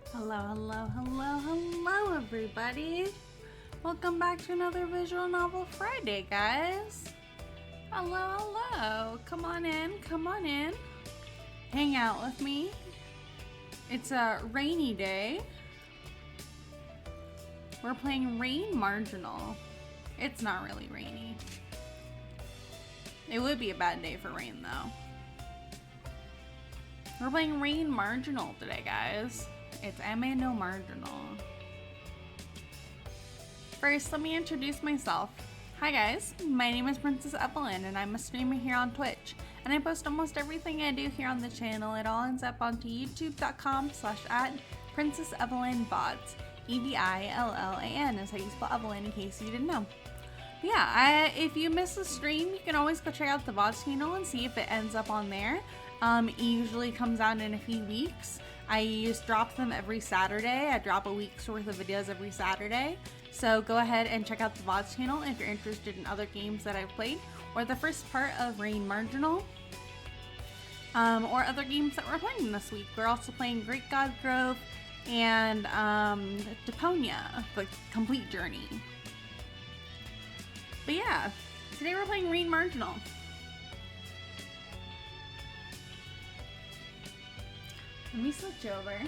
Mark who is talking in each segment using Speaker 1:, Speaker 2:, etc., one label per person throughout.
Speaker 1: Hello, hello, hello, hello, everybody. Welcome back to another Visual Novel Friday, guys. Hello, hello. Come on in, come on in. Hang out with me. It's a rainy day. We're playing Rain Marginal. It's not really rainy. It would be a bad day for rain, though. We're playing Rain Marginal today, guys. It's Ame No Marginal. First, let me introduce myself. Hi guys, my name is Princess Evillan and I'm a streamer here on Twitch. And I post almost everything I do here on the channel. It all ends up onto youtube.com/princessevillanvods. EVILLAN is how you spell Evelyn in case you didn't know. But yeah, if you miss a stream, you can always go check out the VODs channel and see if it ends up on there. It usually comes out in a few weeks. I just drop them every Saturday. I drop a week's worth of videos every Saturday. So go ahead and check out the VODs channel if you're interested in other games that I've played, or the first part of Rain Marginal, or other games that we're playing this week. We're also playing Great God Grove and Deponia, the complete journey. But yeah, today we're playing Rain Marginal. Let me switch over.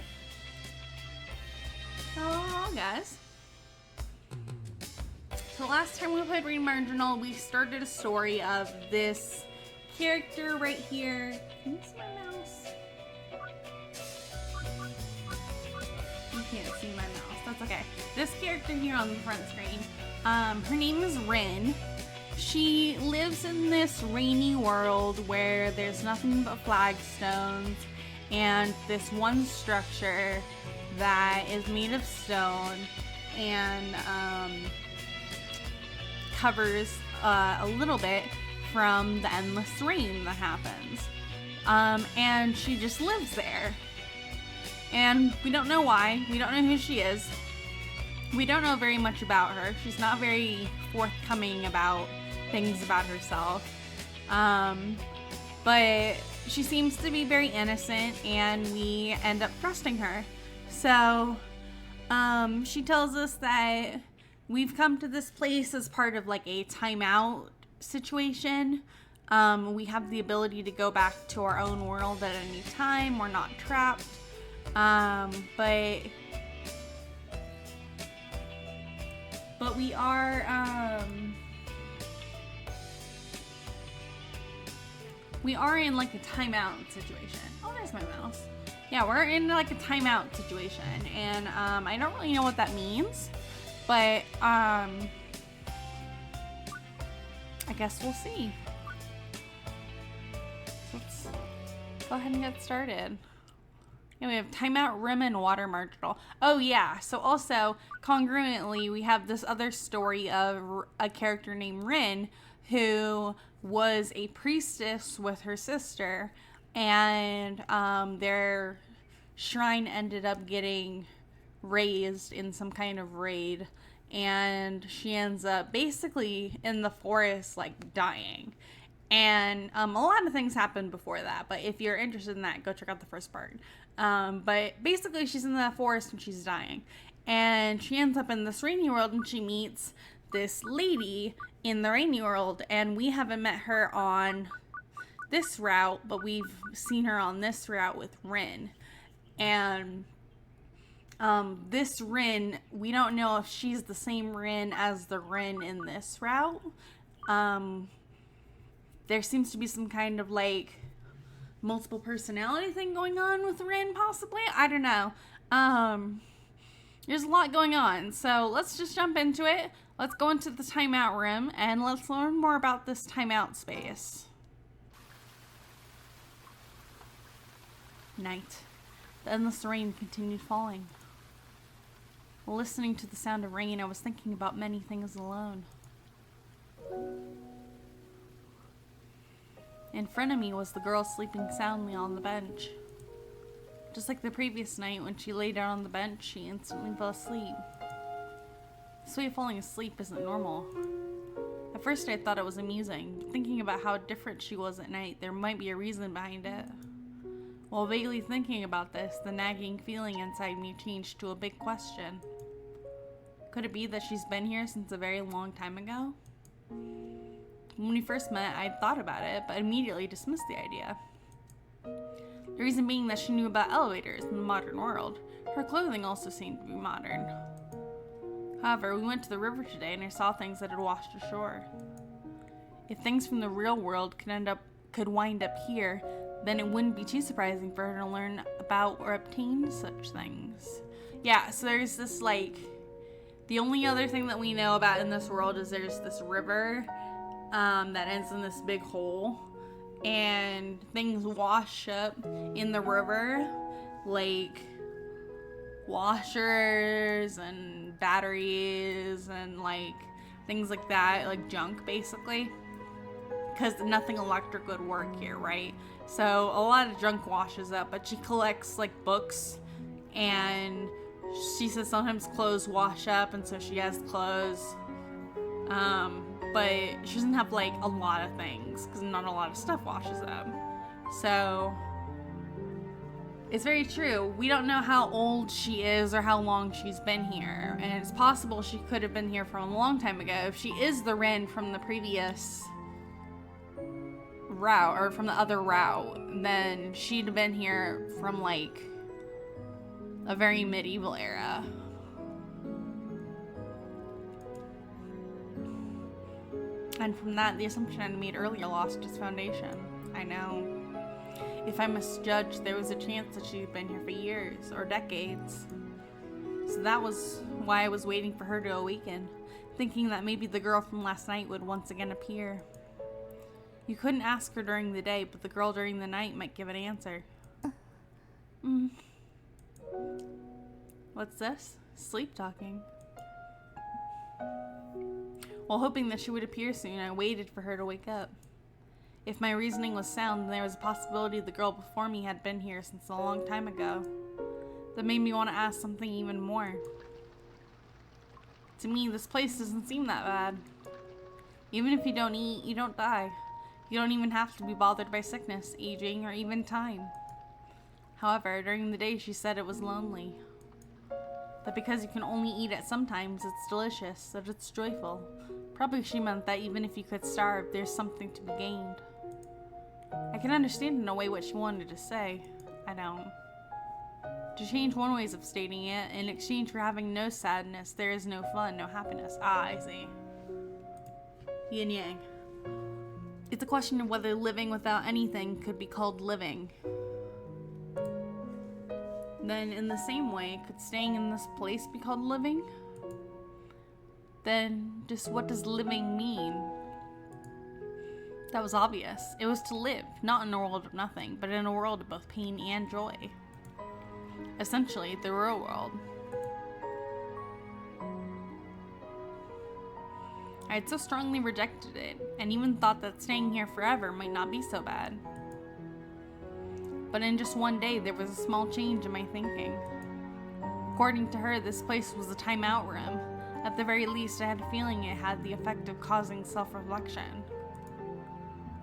Speaker 1: Hello, guys. So last time we played Rain Marginal, we started a story of this character right here. Can you see my mouse? You can't see my mouse. That's okay. This character here on the front screen. Her name is Rain. She lives in this rainy world where there's nothing but flagstones and this one structure that is made of stone and covers a little bit from the endless rain that happens. And she just lives there. And we don't know why. We don't know who she is. We don't know very much about her. She's not very forthcoming about things about herself. But she seems to be very innocent and we end up trusting her. So she tells us that we've come to this place as part of like a timeout situation. We have the ability to go back to our own world at any time. We're not trapped. But we are in like a timeout situation. Oh, there's my mouse. Yeah, we're in like a timeout situation, and I don't really know what that means, but I guess we'll see. So let's go ahead and get started. Yeah, we have timeout, rim, and water marginal. Oh yeah, so also congruently we have this other story of a character named Rin who was a priestess with her sister, and their shrine ended up getting razed in some kind of raid, and she ends up basically in the forest like dying. And a lot of things happened before that, but if you're interested in that, go check out the first part. But basically she's in the forest and she's dying, and she ends up in this rainy world and she meets this lady in the rainy world, and we haven't met her on this route, but we've seen her on this route with Rin. And this Rin, we don't know if she's the same Rin as the Rin in this route. There seems to be some kind of like multiple personality thing going on with Rin, possibly. I don't know. There's a lot going on, so let's just jump into it. Let's go into the timeout room and let's learn more about this timeout space. Night. The endless rain continued falling. Listening to the sound of rain, I was thinking about many things alone. In front of me was the girl sleeping soundly on the bench. Just like the previous night, when she lay down on the bench, she instantly fell asleep. This way of falling asleep isn't normal. At first I thought it was amusing, but thinking about how different she was at night, there might be a reason behind it. While vaguely thinking about this, the nagging feeling inside me changed to a big question. Could it be that she's been here since a very long time ago? When we first met, I'd thought about it, but immediately dismissed the idea. The reason being that she knew about elevators in the modern world. Her clothing also seemed to be modern. However, we went to the river today and I saw things that had washed ashore. If things from the real world could wind up here, then it wouldn't be too surprising for her to learn about or obtain such things. Yeah, so there's this the only other thing that we know about in this world is there's this river that ends in this big hole, and things wash up in the river, like washers and batteries and things like that, like junk basically, because nothing electric would work here, right? So a lot of junk washes up, but she collects books, and she says sometimes clothes wash up, and so she has clothes, but she doesn't have a lot of things because not a lot of stuff washes up. So it's very true. We don't know how old she is or how long she's been here, and it's possible she could have been here from a long time ago. If she is the Ren from the previous route, or from the other route, then she'd have been here from a very medieval era. And from that, the assumption I made earlier lost its foundation. I know. If I misjudged, there was a chance that she'd been here for years or decades. So that was why I was waiting for her to awaken, thinking that maybe the girl from last night would once again appear. You couldn't ask her during the day, but the girl during the night might give an answer. What's this? Sleep talking. While hoping that she would appear soon, I waited for her to wake up. If my reasoning was sound, then there was a possibility the girl before me had been here since a long time ago. That made me want to ask something even more. To me, this place doesn't seem that bad. Even if you don't eat, you don't die. You don't even have to be bothered by sickness, aging, or even time. However, during the day she said it was lonely. That because you can only eat it sometimes, it's delicious, that it's joyful. Probably she meant that even if you could starve, there's something to be gained. I can understand in a way what she wanted to say. I don't. To change one way of stating it, in exchange for having no sadness, there is no fun, no happiness. Ah, I see. Yin yang. It's a question of whether living without anything could be called living. Then, in the same way, could staying in this place be called living? Then, just what does living mean? That was obvious. It was to live, not in a world of nothing, but in a world of both pain and joy. Essentially, the real world. I had so strongly rejected it, and even thought that staying here forever might not be so bad. But in just one day, there was a small change in my thinking. According to her, this place was a timeout room. At the very least, I had a feeling it had the effect of causing self-reflection.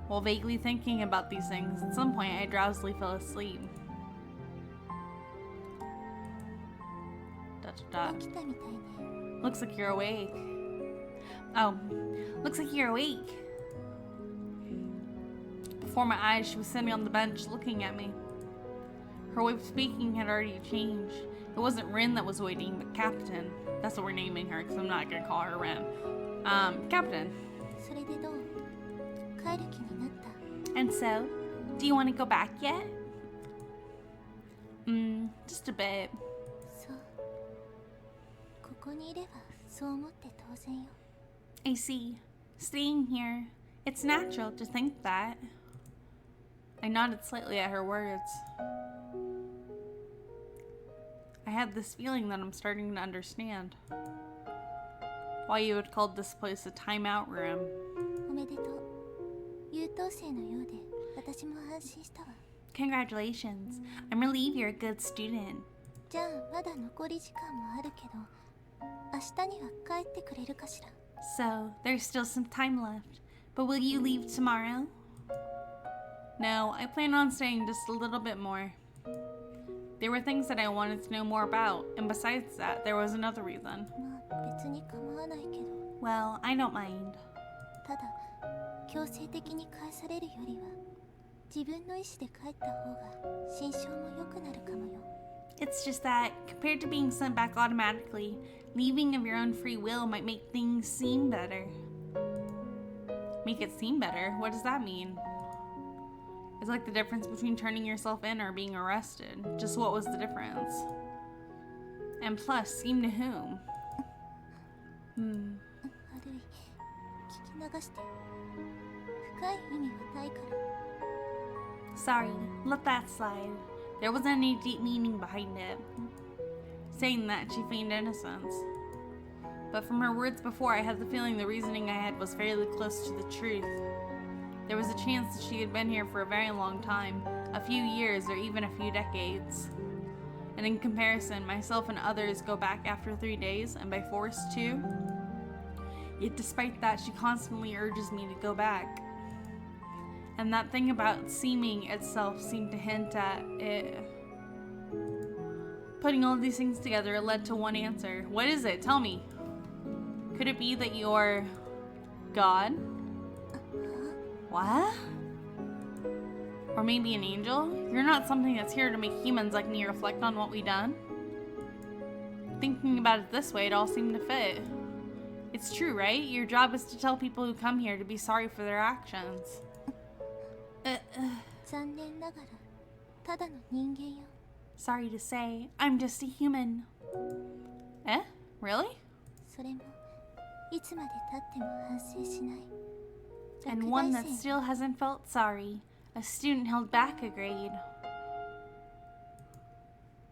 Speaker 1: While vaguely thinking about these things, at some point I drowsily fell asleep. Looks like you're awake. Oh, looks like you're awake. Before my eyes, she was sitting on the bench looking at me. Her way of speaking had already changed. It wasn't Rin that was waiting, but Captain. That's what we're naming her, because I'm not going to call her Rin. Captain. And so, do you want to go back yet? Just a bit. I see. Staying here, it's natural to think that. I nodded slightly at her words. I had this feeling that I'm starting to understand why you had called this place a timeout room. Congratulations. I'm relieved you're a good student. So, there's still some time left, but will you leave tomorrow? No, I plan on staying just a little bit more. There were things that I wanted to know more about, and besides that, there was another reason.
Speaker 2: まあ別に構わないけど、
Speaker 1: Well, I don't mind.
Speaker 2: ただ強制的に返されるよりは自分の意思で帰った方が心象も良くなるかもよ。
Speaker 1: It's just that, compared to being sent back automatically, leaving of your own free will might make things seem better. Make it seem better? What does that mean? It's like the difference between turning yourself in or being arrested. Just what was the difference? And plus, seem to whom?
Speaker 2: 悪い、聞き流して。深い意味はないから。
Speaker 1: Sorry, let that slide. There wasn't any deep meaning behind it. Saying that, she feigned innocence. But from her words before, I had the feeling the reasoning I had was fairly close to the truth. There was a chance that she had been here for a very long time, a few years or even a few decades. And in comparison, myself and others go back after 3 days, and by force too. Yet despite that, she constantly urges me to go back. And that thing about seeming itself seemed to hint at it. Putting all these things together, it led to one answer. What is it? Tell me. Could it be that you're God? What? Or maybe an angel? You're not something that's here to make humans like me reflect on what we've done? Thinking about it this way, it all seemed to fit. It's true, right? Your job is to tell people who come here to be sorry for their actions.
Speaker 2: 残念ながらただの人間よ。
Speaker 1: Sorry to say, I'm just a human. Eh? Really?
Speaker 2: それもいつまで経っても反省しない。
Speaker 1: And one that still hasn't felt sorry. A student held back a grade.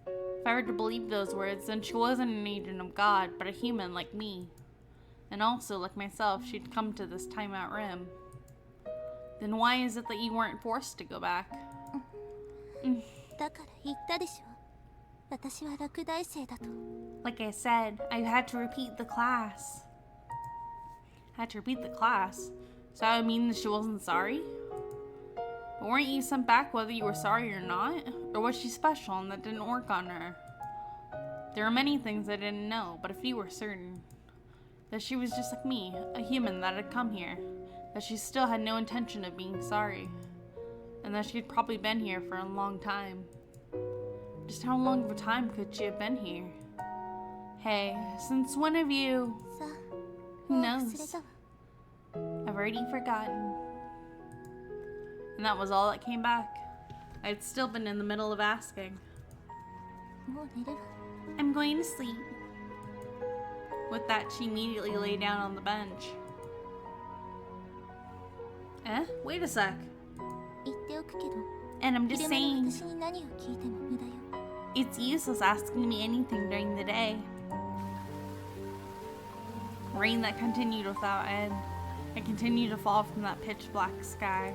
Speaker 1: If I were to believe those words, then she wasn't an agent of God, but a human like me. And also, like myself, she'd come to this timeout rim. Then why is it that you weren't forced to go back?
Speaker 2: だから言ったでしょ。私は落第生だと。
Speaker 1: Like I said, I had to repeat the class. Had to repeat the class? So that would mean that she wasn't sorry? But weren't you sent back whether you were sorry or not? Or was she special and that didn't work on her? There were many things I didn't know, but a few were certain. That she was just like me, a human that had come here. That she still had no intention of being sorry. And that she had probably been here for a long time. Just how long of a time could she have been here? Hey, since when have you...
Speaker 2: さあ、
Speaker 1: Who
Speaker 2: もう
Speaker 1: knows?
Speaker 2: 忘れたわ。
Speaker 1: I've already forgotten. And that was all that came back. I'd still been in the middle of asking.
Speaker 2: もう寝るわ。
Speaker 1: I'm going to sleep. With that, she immediately lay down on the bench. Eh? Wait a sec.
Speaker 2: 言っておくけど、
Speaker 1: And I'm just
Speaker 2: 昼間の
Speaker 1: saying,
Speaker 2: 私に何を聞いても無駄よ。
Speaker 1: it's useless asking me anything during the day. Rain that continued without end. It continued to fall from that pitch black sky.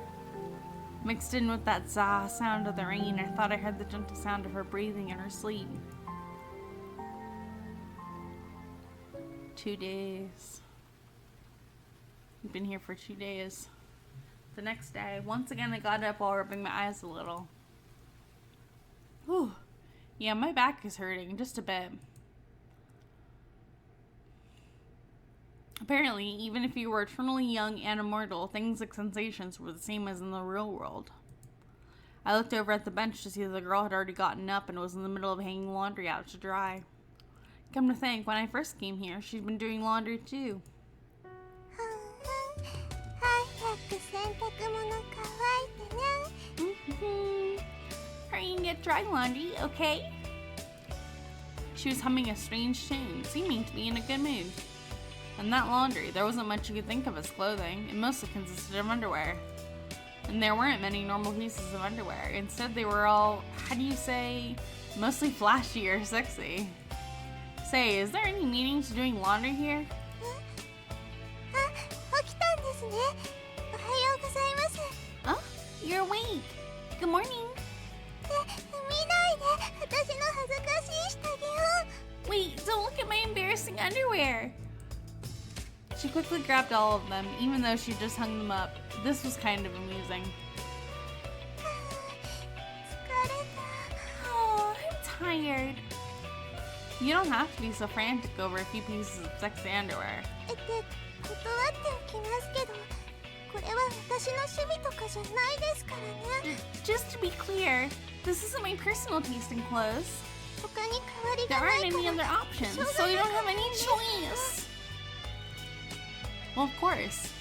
Speaker 1: Mixed in with that zah sound of the rain, I thought I heard the gentle sound of her breathing in her sleep. 2 days. We've been here for 2 days. The next day, once again I got up while rubbing my eyes a little. Whew. Yeah, my back is hurting just a bit. Apparently, even if you were eternally young and immortal, things like sensations were the same as in the real world. I looked over at the bench to see that the girl had already gotten up and was in the middle of hanging laundry out to dry. Come to think, when I first came here, she'd been doing laundry too.
Speaker 2: 早く洗濯物乾いてね。
Speaker 1: Hurry and get dry laundry, okay? She was humming a strange tune, seeming to be in a good mood. And that laundry, there wasn't much you could think of as clothing. It mostly consisted of underwear. And there weren't many normal pieces of underwear. Instead, they were all, how do you say, mostly flashy or sexy. Say, is there any meaning to doing laundry here?
Speaker 2: あ、起きたんですね。おはようございます。
Speaker 1: Oh, you're awake. Good morning.
Speaker 2: 見ないで、私の恥ずかしい下着を。
Speaker 1: Wait, don't look at my embarrassing underwear. She quickly grabbed all of them, even though she just hung them up. This was kind of amusing.
Speaker 2: 疲れた。
Speaker 1: Oh, I'm You don't have to be so frantic over a few pieces of sexy underwear.
Speaker 2: 断っておきますけど、これは私の趣味とかじゃないですからね。
Speaker 1: Just to be clear, this isn't my personal taste in clothes.
Speaker 2: 他に代わり
Speaker 1: There
Speaker 2: がない
Speaker 1: aren't
Speaker 2: か
Speaker 1: any
Speaker 2: ら。
Speaker 1: other options, so you don't have any choice. Well, of course.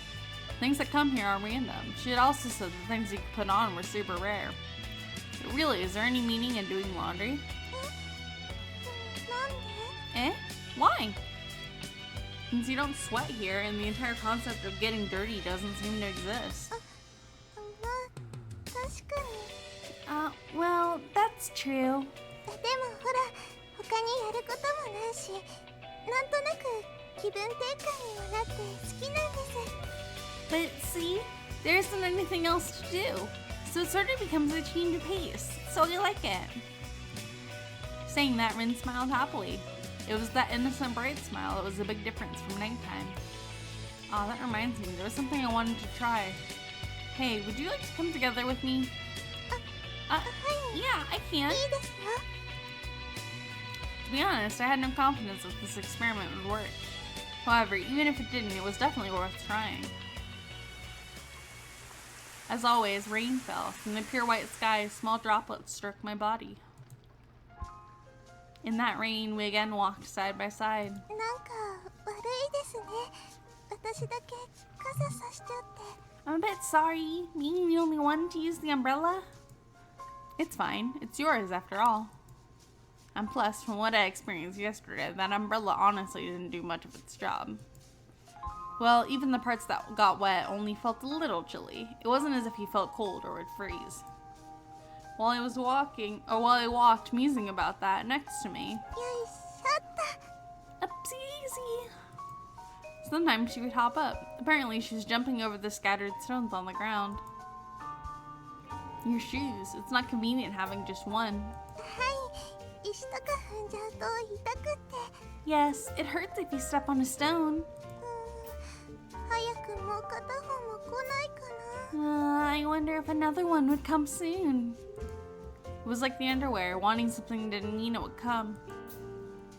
Speaker 1: Things that come here are random. She had also said the things you could put on were super rare. But really, is there any meaning in doing laundry?
Speaker 2: なんで？
Speaker 1: Eh? Why? Since you don't sweat here, and the entire concept of getting dirty doesn't seem to exist.
Speaker 2: まあ、確かに。
Speaker 1: Well, that's true.
Speaker 2: でもほら、他にやることもないし、なんとなく気分転換にもなって好きなんです。
Speaker 1: But see, there isn't anything else to do, so it sort of becomes a change of pace, so I like it. Saying that, Rin smiled happily. It was that innocent, bright smile that was a big difference from nighttime. Aw, that reminds me, there was something I wanted to try. Hey, would you like to come together with me? Yeah, I can.
Speaker 2: いいですよ。
Speaker 1: To be honest, I had no confidence that this experiment would work. However, even if it didn't, it was definitely worth trying. As always, rain fell. From the pure white sky, small droplets struck my body. In that rain, we again walked side by side.
Speaker 2: なんか悪いですね。私だけ傘さしちゃって。
Speaker 1: I'm a bit sorry, being the only one to use the umbrella. It's fine. It's yours, after all. And plus, from what I experienced yesterday, that umbrella honestly didn't do much of its job. Well, even the parts that got wet only felt a little chilly. It wasn't as if he felt cold or would freeze. While I walked, musing about that, next to me,
Speaker 2: よいしょっと。
Speaker 1: Upsie-daisy. Sometimes she would hop up. Apparently, she was jumping over the scattered stones on the ground. Your shoes. It's not convenient having just one.
Speaker 2: はい、石とか踏んじゃうと痛くって。
Speaker 1: Yes, it hurts if you step on a stone.
Speaker 2: 早くもう片方も来ないかな。
Speaker 1: I wonder if another one would come soon. It was like the underwear. Wanting something didn't mean it would come.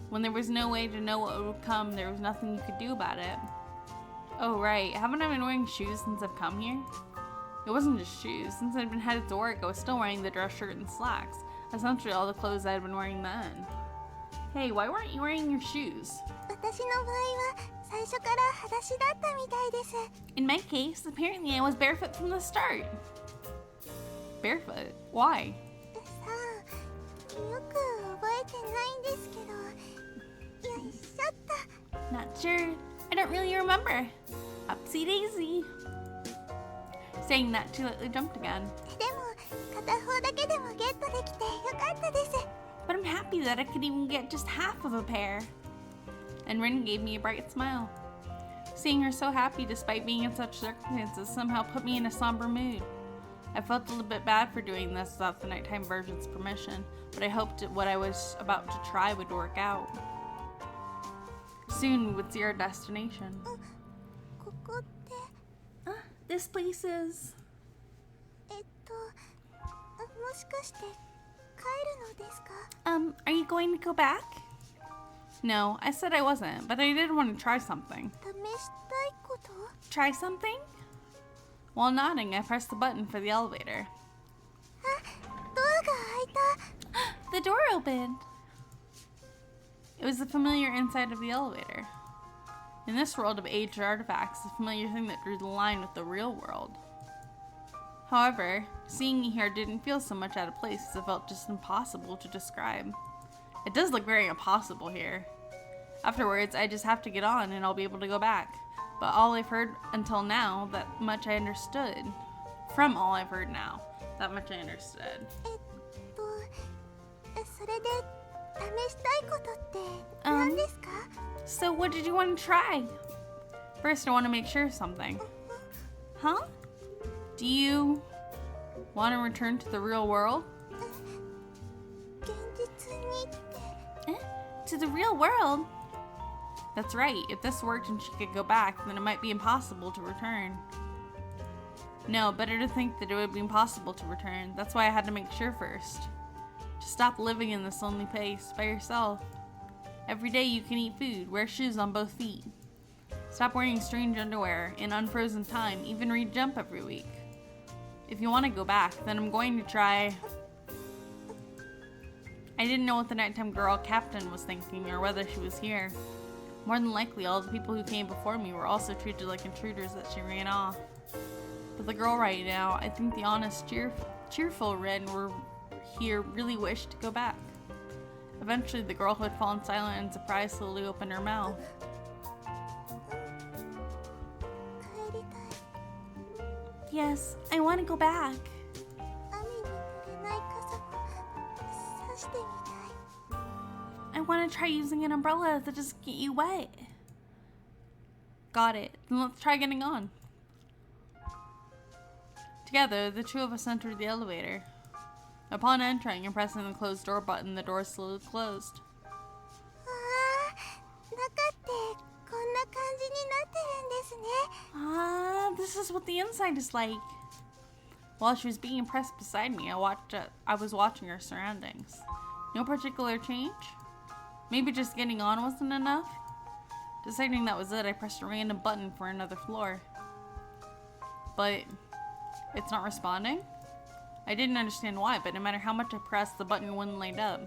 Speaker 1: When there was no way to know what would come, there was nothing you could do about it. Oh right, haven't I been wearing shoes since I've come here? It wasn't just shoes. Since I'd been headed to work, I was still wearing the dress shirt and slacks. Essentially all the clothes I had been wearing then. Hey, why weren't you wearing your shoes?
Speaker 2: 私の場合は最初から裸足だったみたいです。
Speaker 1: In my case, apparently I was barefoot from the start. Barefoot? Why?
Speaker 2: さあ、よく覚えてないんですけど。よいしょっと。
Speaker 1: Not sure. I don't really remember. Upsie daisy. Saying that, she lightly jumped again.
Speaker 2: でも片方だけでもゲットできてよかったです。
Speaker 1: But I'm happy that I could even get just half of a pair. And Rin gave me a bright smile. Seeing her so happy despite being in such circumstances somehow put me in a somber mood. I felt a little bit bad for doing this without the nighttime version's permission, but I hoped that what I was about to try would work out. Soon we would see our destination.
Speaker 2: ここって、
Speaker 1: This place is...
Speaker 2: もしかして帰るのですか？
Speaker 1: Are you going to go back? No, I said I wasn't, but I did want to try something.
Speaker 2: 試したいこと？
Speaker 1: Try something? While nodding, I pressed the button for the elevator.
Speaker 2: ドアが開いた。
Speaker 1: The door opened! It was the familiar inside of the elevator. In this world of aged artifacts, the familiar thing that drew the line with the real world. However, seeing me here didn't feel so much out of place as it felt just impossible to describe. It does look very impossible here. Afterwards, I just have to get on and I'll be able to go back. But all I've heard until now, that much I understood. From all I've heard now, that much I understood.
Speaker 2: それで試したいことって何ですか？
Speaker 1: So what did you want to try? First, I want to make sure of something. Huh? Do you want to return to the real world?
Speaker 2: 現実にって。
Speaker 1: To the real world? That's right. If this worked and she could go back, then it might be impossible to return. No, better to think that it would be impossible to return. That's why I had to make sure first. To stop living in this lonely place by yourself. Every day you can eat food, wear shoes on both feet. Stop wearing strange underwear in unfrozen time, even re-jump every week. If you want to go back, then I'm going to try. I didn't know what the nighttime girl captain was thinking or whether she was here. More than likely, all the people who came before me were also treated like intruders that she ran off. But the girl right now, I think the honest, cheerful Rin were here really wished to go back. Eventually, the girl who had fallen silent in surprise slowly opened her mouth. Yes, I want to go back. I want to try using an umbrella that doesn't get you wet. Got it. Then let's try getting on. Together, the two of us entered the elevator. Upon entering and pressing the closed door button, the door slowly closed. This is what the inside is like. While she was being pressed beside me, I was watching her surroundings. No particular change? Maybe just getting on wasn't enough? Deciding that was it, I pressed a random button for another floor. But it's not responding? I didn't understand why, but no matter how much I pressed, the button wouldn't light up.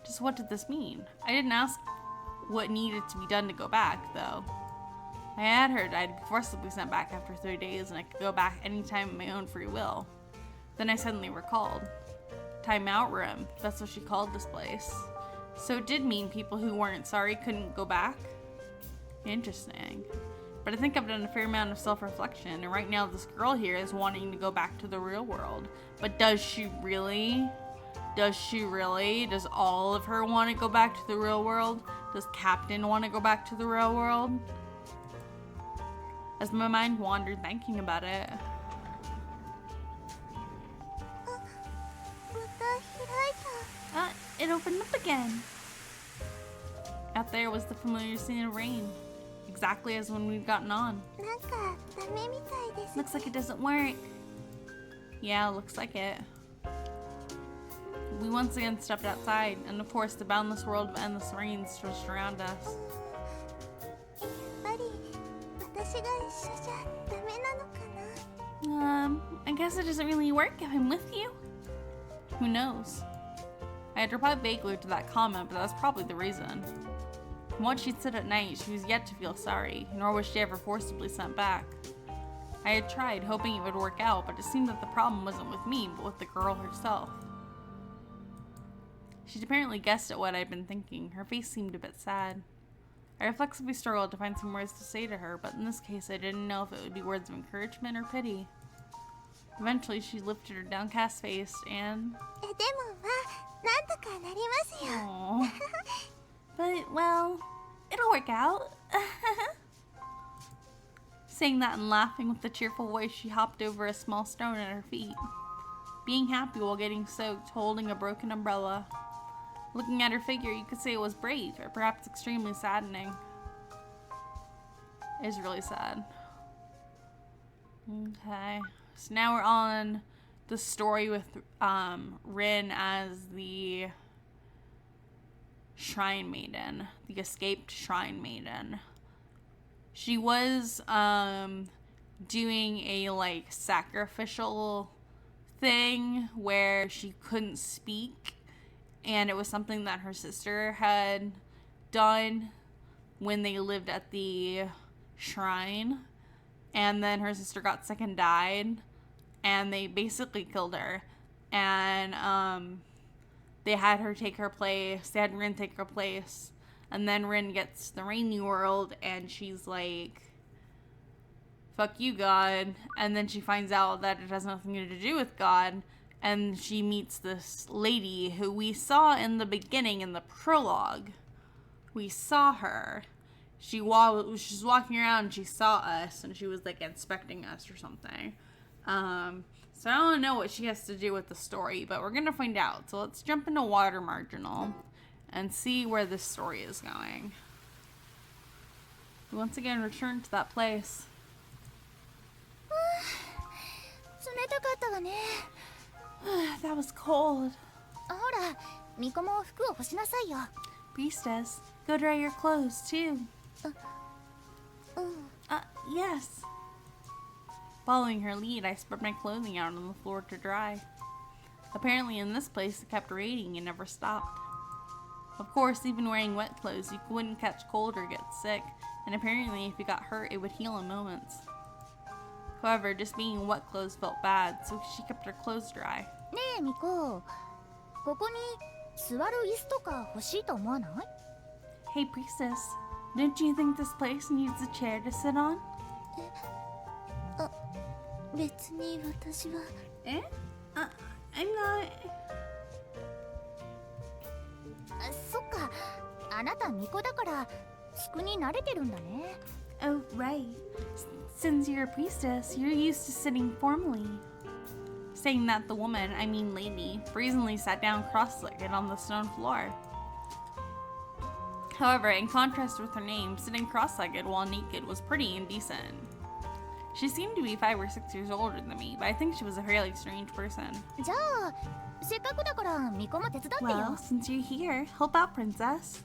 Speaker 1: Just what did this mean? I didn't ask what needed to be done to go back, though. I had heard I'd be forcibly sent back after 3 days and I could go back anytime of my own free will. Then I suddenly recalled. Timeout room, that's what she called this place. So it did mean people who weren't sorry couldn't go back? Interesting. But I think I've done a fair amount of self-reflection, and right now this girl here is wanting to go back to the real world. But does she really? Does she really? Does all of her want to go back to the real world? Does Captain want to go back to the real world? As my mind wandered thinking about it. It opened up again. Out there was the familiar scene of Rain. Exactly as when we'd gotten on. Looks like it doesn't work. Yeah, looks like it. We once again stepped outside, and of course the boundless world of endless rain stretched around us. I guess it doesn't really work if I'm with you. Who knows? I had replied vaguely to that comment, but that was probably the reason. From what she'd said at night, she was yet to feel sorry, nor was she ever forcibly sent back. I had tried, hoping it would work out, but it seemed that the problem wasn't with me, but with the girl herself. She'd apparently guessed at what I'd been thinking. Her face seemed a bit sad. I reflexively struggled to find some words to say to her, but in this case I didn't know if it would be words of encouragement or pity. Eventually she lifted her downcast face and... Aww. But, well, it'll work out. Saying that and laughing with a cheerful voice, she hopped over a small stone at her feet. Being happy while getting soaked, holding a broken umbrella. Looking at her figure, you could say it was brave, or perhaps extremely saddening. It was really sad. Okay, so now we're on the story with Rin as the Shrine Maiden, the escaped Shrine Maiden. She was doing a like sacrificial thing where she couldn't speak, and it was something that her sister had done when they lived at the shrine, and then her sister got sick and died, and they basically killed her, and they had her take her place. They had Rin take her place, and then Rin gets the rainy world, and she's like, fuck you, God. And then she finds out that it has nothing to do with God, and she meets this lady who we saw in the beginning, in the prologue. We saw her. She's walking around, and she saw us, and she was like inspecting us or something. So I don't know what she has to do with the story, but we're gonna find out. So let's jump into Water Marginal and see where this story is going. We once again return to that place. That was cold. Priestess, go dry your clothes too. Yes. Following her lead, I spread my clothing out on the floor to dry. Apparently in this place it kept raining and never stopped. Of course, even wearing wet clothes, you wouldn't catch cold or get sick, and apparently if you got hurt, it would heal in moments. However, just being in wet clothes felt bad, so she kept her clothes dry.
Speaker 2: ねえミコ、ここに座る椅子とか欲しいと思わない？
Speaker 1: Hey Priestess, don't you think this place needs a chair to sit on?
Speaker 2: 別に私は。
Speaker 1: Eh? I'm not...
Speaker 2: そっか、あなたミコだから机に慣れてるんだね。
Speaker 1: Oh, right. Since you're a priestess, you're used to sitting formally. Saying that, the woman, I mean lady, brazenly sat down cross-legged on the stone floor. However, in contrast with her name, sitting cross-legged while naked was pretty indecent. She seemed to be 5 or 6 years older than me, but I think she was a fairly strange person.
Speaker 2: じゃあ、せっかくだからミコも手伝ってよ。
Speaker 1: Well, since you're here, help out, princess.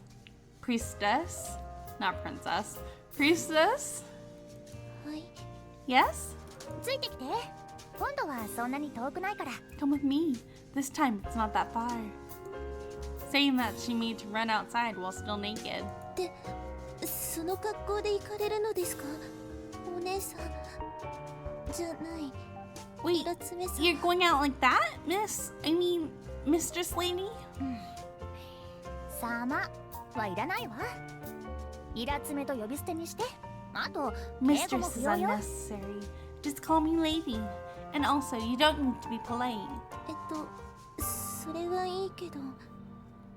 Speaker 1: Priestess? Not princess. Priestess?
Speaker 2: はい。
Speaker 1: Yes?
Speaker 2: ついてきて。今度はそんなに遠くないから。
Speaker 1: Come with me. This time it's not that far. Saying that, she made to run outside while still naked.
Speaker 2: で、その格好で行かれるのですか？お姉さんじゃない。
Speaker 1: Wait, you're going out like that, Mistress lady?
Speaker 2: 様はいらないわ。イラつめと呼び捨てにして。あと、敬語も
Speaker 1: Mistress
Speaker 2: 不
Speaker 1: is
Speaker 2: 要よ。
Speaker 1: unnecessary. Just call me lady. And also, you don't need to be polite.
Speaker 2: それはいいけど、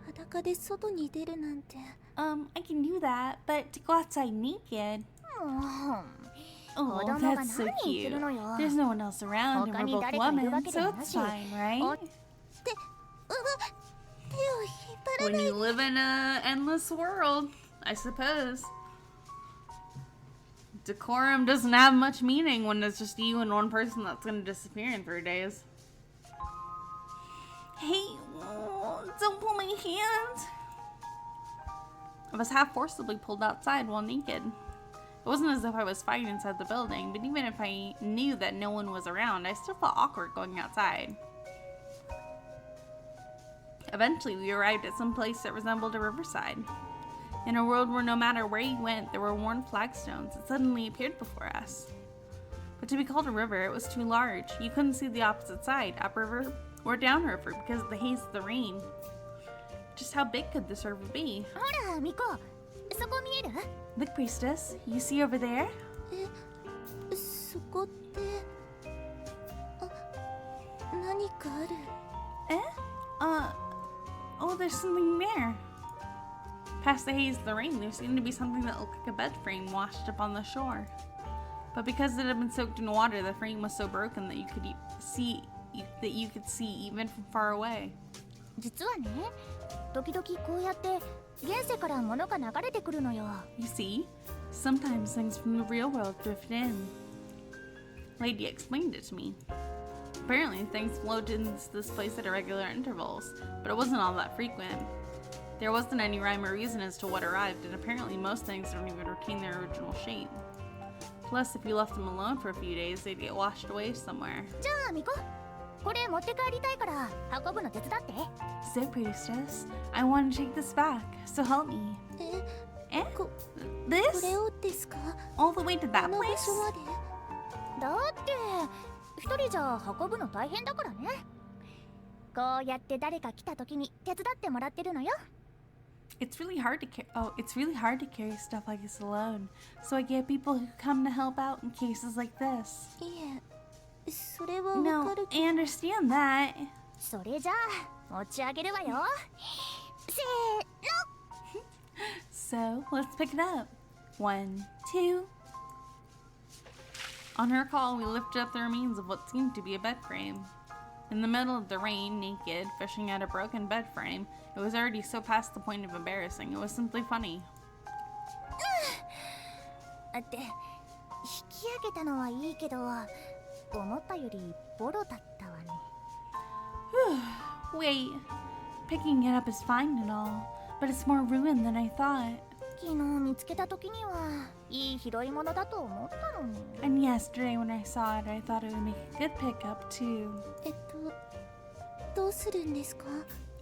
Speaker 2: 裸で外に出るなんて。
Speaker 1: I can do that, but to go outside naked? Oh, that's so cute. There's no one else around and we're both women, so it's fine, right? When you live in an endless world, I suppose. Decorum doesn't have much meaning when it's just you and one person that's gonna disappear in 3 days. Hey, don't pull my hand. I was half forcibly pulled outside while naked. It wasn't as if I was fighting inside the building, but even if I knew that no one was around, I still felt awkward going outside. Eventually, we arrived at some place that resembled a riverside. In a world where no matter where you went, there were worn flagstones, it suddenly appeared before us. But to be called a river, it was too large. You couldn't see the opposite side, upriver or downriver, because of the haze of the rain. Just how big could this river be?
Speaker 2: ほら、ミコ、そこ見える？
Speaker 1: Look, priestess, you see over there?
Speaker 2: そこって、何かある？
Speaker 1: Oh, there's something there. Past the haze of the rain, there seemed to be something that looked like a bed frame washed up on the shore. But because it had been soaked in water, the frame was so broken that you could see even from far away.
Speaker 2: 実はね、時々こうやって現世から物が流れてくるのよ。
Speaker 1: You see, sometimes things from the real world drift in. Lady explained it to me. Apparently, things flowed into this place at irregular intervals, but it wasn't all that frequent. There wasn't any rhyme or reason as to what arrived, and apparently most things don't even retain their original shape. Plus, if you left them alone for a few days, they'd get washed away somewhere.
Speaker 2: じゃあミコ、これ持って帰りたいから運ぶの手伝って。
Speaker 1: So, priestess, I want to take this back, so help me. Eh?
Speaker 2: こ
Speaker 1: This?
Speaker 2: れをですか？
Speaker 1: All the way to
Speaker 2: こ
Speaker 1: that
Speaker 2: の場
Speaker 1: place?
Speaker 2: 所まで？だって一人じゃ運ぶの大変だからね。こうやって誰か来た時に手伝ってもらってるのよ。
Speaker 1: It's really hard to carry stuff like this alone. So I get people who come to help out in cases like this.
Speaker 2: いえ、それはわ
Speaker 1: No,
Speaker 2: かる
Speaker 1: I understand that.
Speaker 2: それじゃあ持ち上げるわよ。せーの。
Speaker 1: So let's pick it up. 1, 2. On her call, we lifted up the remains of what seemed to be a bed frame. In the middle of the rain, naked, fishing at a broken bed frame, it was already so past the point of embarrassing, it was simply funny.
Speaker 2: って引き上げたのはいいけど、思ったよりボロだったわね。
Speaker 1: Wait, picking it up is fine and all, But it's more ruined than I thought.
Speaker 2: 昨日見つけた時にはいい拾い物だと思ったのに。
Speaker 1: And yesterday when I saw it, I thought it would make a good pickup too.
Speaker 2: どうするんですか？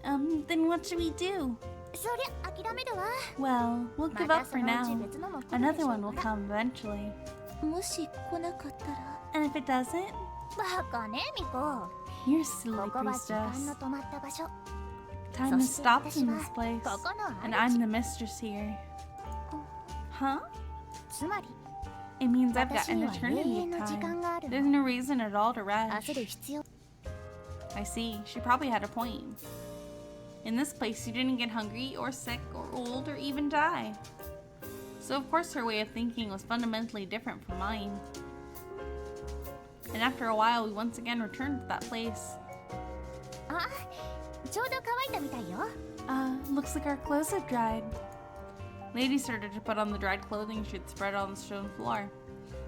Speaker 1: Then what should we do?
Speaker 2: そりゃ諦めるわ。
Speaker 1: Well, we'll give up for now. Another one will come eventually.
Speaker 2: もし来なかったら。
Speaker 1: And if it doesn't?
Speaker 2: バカね、ミコ。
Speaker 1: You're silly,
Speaker 2: ここは時間
Speaker 1: priestess.
Speaker 2: の止まった場所。
Speaker 1: Time has stopped in this place.
Speaker 2: ここの
Speaker 1: And I'm the mistress here. Huh?
Speaker 2: つまり
Speaker 1: It means I've got
Speaker 2: 私
Speaker 1: an
Speaker 2: には永
Speaker 1: eternity
Speaker 2: 遠の
Speaker 1: of
Speaker 2: 時間
Speaker 1: time.
Speaker 2: がある
Speaker 1: There's
Speaker 2: の。
Speaker 1: no reason at all to
Speaker 2: 焦
Speaker 1: rush.
Speaker 2: る必要。
Speaker 1: I see. She probably had a point. In this place, you didn't get hungry or sick or old or even die. So of course her way of thinking was fundamentally different from mine. And after a while, we once again returned to that place.
Speaker 2: あ、ちょうど乾いたみたいよ。
Speaker 1: Looks like our clothes have dried. Lady started to put on the dried clothing she had spread on the stone floor.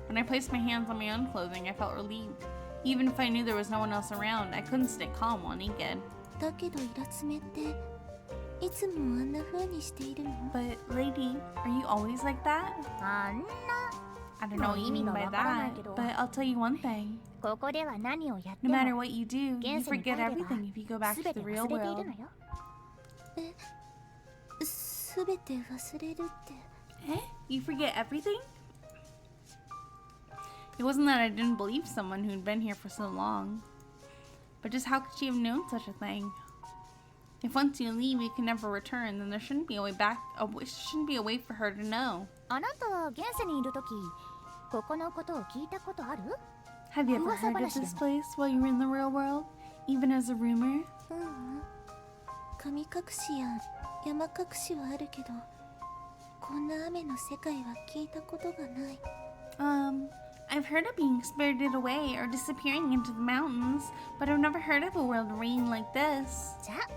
Speaker 1: When I placed my hands on my own clothing, I felt relieved. Even if I knew there was no one else around, I couldn't stay calm while naked.
Speaker 2: だけどイラつめっていつもあんな風にしているの？
Speaker 1: But, lady, are you always like that?
Speaker 2: あんな。
Speaker 1: I don't know what you mean by that, but I'll tell you one thing.
Speaker 2: ここでは何をやって
Speaker 1: No
Speaker 2: も
Speaker 1: matter what you do, you
Speaker 2: 現世に帰
Speaker 1: forget
Speaker 2: れば
Speaker 1: everything if you go back
Speaker 2: す
Speaker 1: to
Speaker 2: べ
Speaker 1: the
Speaker 2: て
Speaker 1: real
Speaker 2: 忘れてい
Speaker 1: world.
Speaker 2: るのよ。すべて忘れるって。
Speaker 1: Eh? You forget everything? It wasn't that I didn't believe someone who'd been here for so long. But just how could she have known such a thing? If once you leave, you can never return, then there shouldn't be a way back. Shouldn't be a way for her to know.
Speaker 2: あなたは現世にいるとき、ここのことを聞いたことある？
Speaker 1: Have you ever heard of this place while you were in the real world, even as a rumor?
Speaker 2: 神隠しや山隠しはあるけど、こんな雨の世界は聞いたことがない。
Speaker 1: I've heard of being spirited away or disappearing into the mountains, but I've never heard of a world rain like this.
Speaker 2: じゃあ、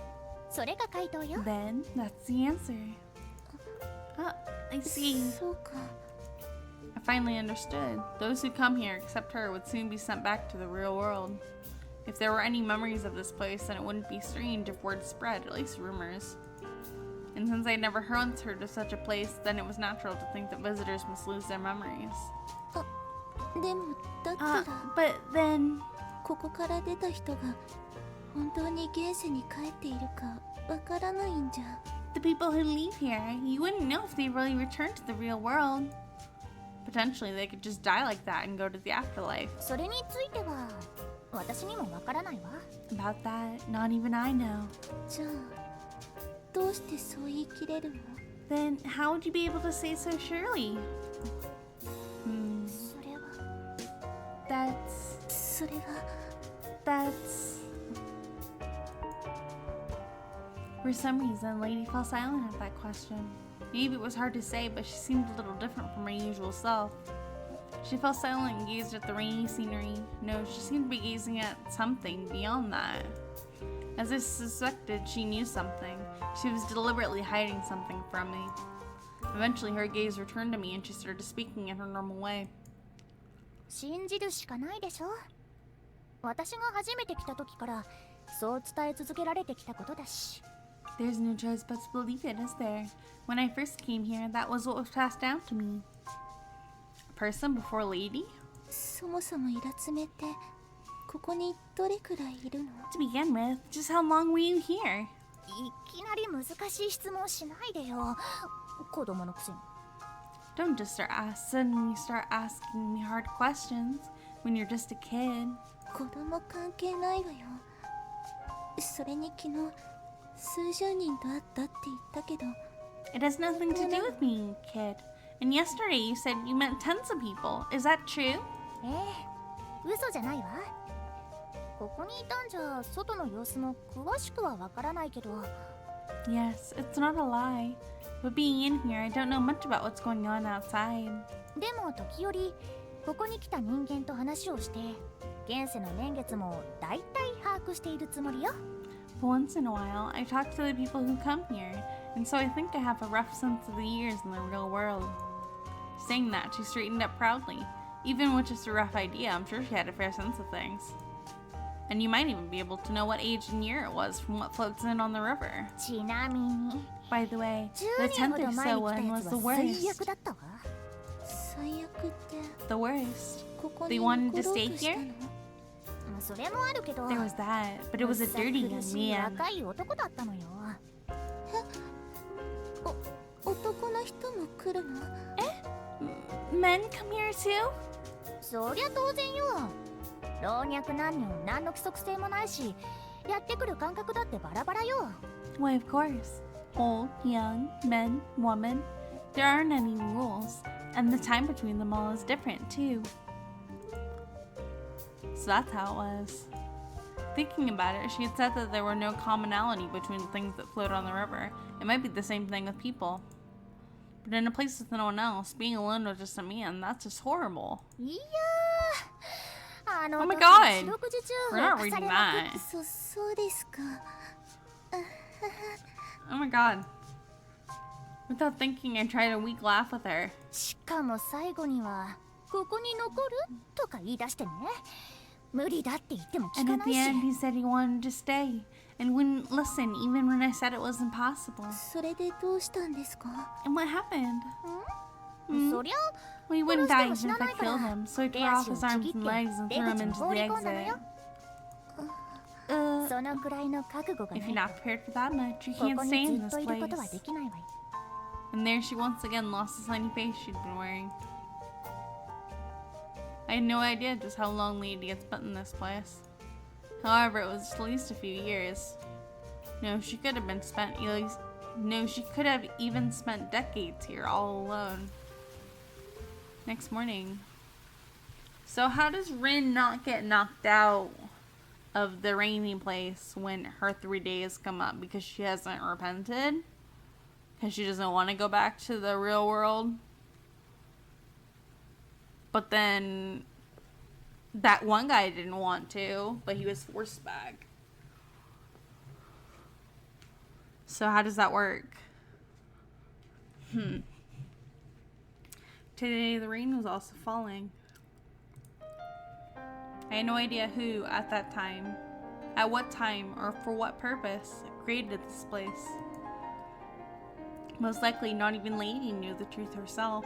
Speaker 2: それが回答よ。
Speaker 1: Then, that's the answer. I see.
Speaker 2: そうか。
Speaker 1: I finally understood. Those who come here except her would soon be sent back to the real world. If there were any memories of this place, then it wouldn't be strange if word spread, at least rumors. And since I'd never once heard of such a place, then it was natural to think that visitors must lose their memories.
Speaker 2: でもだったら、
Speaker 1: But then...
Speaker 2: ここから出た人が本当に現世に帰っているかわからないんじゃ。
Speaker 1: The people who leave here, you wouldn't know if they really returned to the real world. Potentially, they could just die like that and go to the afterlife.
Speaker 2: それについては私にもわからないわ。
Speaker 1: About that, not even I know.
Speaker 2: じゃあどうしてそう言い切れるの？
Speaker 1: Then how would you be able to say so surely?
Speaker 2: それは
Speaker 1: That's...
Speaker 2: それは
Speaker 1: That's... For some reason, Lady fell silent at that question. Maybe it was hard to say, but she seemed a little different from her usual self. She fell silent and gazed at the rainy scenery. No, she seemed to be gazing at something beyond that. As I suspected, she knew something. She was deliberately hiding something from me. Eventually, her gaze returned to me and she started speaking in her normal way.
Speaker 2: 信じるしかないでしょ。私が初めて来た時からそう伝え続けられてきたことだし。
Speaker 1: There's no choice but to believe it, is there? When I first came here, that was what was passed down to me. A person before lady?
Speaker 2: そもそもイラつめってここにどれくらいいるの？
Speaker 1: To begin with, just how long were you here?
Speaker 2: いきなり難しい質問しないでよ。子供のくせに。
Speaker 1: Don't just suddenly start asking me hard questions when you're just a kid.
Speaker 2: 子供関係ないわよ。それに昨日数十人と会ったって言ったけど。
Speaker 1: It has nothing to do with being a kid. And yesterday you said you met tons of people. Is that true?
Speaker 2: 嘘じゃないわ。ここにいたんじゃ外の様子も詳しくはわからないけど。
Speaker 1: Yes, it's not a lie. But being in here, I don't know much about what's going on outside.
Speaker 2: でも時折ここに来た人間と話をして現世の年月もだいたい把握しているつもりよ。
Speaker 1: But once in a while, I talk to the people who come here, and so I think I have a rough sense of the years in the real world. Saying that, she straightened up proudly. Even with just a rough idea, I'm sure she had a fair sense of things. And you might even be able to know what age and year it was from what floats in on the river.
Speaker 2: ちなみに
Speaker 1: by the way.
Speaker 2: 10
Speaker 1: The
Speaker 2: 年
Speaker 1: 10th
Speaker 2: ほど
Speaker 1: or
Speaker 2: 前
Speaker 1: so
Speaker 2: に来た
Speaker 1: one
Speaker 2: や
Speaker 1: was
Speaker 2: つ
Speaker 1: the
Speaker 2: は最
Speaker 1: worst.
Speaker 2: 悪だったわ。最悪って
Speaker 1: The worst.
Speaker 2: ここ
Speaker 1: They
Speaker 2: に
Speaker 1: wanted
Speaker 2: 残
Speaker 1: to
Speaker 2: ろう
Speaker 1: stay
Speaker 2: とした
Speaker 1: here?
Speaker 2: の？それもあるけど、
Speaker 1: There was that, but it was a dirty
Speaker 2: 苦
Speaker 1: young
Speaker 2: しい
Speaker 1: man.
Speaker 2: 若い男だったのよ。男の人も来るの？
Speaker 1: Men come here too?
Speaker 2: そりゃ当然よ。老若男女何の規則性もないし、やってくる感覚だってバラバラよ。
Speaker 1: Why, of course. Old, young, men, woman. There aren't any rules, and the time between them all is different too. So that's how it was. Thinking about it, she had said that there were no commonality between the things that float on the river. It might be the same thing with people. But in a place with no one else, being alone with just a man, that's just horrible.
Speaker 2: いやー、あの
Speaker 1: Oh my
Speaker 2: 時
Speaker 1: god!
Speaker 2: 四六時中
Speaker 1: We're not
Speaker 2: 犯
Speaker 1: reading
Speaker 2: されまくっ
Speaker 1: that.
Speaker 2: てそうですか。
Speaker 1: Oh my god. Without thinking, I tried a weak laugh with her.
Speaker 2: しかも最後にはここに残るとか言い出してね。無理だって言っても聞
Speaker 1: And
Speaker 2: か
Speaker 1: at
Speaker 2: ない
Speaker 1: the
Speaker 2: し。
Speaker 1: end, he said he wanted to stay and wouldn't listen even when I said it was impossible.
Speaker 2: それでどうしたんですか？
Speaker 1: And what happened?
Speaker 2: そりゃ
Speaker 1: Well, he wouldn't die even if I
Speaker 2: 殺しても死なないから。
Speaker 1: killed him, so I tore off his arms and legs and threw him into the exit.
Speaker 2: そのくらいの覚悟が
Speaker 1: If you're
Speaker 2: ない
Speaker 1: not prepared for that much, you
Speaker 2: こ
Speaker 1: can't
Speaker 2: こ
Speaker 1: stay
Speaker 2: に
Speaker 1: in
Speaker 2: ずっ
Speaker 1: this
Speaker 2: といることは
Speaker 1: place.
Speaker 2: できないわよ。
Speaker 1: And there she once again lost the sunny face she'd been wearing. I had no idea just how lonely it gets spent in this place. However, it was at least a few years. No, she could have been spent at least. No, she could have even spent decades here all alone. Next morning. So how does Rin not get knocked out of the rainy place when her 3 days come up? Because she hasn't repented? Because she doesn't want to go back to the real world? But then that one guy didn't want to, but he was forced back. So how does that work? Today the rain was also falling. I had no idea who at that time, at what time, or for what purpose created this place. Most likely not even Lady knew the truth herself.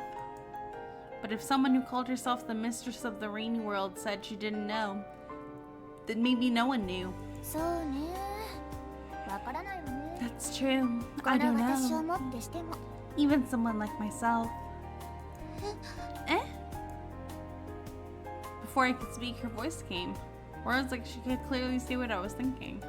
Speaker 1: But if someone who called herself the Mistress of the Rainy World said she didn't know, then maybe no one knew.
Speaker 2: そうね。わからないわね。
Speaker 1: That's true.
Speaker 2: こ
Speaker 1: I
Speaker 2: の
Speaker 1: don't
Speaker 2: 私を
Speaker 1: know.
Speaker 2: もってしても。
Speaker 1: Even someone like myself. Eh? Before I could speak, her voice came. Words like she could clearly see what I was thinking.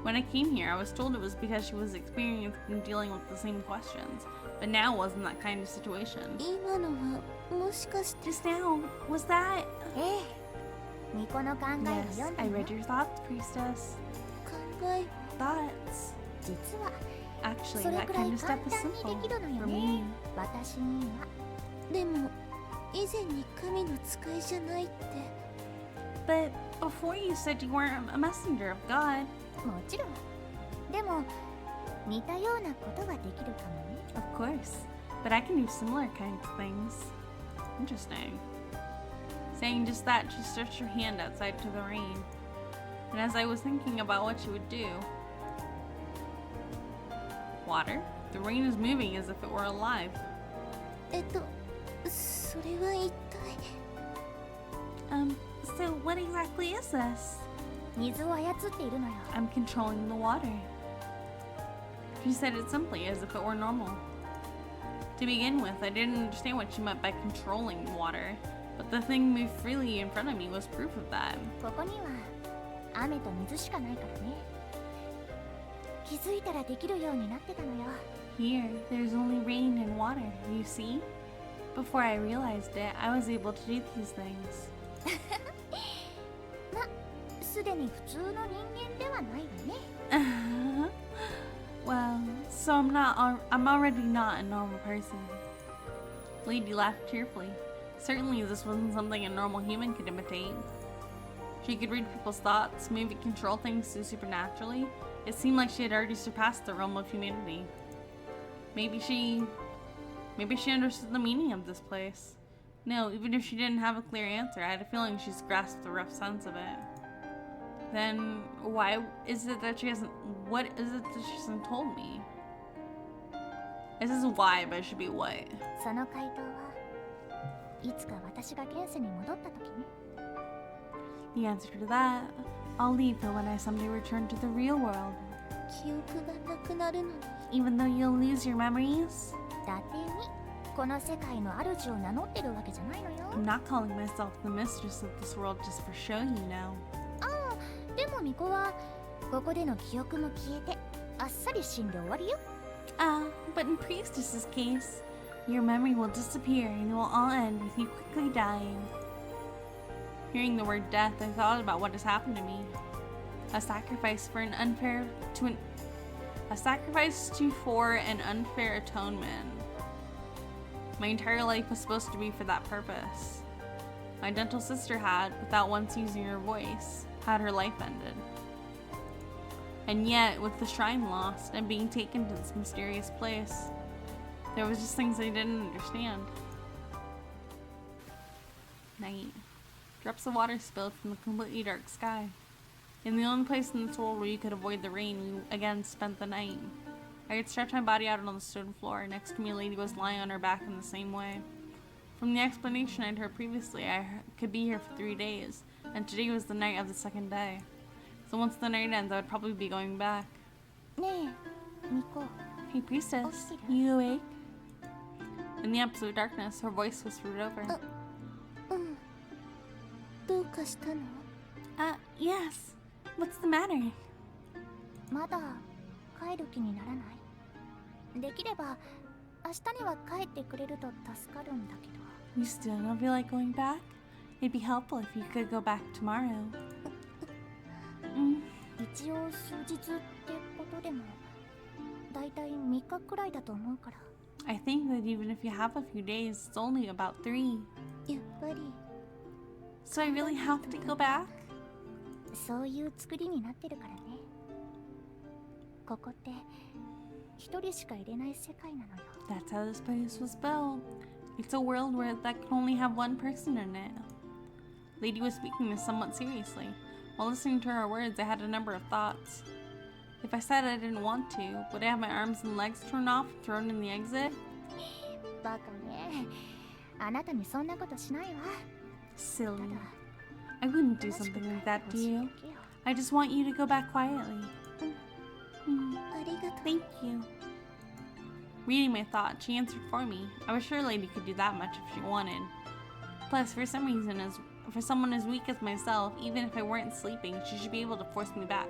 Speaker 1: When I came here, I was told it was because she was experienced in dealing with the same questions. But now wasn't that kind of situation.
Speaker 2: 今のはもしかして
Speaker 1: Just now, was that?
Speaker 2: ええ。巫女の考えを
Speaker 1: Yes,
Speaker 2: 読んだ
Speaker 1: I
Speaker 2: の。
Speaker 1: read your thoughts, priestess.
Speaker 2: 考え
Speaker 1: Thoughts.
Speaker 2: 実は
Speaker 1: Actually,
Speaker 2: それ
Speaker 1: that
Speaker 2: くら
Speaker 1: kind
Speaker 2: い
Speaker 1: of
Speaker 2: 簡
Speaker 1: stuff is
Speaker 2: 単に
Speaker 1: simple
Speaker 2: できるのよ
Speaker 1: for
Speaker 2: ね
Speaker 1: me.
Speaker 2: 私には。でも以前に神の使いじゃないって。
Speaker 1: But before you said you weren't a messenger of God.
Speaker 2: もちろん。でも似たようなことができるかもね。
Speaker 1: Of course. But I can do similar kinds of things. Interesting. Saying just that, she stretched her hand outside to the rain. And as I was thinking about what she would do... Water? The rain is moving as if it were alive.
Speaker 2: それは一体。
Speaker 1: So what exactly is this?
Speaker 2: 水を操っているのよ。
Speaker 1: I'm controlling the water. She said it simply, as if it were normal. To begin with, I didn't understand what she meant by controlling water, but the thing moved freely in front of me was proof of that.
Speaker 2: ここには雨と水しかないからね。気づいたらできるようになってたのよ。
Speaker 1: Here, there's only rain and water, you see? Before I realized it, I was able to do these things.
Speaker 2: すでに普通の人間ではないわね。
Speaker 1: Well, so I'm already not a normal person. Lady laughed cheerfully. Certainly this wasn't something a normal human could imitate. She could read people's thoughts, maybe control things so supernaturally. It seemed like she had already surpassed the realm of humanity. Maybe she understood the meaning of this place. No, even if she didn't have a clear answer, I had a feeling she's grasped the rough sense of it. Then why is it that she hasn't? What is it that she hasn't told me? This is why, but it should be what?
Speaker 2: その回答はいつか私が現世に戻った時ね。
Speaker 1: The answer to that, I'll leave her when I someday return to the real world.
Speaker 2: 記憶がなくなるのに。
Speaker 1: Even though you'll lose your memories,
Speaker 2: 伊達にこの世界の主を名乗ってるわけじゃないのよ。
Speaker 1: I'm not calling myself the mistress of this world just for show, you know.
Speaker 2: でも巫女はここでの記憶も消えてあっさり死んで終わりよ。
Speaker 1: But in Priestess's case, your memory will disappear and it will all end with you quickly dying. Hearing the word death, I thought about what has happened to me. A sacrifice for an unfair atonement. My entire life was supposed to be for that purpose. My dental sister had, without once using her voice, had her life ended. And yet, with the shrine lost and being taken to this mysterious place, there was just things I didn't understand. Night. Drops of water spilled from the completely dark sky. In the only place in this world where you could avoid the rain, we again spent the night. I had stretched my body out on the stone floor. Next to me, a lady was lying on her back in the same way. From the explanation I'd heard previously, I could be here for 3 days, and today was the night of the second day. So once the night ends, I would probably be going back.
Speaker 2: ねえ、巫女。
Speaker 1: Hey priestess, you awake? In the absolute darkness, her voice whispered over.
Speaker 2: うん。どうかしたの？
Speaker 1: Yes. What's the matter?
Speaker 2: まだ帰る気にならない？できれば明日には帰ってくれると助かるんだけど。
Speaker 1: You still don't feel like going back? It'd be helpful if you could go back tomorrow.
Speaker 2: 一応数日ってことでもだいたい3日くらいだと思うから。
Speaker 1: I think that even if you have a few days, it's only about 3.
Speaker 2: やっぱり
Speaker 1: So I really have to go back?
Speaker 2: そういう作りになってるからね。ここって一人しか入れない世界なのよ。
Speaker 1: That's how this place was built. It's a world where that can only have one person in it. Lady was speaking this somewhat seriously. While listening to her words, I had a number of thoughts. If I said I didn't want to, would I have my arms and legs torn off and thrown in the exit?
Speaker 2: バカね。あなたにそんなことしないわ。
Speaker 1: Silly. I wouldn't do something like that to you. I just want you to go back quietly.
Speaker 2: ありがとう。
Speaker 1: Thank you. Reading my thoughts, she answered for me. I was sure Lady could do that much if she wanted. Plus, for some reason, for someone as weak as myself, even if I weren't sleeping, she should be able to force me back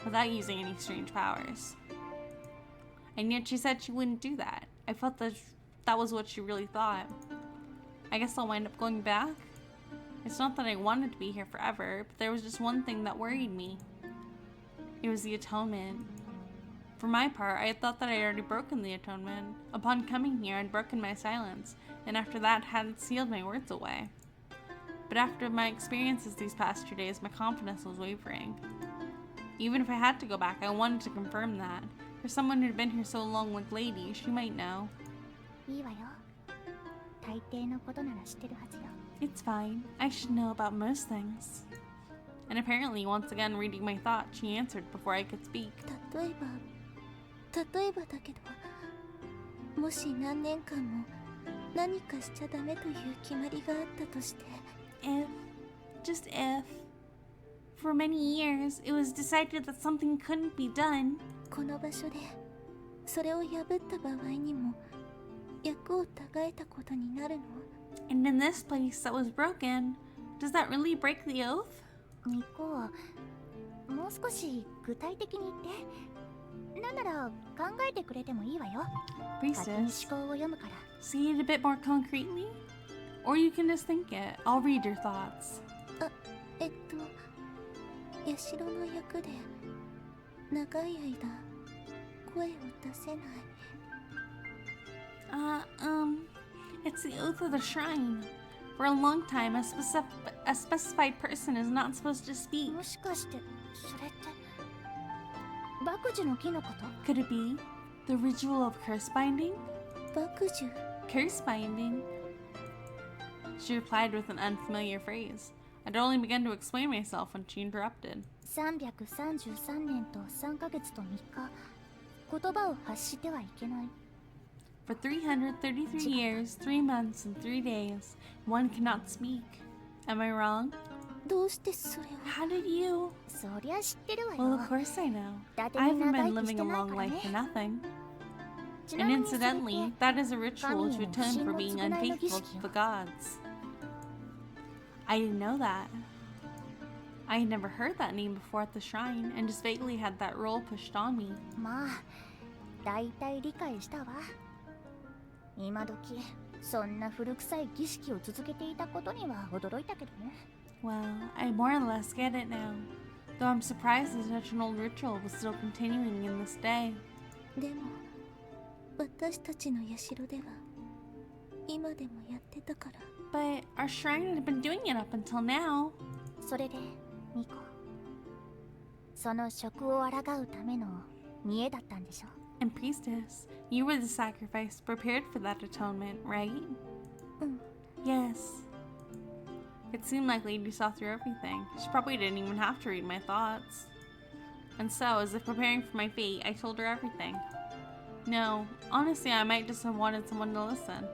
Speaker 1: without using any strange powers. And yet she said she wouldn't do that. I felt that was what she really thought. I guess I'll wind up going back. It's not that I wanted to be here forever, but there was just one thing that worried me. It was the atonement. For my part, I had thought that I had already broken the atonement. Upon coming here, I'd broken my silence, and after that hadn't sealed my words away. But after my experiences these past 2 days, my confidence was wavering. Even if I had to go back, I wanted to confirm that. For someone who'd been here so long like Lady, she might know.
Speaker 2: いいわよ。大抵のことなら知ってるはずよ。
Speaker 1: It's fine. I should know about most things. And apparently, once again reading my thoughts, she answered before I could speak.
Speaker 2: 例えばだけど、もし何年間も何かしちゃダメという決まりがあったとして。
Speaker 1: Just if, for many years, it was decided that something couldn't be done.
Speaker 2: この場所でそれを破った場合にも役をたがえたことになるの？
Speaker 1: And in this place that was broken, does that really break the oath?
Speaker 2: ニコ、もう少し具体的に言って。なんなら考えてくれてもいいわよ。勝手に思
Speaker 1: Priestess,
Speaker 2: 考を読むから。
Speaker 1: say it a bit more concretely? Or you can just think it. I'll read your thoughts.
Speaker 2: 社の役で長い間声を出せない。
Speaker 1: It's the oath of the shrine. For a long time, a specified person is not supposed to speak.
Speaker 2: もしかしてそれって爆樹の木のこと？
Speaker 1: Could it be the ritual of curse binding?
Speaker 2: 爆樹？
Speaker 1: Curse binding? She replied with an unfamiliar phrase. I'd only begun to explain myself when she interrupted.
Speaker 2: 333年と3ヶ月と3日、言葉を発してはいけない。
Speaker 1: For 333 years, 3 months, and 3 days, one cannot speak. Am I wrong?
Speaker 2: どうしてそれを
Speaker 1: How did you?
Speaker 2: そりゃ知ってるわ
Speaker 1: Well,
Speaker 2: よ
Speaker 1: of course I know.
Speaker 2: 伊達
Speaker 1: I
Speaker 2: に
Speaker 1: haven't
Speaker 2: 長
Speaker 1: been
Speaker 2: 生き
Speaker 1: living
Speaker 2: し
Speaker 1: a
Speaker 2: てない
Speaker 1: long
Speaker 2: から
Speaker 1: life
Speaker 2: ね
Speaker 1: for nothing.
Speaker 2: ちな
Speaker 1: And
Speaker 2: みにそれって
Speaker 1: incidentally, that is a ritual to atone for being
Speaker 2: 神への不信の償いの儀
Speaker 1: unfaithful
Speaker 2: 式
Speaker 1: to
Speaker 2: よ
Speaker 1: the gods. I didn't know that. I had never heard that name before at the shrine, and just vaguely had that role pushed on me.
Speaker 2: まあだいたい理解したわ今時そんな古臭い儀式を続けていたことには驚いたけどね
Speaker 1: Well, I more or less get it now, though I'm surprised that such an old ritual was still continuing in this day.
Speaker 2: でも私たちの社では今でもやってたから
Speaker 1: But our shrine had been doing it up until now.
Speaker 2: それでミコその職を抗うための見栄だったんでしょ
Speaker 1: And priestess, you were the sacrifice prepared for that atonement, right? Yes. It seemed like Lady saw through everything. She probably didn't even have to read my thoughts. And so, as if preparing for my fate, I told her everything. No, honestly, I might just have wanted someone to listen.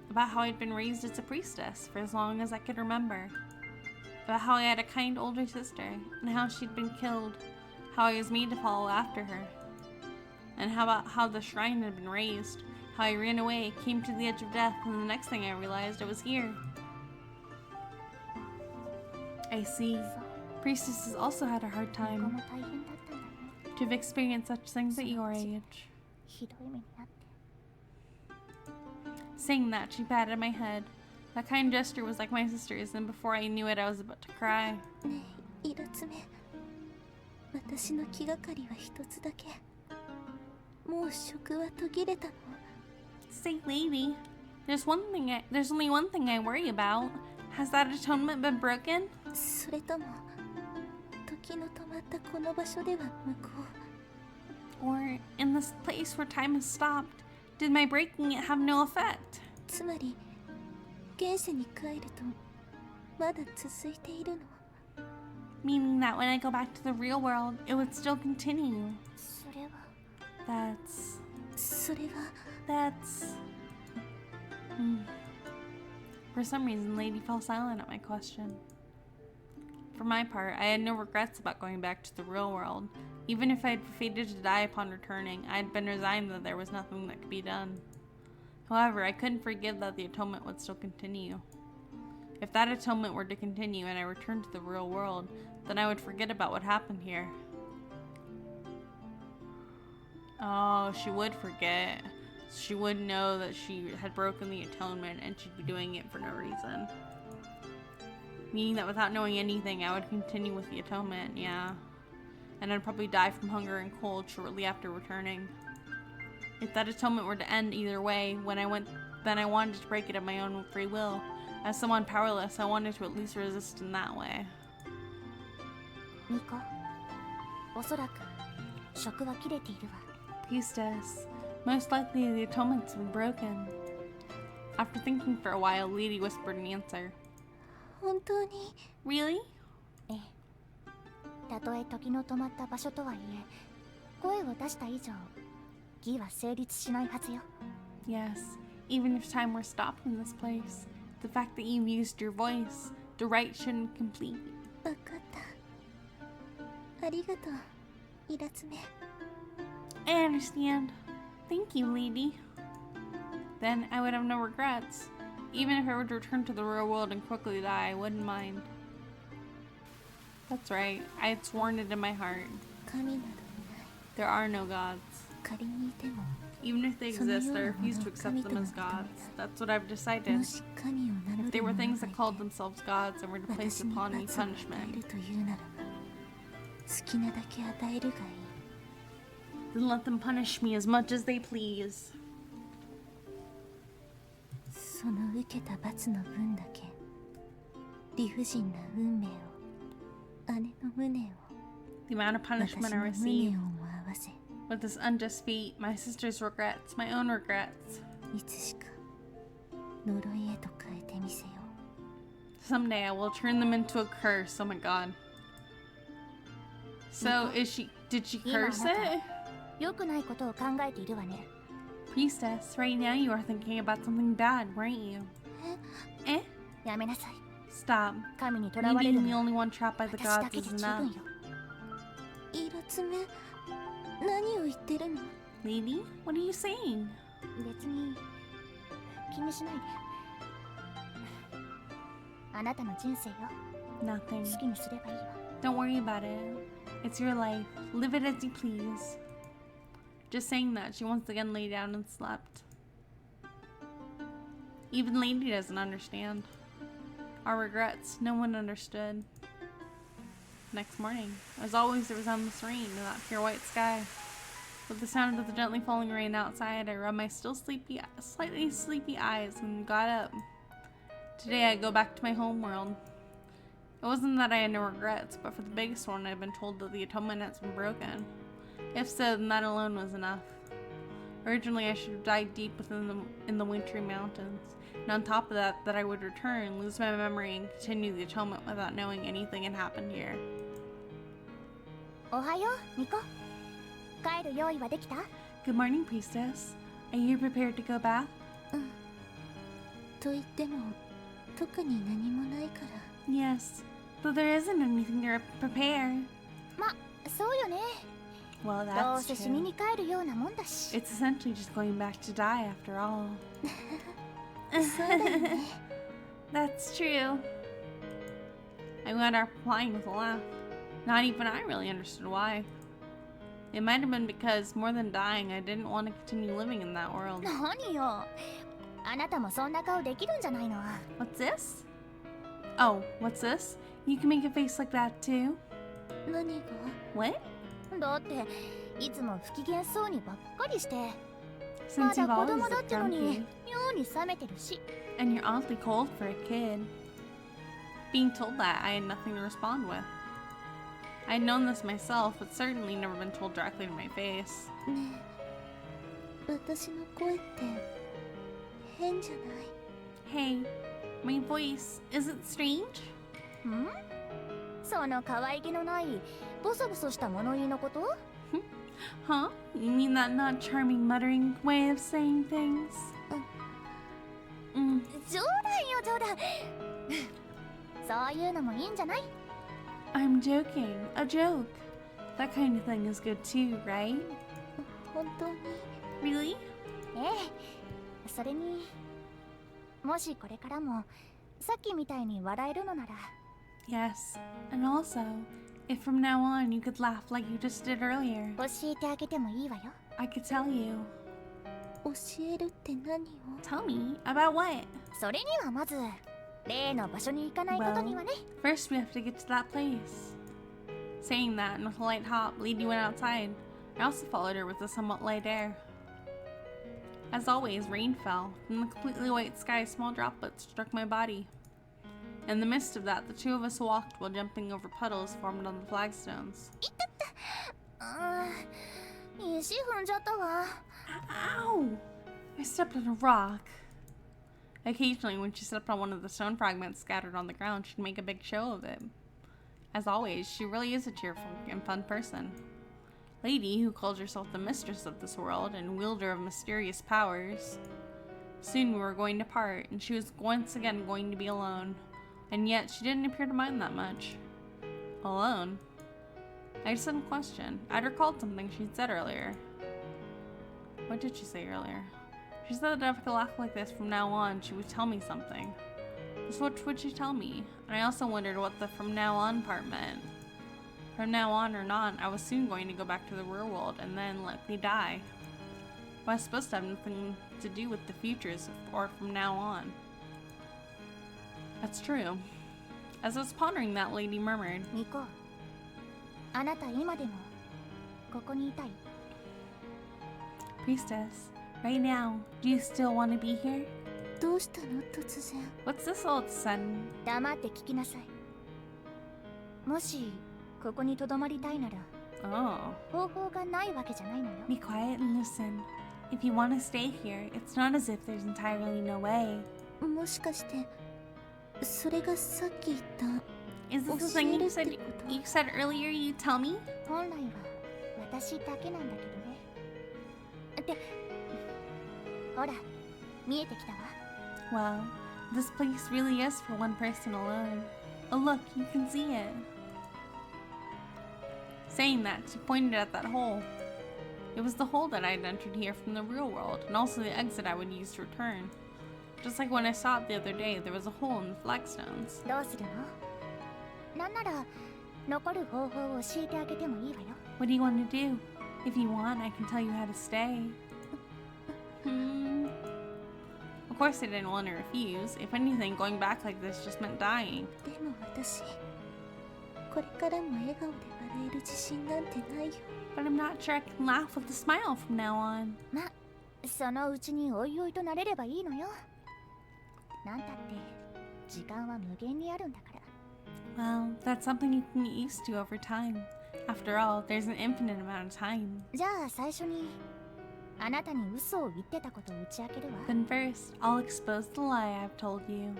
Speaker 1: About how I'd been raised as a priestess for as long as I could remember. About how I had a kind older sister, and how she'd been killed, how I was made to follow after her. And how about how the shrine had been raised, how I ran away, came to the edge of death, and the next thing I realized I was here. I see. Priestesses also had a hard
Speaker 2: ミコ
Speaker 1: time
Speaker 2: も大変だったんだね
Speaker 1: to have experienced such things at your age.
Speaker 2: ひどい目になって
Speaker 1: Saying that, she patted my head. That kind gesture was like my sister's, and before I knew it, I was about to cry.
Speaker 2: ねえイラつめ私の気がかりは一つだけもう職は途切れたの
Speaker 1: Say, lady, there's only one thing I worry about. Has that atonement been broken?
Speaker 2: それとも時の止まったこの場所では向こ
Speaker 1: Or in this place where time has stopped, did my breaking it have no effect?
Speaker 2: うつまり現世に帰るとまだ続いているの
Speaker 1: Meaning that when I go back to the real world, it would still continue.
Speaker 2: それは
Speaker 1: That's...
Speaker 2: それは
Speaker 1: That's... For some reason, Lady fell silent at my question. For my part, I had no regrets about going back to the real world. Even if I had fated to die upon returning, I had been resigned that there was nothing that could be done. However, I couldn't forgive that the atonement would still continue. If that atonement were to continue and I returned to the real world, then I would forget about what happened here. Oh, she would forget. She would know that she had broken the atonement and she'd be doing it for no reason. Meaning that without knowing anything, I would continue with the atonement, yeah. And I'd probably die from hunger and cold shortly after returning. If that atonement were to end either way, then I wanted to break it of my own free will. As someone powerless, I wanted to at least resist in that way.
Speaker 2: ミコおそらく職は切れているわ
Speaker 1: Priestess, most likely the atonement's been broken. After thinking for a while, Lady whispered an answer.
Speaker 2: 本当に
Speaker 1: Really?
Speaker 2: ええたとえ時の止まった場所とはいえ声を出した以上義は成立しないはずよ
Speaker 1: Yes, even if time were stopped in this place, the fact that you've used your voice, the rite shouldn't complete.
Speaker 2: 分かったありがとうイラつめ
Speaker 1: I understand. Thank you, Lady. Then I would have no regrets. Even if I were to return to the real world and quickly die, I wouldn't mind. That's right. I had sworn it in my heart.
Speaker 2: 神などいない
Speaker 1: There are no gods.
Speaker 2: 仮にいても
Speaker 1: Even if they exist, I refuse to accept them as gods. That's what I've decided.
Speaker 2: もし神を名乗
Speaker 1: If
Speaker 2: る
Speaker 1: they were
Speaker 2: 者
Speaker 1: things
Speaker 2: が
Speaker 1: that
Speaker 2: い
Speaker 1: called
Speaker 2: て
Speaker 1: themselves gods and were to place
Speaker 2: 私に
Speaker 1: upon me
Speaker 2: 罰を与え
Speaker 1: punishment,
Speaker 2: るというならば好きなだけ与えるがいい
Speaker 1: then let them punish me as much as they please.
Speaker 2: その受けた罰の分だけ理不尽な運命を姉の無念を
Speaker 1: The amount of
Speaker 2: 私
Speaker 1: punishment
Speaker 2: の
Speaker 1: I
Speaker 2: 無
Speaker 1: receive
Speaker 2: 念をも合わせ
Speaker 1: with this unjust fate, my sister's regrets, my own regrets.
Speaker 2: いつしか呪いへと変えてみせよ
Speaker 1: Someday I will turn them into a curse. Oh my god. So did she curse it?
Speaker 2: 良くないことを考えているわね。
Speaker 1: Priestess, right now you are thinking about something bad, weren't you? Eh?
Speaker 2: やめなさい。
Speaker 1: Stop.
Speaker 2: 神に囚
Speaker 1: Me
Speaker 2: われ
Speaker 1: being
Speaker 2: る
Speaker 1: the
Speaker 2: のは
Speaker 1: only one trapped by the
Speaker 2: 私だ
Speaker 1: gods
Speaker 2: け
Speaker 1: is
Speaker 2: で十
Speaker 1: enough.
Speaker 2: 分よ。イラつめ、何を言ってるの？
Speaker 1: Lady, what are you saying?
Speaker 2: 別に気にしないで。あなたの人生よ。
Speaker 1: Nothing.
Speaker 2: 好きにすればいいわ。
Speaker 1: Don't worry about it. It's your life. Live it as you please. Just saying that, she once again lay down and slept. Even Lady doesn't understand. Our regrets, no one understood. Next morning, as always, there was endless rain in that pure white sky. With the sound of the gently falling rain outside, I rubbed my still slightly sleepy eyes and got up. Today I go back to my home world. It wasn't that I had no regrets, but for the biggest one, I'd been told that the atonement has been broken. If so, then that alone was enough. Originally, I should have died deep in the wintry mountains, and on top of that, I would return, lose my memory, and continue the atonement without knowing anything had happened here.
Speaker 2: おはよう、ニコ。帰る用意はできた？
Speaker 1: Good morning, Priestess. Are you prepared to go bath?
Speaker 2: と言っても、特に何もないから。
Speaker 1: Yes, though there isn't anything to prepare.
Speaker 2: ま、そうよね。
Speaker 1: Well,
Speaker 2: どう
Speaker 1: that's
Speaker 2: せ死に
Speaker 1: true.
Speaker 2: に帰るようなもんだし。
Speaker 1: It's essentially just going back to die after all.
Speaker 2: そうだよね。
Speaker 1: That's true. I wound up replying with a laugh. Not even I really understood why. It might have been because, more than dying, I didn't want to continue living in that world.
Speaker 2: 何よ。あなたもそんな顔できるんじゃないの？
Speaker 1: What's this? Oh, what's this? You can make a face like that too?
Speaker 2: 何が？
Speaker 1: What?
Speaker 2: だっていつも不機嫌そうにばっかりして、
Speaker 1: Since
Speaker 2: まだ
Speaker 1: you've
Speaker 2: 子
Speaker 1: always
Speaker 2: 供だっ
Speaker 1: looked
Speaker 2: てのに
Speaker 1: grumpy,
Speaker 2: 妙に冷めてるし。
Speaker 1: and you're oddly cold for a kid. Being told that, I had nothing to respond with. I had known this myself, but certainly never been told directly to my face.
Speaker 2: ねえ、私の声って変じゃない？
Speaker 1: Hey, my voice, is it strange?
Speaker 2: ん？その可愛げのないボソボソした物言いのこと？
Speaker 1: Huh? You mean that not charming muttering way of saying things?
Speaker 2: 冗談よ冗談。そういうのもいいんじゃない？
Speaker 1: I'm joking. A joke. That kind of thing is good too, right?
Speaker 2: 本当に？
Speaker 1: Really?
Speaker 2: ええ。それに、もしこれからもさっきみたいに笑えるのなら。
Speaker 1: Yes. And also, if from now on you could laugh like you just did earlier,
Speaker 2: 教えてあげてもいいわよ。
Speaker 1: I could tell you.
Speaker 2: 教えるって何を？
Speaker 1: Tell me? About what?
Speaker 2: それにはまず例の場所に行かないことにはね。
Speaker 1: First we have to get to that place. Saying that, and with a light hop, Lady went outside. I also followed her with a somewhat light air. As always, rain fell. From the completely white sky, small droplets struck my body. In the midst of that, the two of us walked while jumping over puddles formed on the flagstones.
Speaker 2: 石踏んじゃったわ。
Speaker 1: Ow! I stepped on a rock. Occasionally, when she stepped on one of the stone fragments scattered on the ground, she'd make a big show of it. As always, she really is a cheerful and fun person. Lady, who calls herself the mistress of this world and wielder of mysterious powers. Soon we were going to part, and she was once again going to be alone. And yet, she didn't appear to mind that much. Alone? I just had a question. I'd recalled something she'd said earlier. What did she say earlier? She said that if I could laugh like this from now on, she would tell me something. Just what would she tell me? And I also wondered what the from now on part meant. From now on or not, I was soon going to go back to the real world and then likely die. But I was supposed to have nothing to do with the futures or from now on. That's true. As I was pondering that, Lady murmured,
Speaker 2: ニコ、あなた今でもここにいたい？
Speaker 1: Priestess, right now, do you still want to be here?
Speaker 2: どうしたの突然？
Speaker 1: What's this all of a sudden?
Speaker 2: 黙って聞きなさい。もしここに留まりたいなら
Speaker 1: Oh.
Speaker 2: 方法がないわけじゃないのよ。
Speaker 1: Be quiet and listen. If you want to stay here, it's not as if there's entirely no way.
Speaker 2: もしかしてそれがさっき言った
Speaker 1: Is this the thing you said earlier you'd tell me?
Speaker 2: 本来は私だけなんだけどね。ってほら見えてきたわ。
Speaker 1: Well, this place really is for one person alone. Oh look, you can see it. Saying that, she pointed at that hole. It was the hole that I had entered here from the real world, and also the exit I would use to return. Just like when I saw it the other day, there was a hole in the flagstones.
Speaker 2: どうするの？なんなら残る方法を教えてあげてもいいわよ。
Speaker 1: What do you want to do? If you want, I can tell you how to stay. Of course I didn't want to refuse. If anything, going back like this just meant dying.
Speaker 2: でも私これからも笑顔で笑える自信なんてないよ。
Speaker 1: But I'm not sure I can laugh with a smile from now on.
Speaker 2: ま、そのうちにおいおいとなれればいいのよ。なんたって時間は無限にあるんだから。
Speaker 1: Well, that's something you can get used to over time. After all, there's an infinite amount of time.
Speaker 2: じゃあ最初にあなたに嘘を言ってたことを打ち明けるわ。
Speaker 1: Then first, I'll expose the lie I've told you.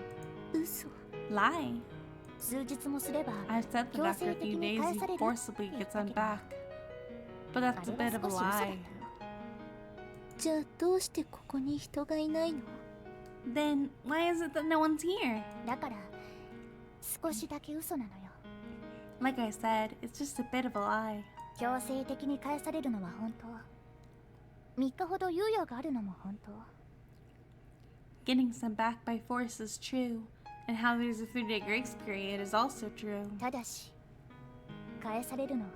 Speaker 2: 嘘。
Speaker 1: Lie?
Speaker 2: 数日もすれば
Speaker 1: I've said that after a few days you forcibly get sent back. But that's a bit of a lie.
Speaker 2: じゃあどうしてここに人がいないの？
Speaker 1: Then why is it that no one's here?
Speaker 2: だから少しだけ嘘なのよ。
Speaker 1: Like I said, it's just a bit of a lie.
Speaker 2: 強制的に返されるのは本当。3日ほど猶予があるのも本当。
Speaker 1: Getting sent back by force is true, and how there's a 3-day grace period is also true.
Speaker 2: ただし返されるのは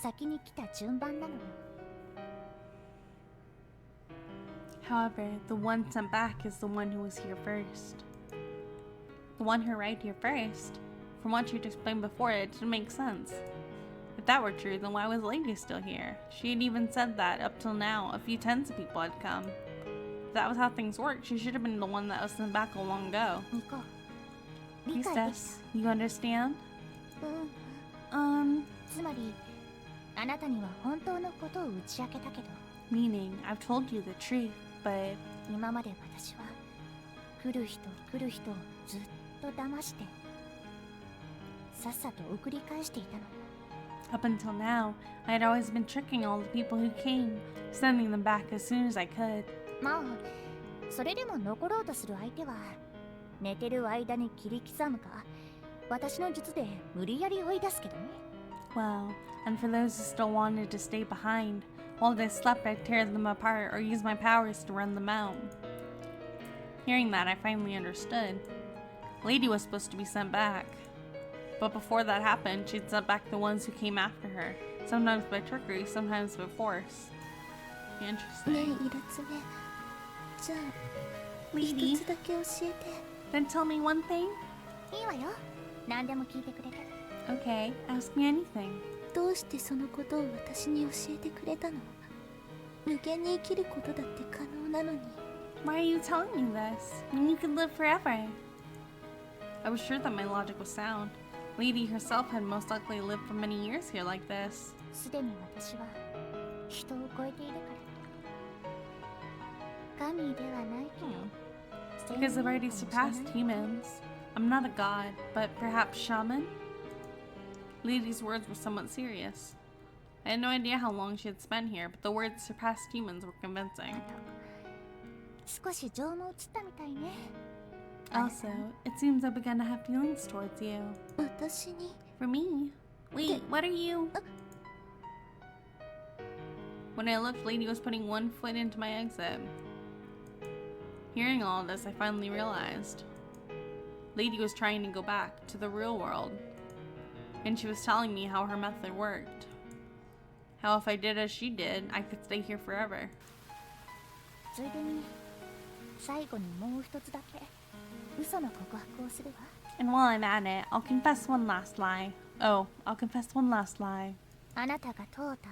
Speaker 2: 先に来た順番なのよ。
Speaker 1: However, the one sent back is the one who was here first. The one who arrived here first? From what you'd explained before, it didn't make sense. If that were true, then why was Lady still here? She had even said that, up till now, a few tens of people had come. If that was how things worked, she should have been the one that was sent back a long ago.
Speaker 2: ニコ、理解でき
Speaker 1: Princess, you understand?
Speaker 2: つまりあなたには本当のことを打ち明けたけど、
Speaker 1: Meaning, I've told you the truth, but
Speaker 2: 今まで私は来る人来る人をずっと騙してさっさと送り返していたの。
Speaker 1: up until now, I had always been tricking all the people who came, sending them back as soon as I could.
Speaker 2: まあそれでも残ろうとする相手は寝てる間に切り刻むか私の術で無理やり追い出すけどね。
Speaker 1: Well, and for those who still wanted to stay behind, while they slept I'd tear them apart or use my powers to run them out. Hearing that, I finally understood. Lady was supposed to be sent back. But before that happened, she'd sent back the ones who came after her, sometimes by trickery, sometimes by force.
Speaker 2: ねえ
Speaker 1: Interesting.
Speaker 2: イラツメ、じゃあ
Speaker 1: Lady,
Speaker 2: 一つだけ教えて。
Speaker 1: then tell me one thing?
Speaker 2: いいわよ、何でも聞いてくれて。
Speaker 1: Okay, ask me anything.
Speaker 2: どうしてそのことを私に教えてくれたの？無限に生きることだって可能なのに。
Speaker 1: Why are you telling me this, when you could live forever? I was sure that my logic was sound. Lady herself had most likely lived for many years here like this.
Speaker 2: すでに私は人を超えているから。神ではないけど、
Speaker 1: Because I've already surpassed humans. I'm not a god, but perhaps shaman? Lady's words were somewhat serious. I had no idea how long she had spent here, but the words surpassed humans were convincing.
Speaker 2: 少し情も移ったみたいね。
Speaker 1: Also, it seems I've begun to have feelings towards you.
Speaker 2: 私に
Speaker 1: For me? Wait, what are you? When I looked, Lady was putting one foot into my exit. Hearing all this, I finally realized. Lady was trying to go back to the real world. And she was telling me how her method worked. How if I did as she did, I could stay here forever.
Speaker 2: ついでに最後にもう一つだけ嘘の告白をするわ。
Speaker 1: And while I'm at it, I'll confess one last lie. Oh, I'll confess one last lie.
Speaker 2: あなたが通った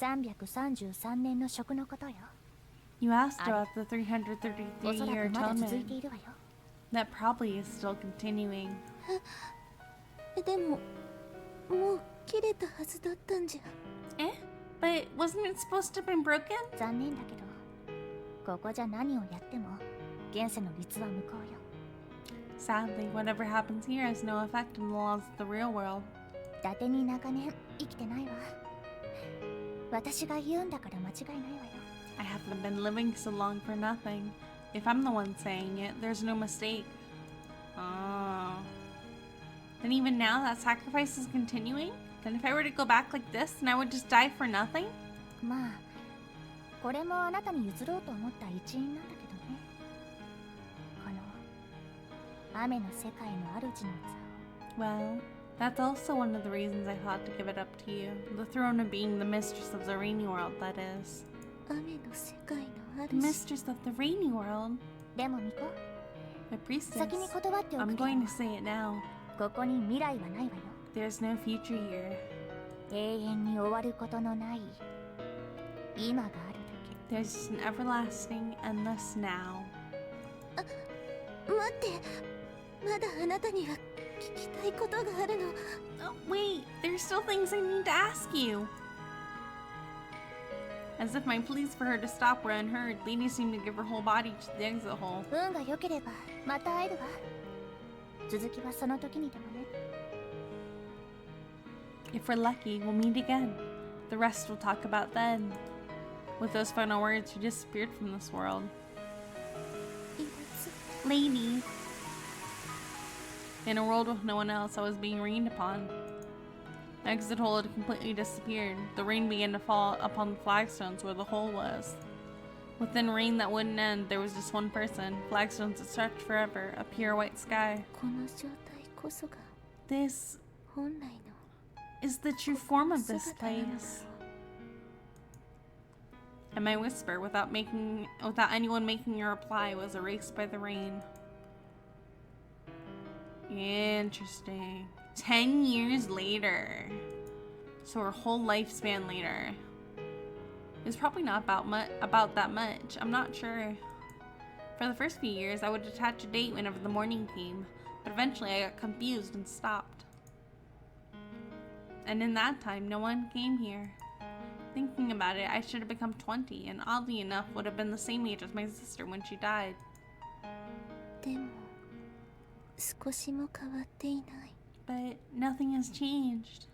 Speaker 2: 333年の食のことよ。
Speaker 1: You asked about the 333
Speaker 2: おそら
Speaker 1: year
Speaker 2: くまだ続いて
Speaker 1: atonement.
Speaker 2: いるわよ。
Speaker 1: That probably is still continuing.
Speaker 2: でももう切れたはずだったんじゃ。
Speaker 1: Eh? But wasn't it supposed to have been broken?
Speaker 2: 残念だけどここじゃ何をやっても現世の律は無効よ。
Speaker 1: Sadly, whatever happens here has no effect on the laws of the real world.
Speaker 2: 伊達に長年生きてないわ。私が言うんだから間違いないわよ。
Speaker 1: I haven't been living so long for nothing. If I'm the one saying it, there's no mistake. Oh. Then even now that sacrifice is continuing? Then if I were to go back like this, then I would just die for nothing?
Speaker 2: まあこれもあなたに譲ろうと思った一因なんだけどね。この雨の世界の主の座を。
Speaker 1: Well, that's also one of the reasons I thought to give it up to you. The throne of being the mistress of the rainy world, that is.
Speaker 2: 雨の世界の
Speaker 1: The mistress of the rainy world?
Speaker 2: でもミコ、
Speaker 1: My priestess.
Speaker 2: 先に断っておく
Speaker 1: I'm
Speaker 2: けど、
Speaker 1: going to say it now.
Speaker 2: ここに未来はないわよ。
Speaker 1: There's no future here.
Speaker 2: 永遠に終わることのない今があるだ
Speaker 1: There's just an everlasting, endless now.
Speaker 2: け。待って、まだあなたには聞きたいことがあるの。
Speaker 1: Oh, wait, there's still things I need to ask you. As if my pleas for her to stop were unheard, Lady seemed to give her whole body to the exit hole.
Speaker 2: 運が良ければまた会えるわ。続きはその時にでもね。
Speaker 1: If we're lucky, we'll meet again. The rest we'll talk about then. With those final words, she disappeared from this world. Lady. In a world with no one else, I was being rained upon. The exit hole had completely disappeared. The rain began to fall upon the flagstones where the hole was. Within rain that wouldn't end, there was just one person. Flagstones that stretched forever, a pure white sky.
Speaker 2: この状態こそが
Speaker 1: This
Speaker 2: 本来の
Speaker 1: is the true form of this place. And my whisper, without anyone making a reply, was erased by the rain. Interesting. 10 years later. So her whole lifespan later. It's probably not about that much. I'm not sure. For the first few years, I would attach a date whenever the morning came, but eventually I got confused and stopped. And in that time, no one came here. Thinking about it, I should have become 20, and oddly enough, would have been the same age as my sister when she died.
Speaker 2: でも少しも変わっていない。
Speaker 1: But nothing has changed.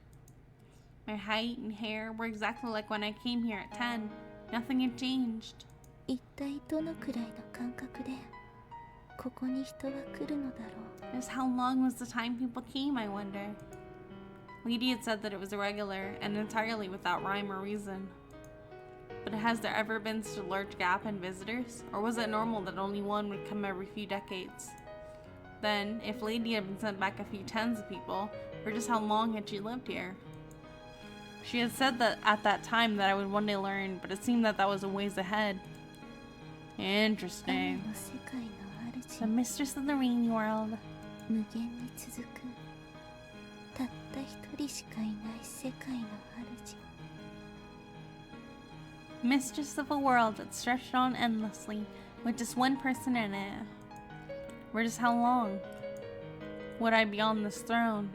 Speaker 1: My height and hair were exactly like when I came here at 10. Nothing had changed.
Speaker 2: 一体どのくらいの感覚でここに人は来るのだろう。
Speaker 1: Just how long was the time people came, I wonder? Lady had said that it was irregular and entirely without rhyme or reason. But has there ever been such a large gap in visitors? Or was it normal that only one would come every few decades? Then, if Lady had been sent back a few tens of people, for just how long had she lived here? She had said that at that time that I would one day learn, but it seemed that was a ways ahead.
Speaker 2: 雨
Speaker 1: Interesting.
Speaker 2: の世界の
Speaker 1: The
Speaker 2: 主、
Speaker 1: mistress of the rainy world.
Speaker 2: 無限に続くたった一人しかいない世界の主。
Speaker 1: Mistress of a world that stretched on endlessly, with just one person in it. For just how long would I be on this throne?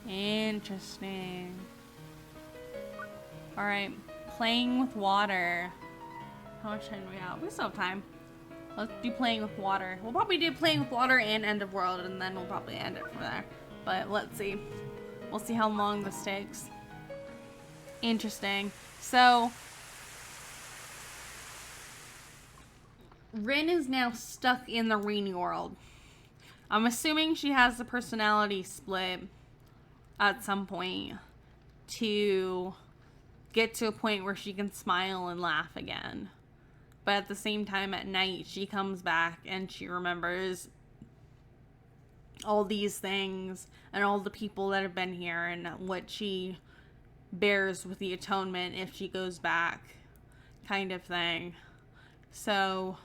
Speaker 1: Interesting. Alright, playing with water. How much time do we have? We still have time. Let's do playing with water. We'll probably do playing with water and end of world, and then we'll probably end it from there. But let's see. We'll see how long this takes. Interesting. So, Rin is now stuck in the rainy world. I'm assuming she has the personality split at some point to get to a point where she can smile and laugh again. But at the same time, at night, she comes back and she remembers all these things and all the people that have been here and what she bears with the atonement if she goes back, kind of thing. So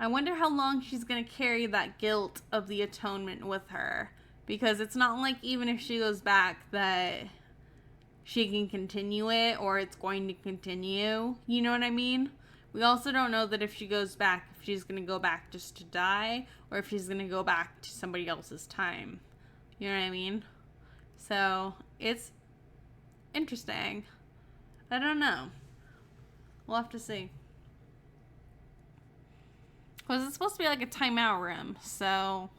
Speaker 1: I wonder how long she's going to carry that guilt of the atonement with her, because it's not like even if she goes back that she can continue it or it's going to continue. You know what I mean? We also don't know that if she goes back, if she's going to go back just to die or if she's going to go back to somebody else's time. You know what I mean? So, it's interesting. I don't know. We'll have to see. Because it's supposed to be like a timeout room, so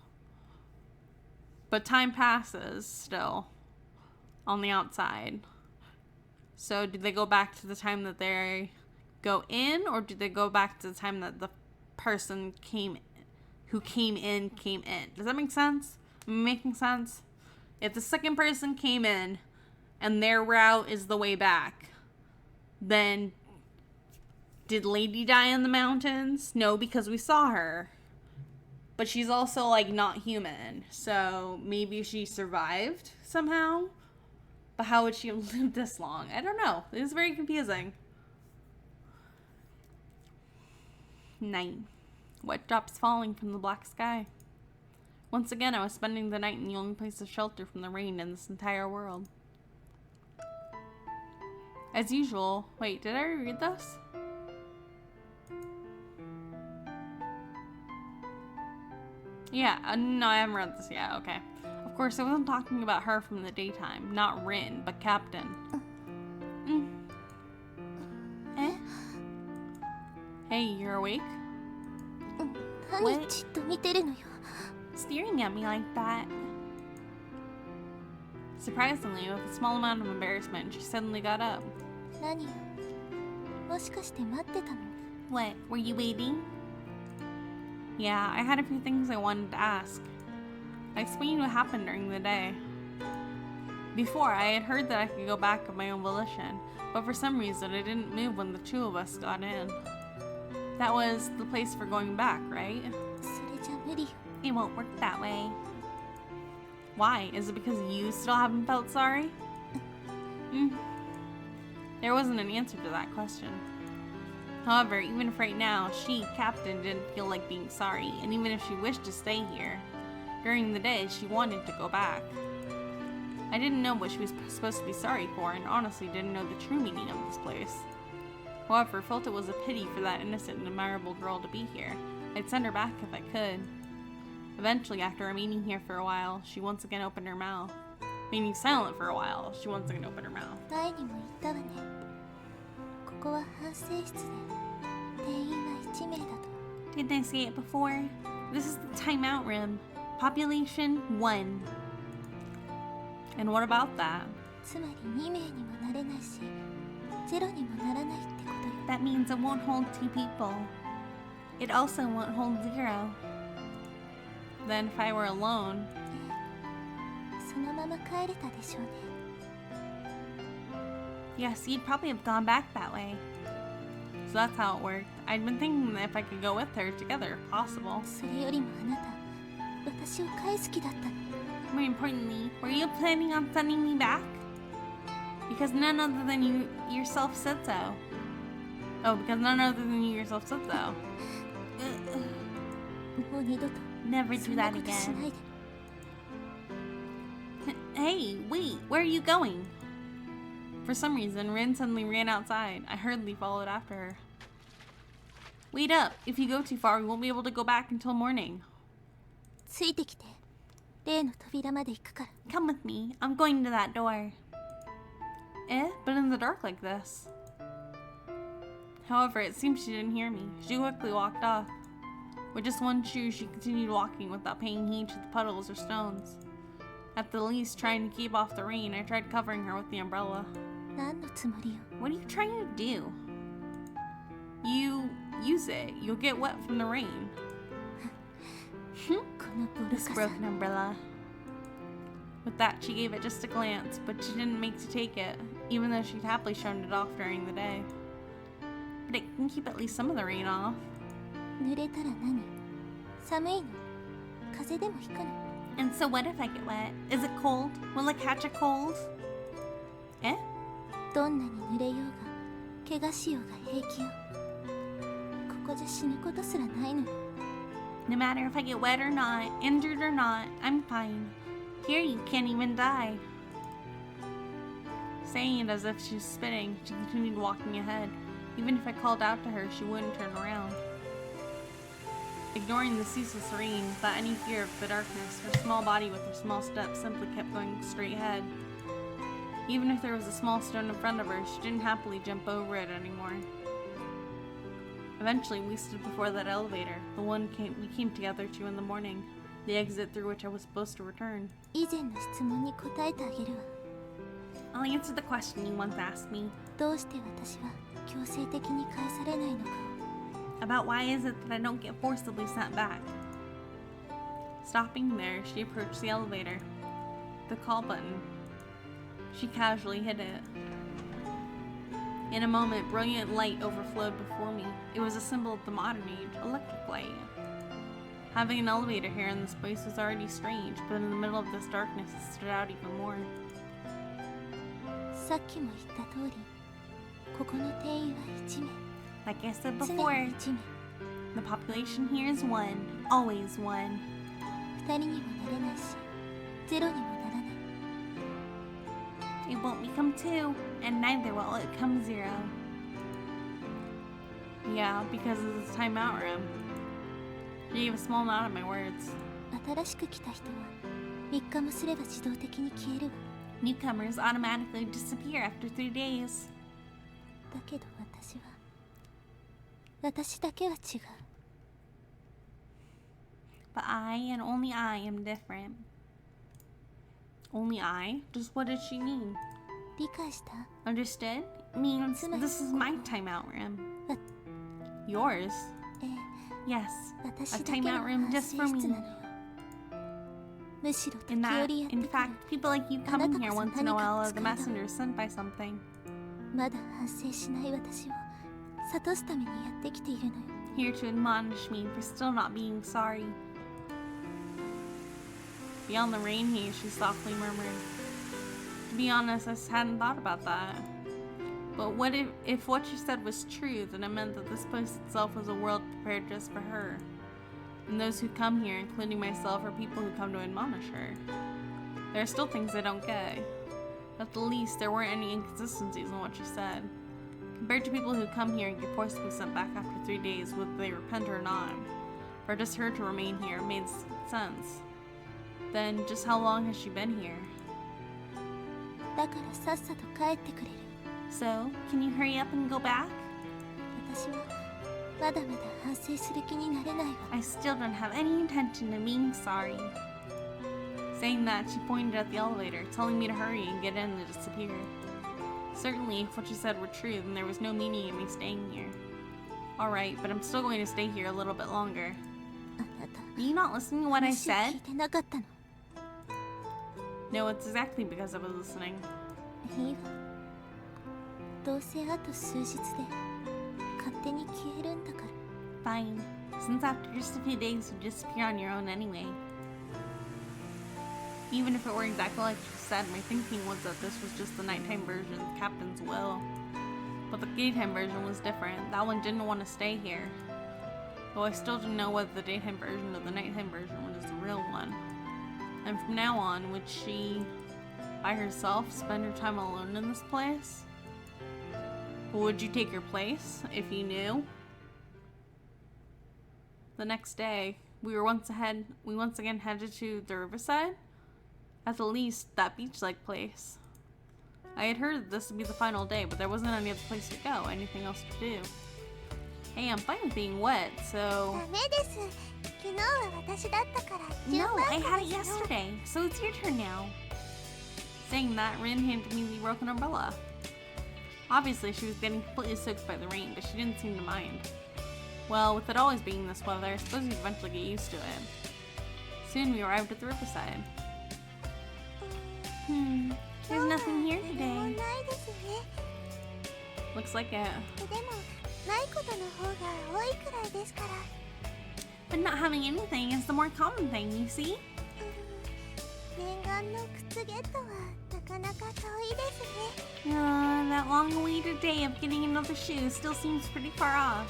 Speaker 1: But time passes still on the outside. So do they go back to the time that they go in, or do they go back to the time that the person who came in? Does that make sense? Am I making sense? If the second person came in and their route is the way back, then did Lady die in the mountains? No, because we saw her. But she's also, like, not human. So maybe she survived somehow. But how would she have lived this long? I don't know. It is very confusing. 9. What drops falling from the black sky? Once again, I was spending the night in the only place of shelter from the rain in this entire world. As usual. Wait, did I read this? Yeah, no, I haven't read this yet. Okay. Of course, I wasn't talking about her from the daytime. Not Rin, but Captain. Eh? Hey, you're awake? What? Staring at me like that. Surprisingly, with a small amount of embarrassment, she suddenly got up. What? Were you waiting? Yeah, I had a few things I wanted to ask. I explained what happened during the day. Before, I had heard that I could go back of my own volition, but for some reason I didn't move when the two of us got in. That was the place for going back, right? It won't work that way. Why? Is it because you still haven't felt sorry? There wasn't an answer to that question. However, even if right now, she, Captain, didn't feel like being sorry, and even if she wished to stay here, during the day, she wanted to go back. I didn't know what she was supposed to be sorry for, and honestly didn't know the true meaning of this place. However, felt it was a pity for that innocent and admirable girl to be here. I'd send her back if I could. Eventually, after remaining here for a while, she once again opened her mouth. Remaining silent for a while, she once again opened her mouth. Didn't I say it before? This is the timeout room. Population 1. And what about that? That means it won't hold 2 people. It also won't hold 0. Then if I were alone... Yes, you'd probably have gone back that way. So that's how it worked. I'd been thinking that if I could go with her together, if possible. More importantly, were you planning on sending me back? Because none other than you yourself said so. Oh, because none other than you yourself said so. Never do that again. Hey, wait, where are you going? For some reason, Rin suddenly ran outside. I hurriedly followed after her. Wait up! If you go too far, we won't be able to go back until morning. Come with me. I'm going to that door. But in the dark like this. However, it seems she didn't hear me. She quickly walked off. With just one shoe, she continued walking without paying heed to the puddles or stones. At the least, trying to keep off the rain, I tried covering her with the umbrella. What are you trying to do? You use it. You'll get wet from the rain. This broken umbrella. With that, she gave it just a glance, but she didn't make to take it, even though she'd happily shown it off during the day. But it can keep at least some of the rain off. And so what if I get wet? Is it cold? Will I catch a cold? No matter if I get wet or not, injured or not, I'm fine. Here you can't even die. Saying it as if she was spitting, she continued walking ahead. Even if I called out to her, she wouldn't turn around. Ignoring the ceaseless rain, without any fear of the darkness, her small body with her small steps simply kept going straight ahead. Even if there was a small stone in front of her, she didn't happily jump over it anymore. Eventually, we stood before that elevator, the one we came together to in the morning. The exit through which I was supposed to return.
Speaker 2: 以前の質問に答えてあげるわ。
Speaker 1: I'll answer the question you once asked me.
Speaker 2: どうして私は強制的に返されないのかを。
Speaker 1: About why is it that I don't get forcibly sent back? Stopping there, she approached the elevator. The call button. She casually hit it. In a moment, brilliant light overflowed before me. It was a symbol of the modern age, electric light. Having an elevator here in this place was already strange, but in the middle of this darkness it stood out even more.
Speaker 2: さっきも言った通り、ここの定員は1名。
Speaker 1: Like I said
Speaker 2: 常
Speaker 1: before,
Speaker 2: に1名。
Speaker 1: the population here is one, always one.
Speaker 2: 2人にもなれないし、ゼロにもならない。
Speaker 1: It won't become two, and neither will it come zero. Yeah, because of this timeout room. She gave a small nod at my words.
Speaker 2: 新しく来た人は3日もすれば自動的に消えるわ。
Speaker 1: Newcomers automatically disappear after 3 days.
Speaker 2: だけど私だけは違う。
Speaker 1: But I, and only I, am different. Only I? Just what did she mean?
Speaker 2: 理解した？
Speaker 1: Understood? It means this is my timeout room. Yours?
Speaker 2: ええ、
Speaker 1: Yes,
Speaker 2: 私
Speaker 1: a
Speaker 2: だけの
Speaker 1: timeout room
Speaker 2: 反省
Speaker 1: just
Speaker 2: 室
Speaker 1: for
Speaker 2: な
Speaker 1: me.
Speaker 2: のよ。むしろ時
Speaker 1: In that,
Speaker 2: 折やって
Speaker 1: in
Speaker 2: くる。
Speaker 1: fact, people like you come in here once in a while are the messengers sent by something.
Speaker 2: まだ反省しない私を諭すためにやってきているのよ。
Speaker 1: Here to admonish me for still not being sorry. Beyond the rain haze, she softly murmured. To be honest, I just hadn't thought about that. But what if what she said was true, then it meant that this place itself was a world prepared just for her. And those who come here, including myself, are people who come to admonish her. There are still things I don't get. At the least, there weren't any inconsistencies in what she said. Compared to people who come here and get forcibly sent back after 3 days, whether they repent or not. For just her to remain here made sense. Then, just how long has she been here?
Speaker 2: だからさっさと帰ってくれる。
Speaker 1: So, can you hurry up and go back?
Speaker 2: 私はまだまだ反省する気になれないわ。
Speaker 1: I still don't have any intention of being sorry. Saying that, she pointed at the elevator, telling me to hurry and get in and disappear. Certainly, if what she said were true, then there was no meaning in me staying here. Alright, but I'm still going to stay here a little bit longer.
Speaker 2: あなた、
Speaker 1: Are you not listening to what I
Speaker 2: 話を聞
Speaker 1: said?
Speaker 2: いてなかったの。
Speaker 1: No, it's exactly because I was listening.
Speaker 2: いいわ。どうせあと数日で勝手に消えるんだから。
Speaker 1: Fine, since after just a few days you disappear on your own anyway. Even if it were exactly like she said, my thinking was that this was just the nighttime version of the captain's will. But the daytime version was different. That one didn't want to stay here. Though I still didn't know whether the daytime version or the nighttime version was the real one. And from now on, would she, by herself, spend her time alone in this place? Or would you take her place, if you knew? The next day, we once again headed to the riverside. At the least, that beach-like place. I had heard that this would be the final day, but there wasn't any other place to go, anything else to do. Hey, I'm fine with being wet, so...
Speaker 2: ダメです。昨日は私だったから。
Speaker 1: No, I had it yesterday, so it's your turn now. Saying that, Rin handed me the broken umbrella. Obviously, she was getting completely soaked by the rain, but she didn't seem to mind. Well, with it always being this weather, I suppose you'd eventually get used to it. Soon we arrived at the riverside. There's nothing here
Speaker 2: 何もない
Speaker 1: today.
Speaker 2: ですね。
Speaker 1: Looks like it.
Speaker 2: でもないことの方が多いくらいですから。
Speaker 1: But not having anything is the more common thing, you see?
Speaker 2: 念願の靴ゲットはなかなか遠いですね。
Speaker 1: That long-awaited day of getting another shoe still seems pretty far off.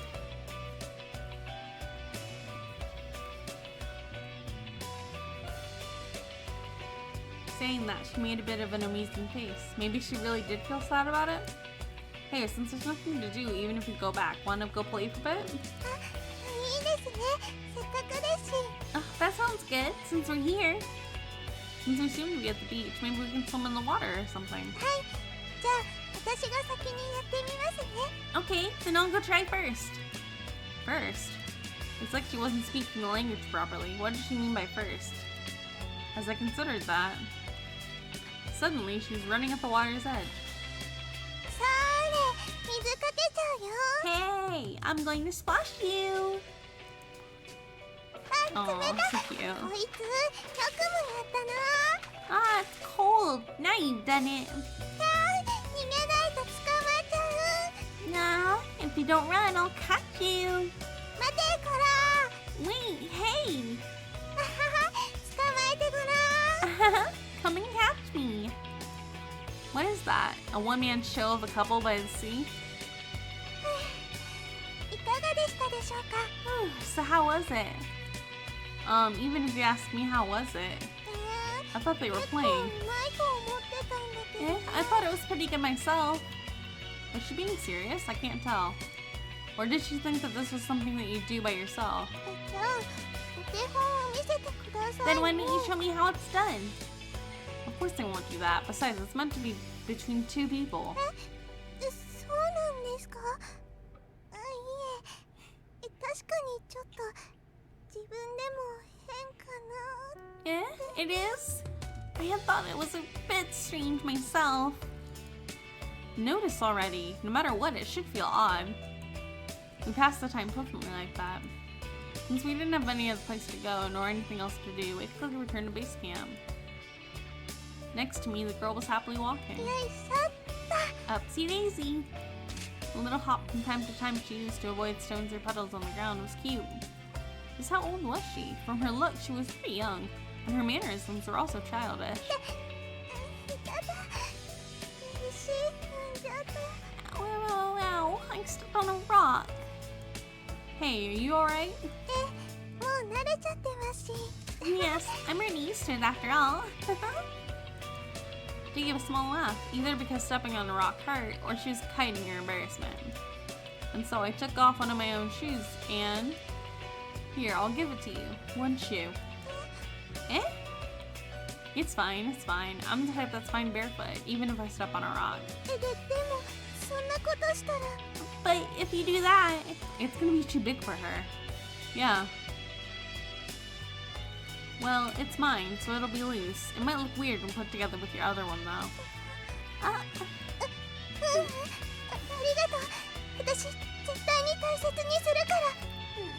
Speaker 1: Saying that, she made a bit of an amusing face. Maybe she really did feel sad about it? Hey, since there's nothing to do, even if we go back, wanna go play for a bit?
Speaker 2: いいですね。せっかくですし。
Speaker 1: Oh, that sounds good, since we're here. Since we seem to be at the beach, maybe we can swim in the water or something.
Speaker 2: はい。じゃあ私が先にやってみますね。
Speaker 1: Okay, then I'll go try first. First? It's like she wasn't speaking the language properly. What did she mean by first? As I considered that. Suddenly, she was running at the water's edge. Hey, I'm going to splash you. Oh, so cute. Ah, it's cold. Now you've done it. No, if you don't run, I'll catch you. Wait, hey. Come and catch me. What is that? A one-man show of a couple by the sea? So how was it? Even if you ask me how was it? I thought they were playing. I thought it was pretty good myself. Was she being serious? I can't tell. Or did she think that this was something that you do by yourself? Then why don't you show me how it's done? Of course they won't do that. Besides, it's meant to be between two people. Yeah, it is? I had thought it was a bit strange myself. Notice already. No matter what, it should feel odd. We passed the time swiftly like that. Since we didn't have any other place to go, nor anything else to do, we quickly returned to base camp. Next to me, the girl was happily walking. Upsy daisy. The little hop from time to time she used to avoid stones or puddles on the ground was cute. Just how old was she? From her look, she was pretty young, and her mannerisms were also childish. Ow, I stepped on a rock. Hey, are you alright? Yes, I'm already used to it after all. She gave a small laugh, either because stepping on a rock hurt, or she was hiding her embarrassment. And so I took off one of my own shoes and... Here, I'll give it to you. One shoe. Eh? It's fine, it's fine. I'm the type that's fine barefoot, even if I step on a rock. But if you do that, it's gonna be too big for her. Yeah. Well, it's mine, so it'll be loose. It might look weird when put together with your other one, though.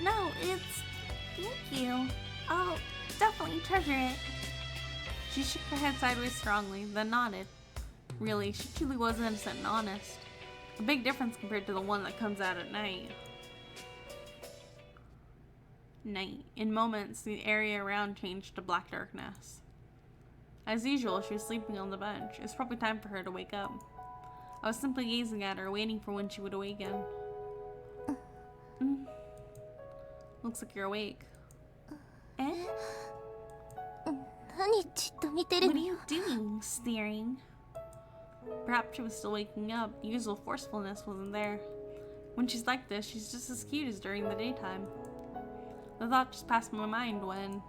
Speaker 1: No, it's... Thank you. I'll definitely treasure it. She shook her head sideways strongly, then nodded. Really, she truly was innocent and honest. A big difference compared to the one that comes out at night. Night. In moments, the area around changed to black darkness. As usual, she was sleeping on the bench. It was probably time for her to wake up. I was simply gazing at her, waiting for when she would awaken. Looks like you're awake. Eh? What are you doing, staring? Perhaps she was still waking up. The usual forcefulness wasn't there. When she's like this, she's just as cute as during the daytime. The thought just passed my mind when...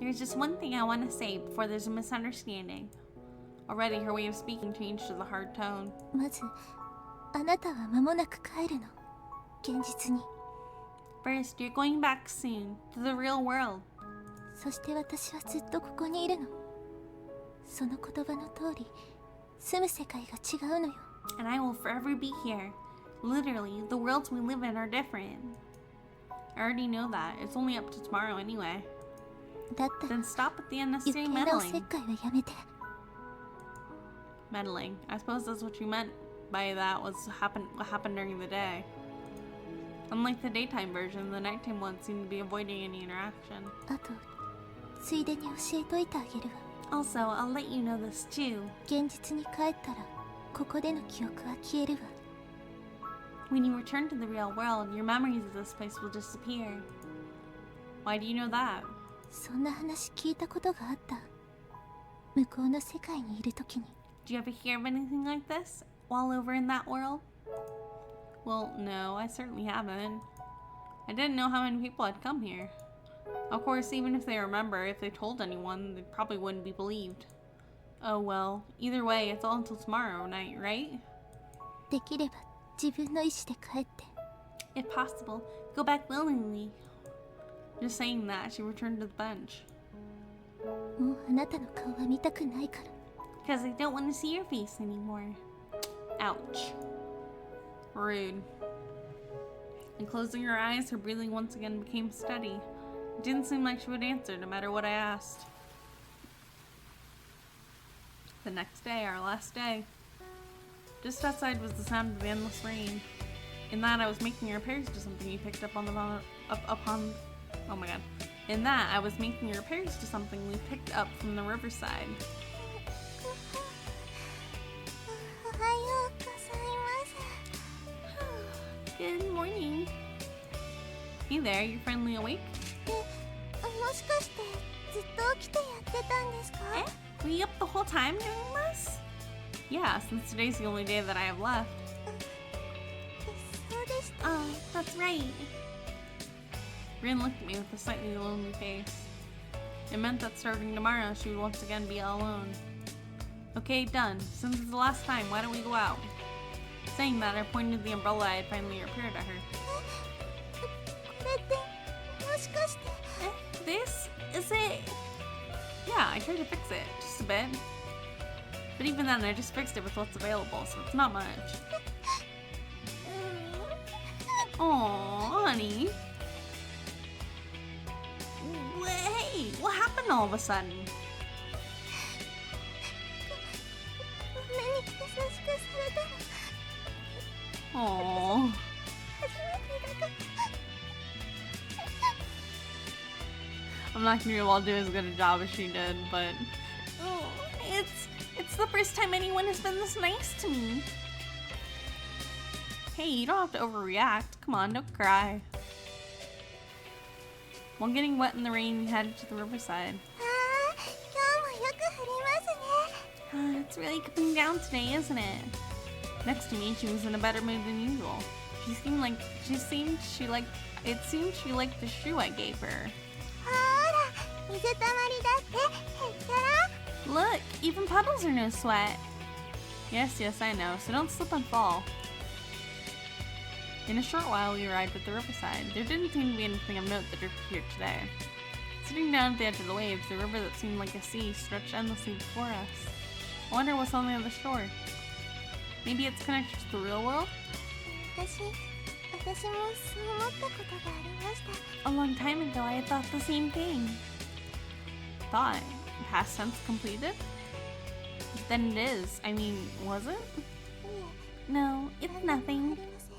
Speaker 1: There's just one thing I want to say before there's a misunderstanding. Already, her way of speaking changed to the hard tone. First, you're going back soon, to the real world. And I will forever be here. Literally, the worlds we live in are different. I already know that. It's only up to tomorrow anyway. Then stop with the unnecessary meddling. Meddling. I suppose that's what you meant by that was what happened during the day. Unlike the daytime version, the nighttime one seemed to be avoiding any interaction. Also, I'll let you know this too. When you return to the real world, your memories of this place will disappear. Why do you know that? Do you ever hear of anything like this while over in that world? Well, no, I certainly haven't. I didn't know how many people had come here. Of course, even if they remember, if they told anyone, they probably wouldn't be believed. Oh well, either way, it's all until tomorrow night, right?
Speaker 2: 自分の意志で帰って。
Speaker 1: If possible, go back willingly. Just saying that, she returned to the bench.
Speaker 2: もうあなたの顔は見たくないから。
Speaker 1: Because I don't want to see your face anymore. Ouch. Rude. And closing her eyes, her breathing once again became steady. It didn't seem like she would answer, no matter what I asked. The next day, our last day. Just outside was the sound of endless rain. In that, I was making repairs to something you picked up on the oh my god. In that, I was making repairs to something we picked up from the riverside.
Speaker 2: おはようございます。
Speaker 1: Good morning. Hey there, you finally awake?
Speaker 2: もしかしてずっと起きてやってたんですか？
Speaker 1: Were you up the whole time doing this? Yeah, since today's the only day that I have left.
Speaker 2: そうでした。
Speaker 1: Oh, that's right. Rin looked at me with a slightly lonely face. It meant that starting tomorrow she would once again be all alone. Okay, done. Since it's the last time, why don't we go out? Saying that, I pointed the umbrella I had finally repaired at her.
Speaker 2: これってもしかして。
Speaker 1: This? Is it? Yeah, I tried to fix it, just a bit. But even then, I just fixed it with what's available, so it's not much. Aww, honey. Hey, what happened all of a sudden?
Speaker 2: こんなに優しくされたの
Speaker 1: Aww.
Speaker 2: 初めてだから。
Speaker 1: I'm not gonna be able to do as good a job as she did, but it's the first time anyone has been this nice to me. Hey, you don't have to overreact. Come on, don't cry. While getting wet in the rain, we headed to the riverside.
Speaker 2: 今日もよく降りますね。
Speaker 1: It's really coming down today, isn't it? Next to me, she was in a better mood than usual. It seemed she liked the shoe I gave her.
Speaker 2: ほら、水たまりだってへったら。
Speaker 1: Look, even puddles are no sweat. Yes, I know, so don't slip and fall. In a short while, we arrived at the riverside. There didn't seem to be anything of note that drifted here today. Sitting down at the edge of the waves, the river that seemed like a sea stretched endlessly before us. I wonder what's on the other shore. Maybe it's connected to the real world?
Speaker 2: 私もそう思ったことがありました。
Speaker 1: A long time ago, I thought the same thing. Thought? Past tense completed? Then it is. I mean, was it?
Speaker 2: いえ、
Speaker 1: No, it's
Speaker 2: 何もあ
Speaker 1: nothing.
Speaker 2: りません。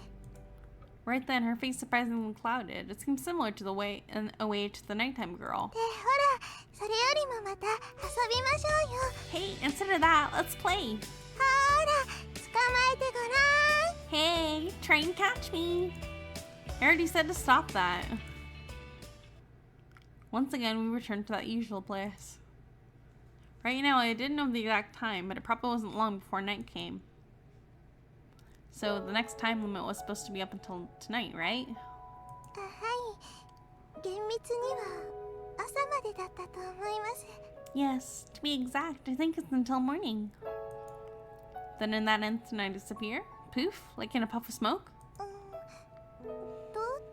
Speaker 1: Right then, her face surprisingly clouded. It seemed similar to the way to the nighttime girl.
Speaker 2: で、ほら、それよりもまた遊びましょうよ。
Speaker 1: Hey, instead of that, let's play.
Speaker 2: ほら、捕まえてごらん。
Speaker 1: Hey, try and catch me. I already said to stop that. Once again, we returned to that usual place. Right now, I didn't know the exact time, but it probably wasn't long before night came. So the next time limit was supposed to be up until tonight, right?
Speaker 2: はい。厳密には朝までだったと思います。
Speaker 1: Yes, to be exact, I think it's until morning. Then in that instant, I disappear. Poof, like in a puff of smoke.
Speaker 2: どう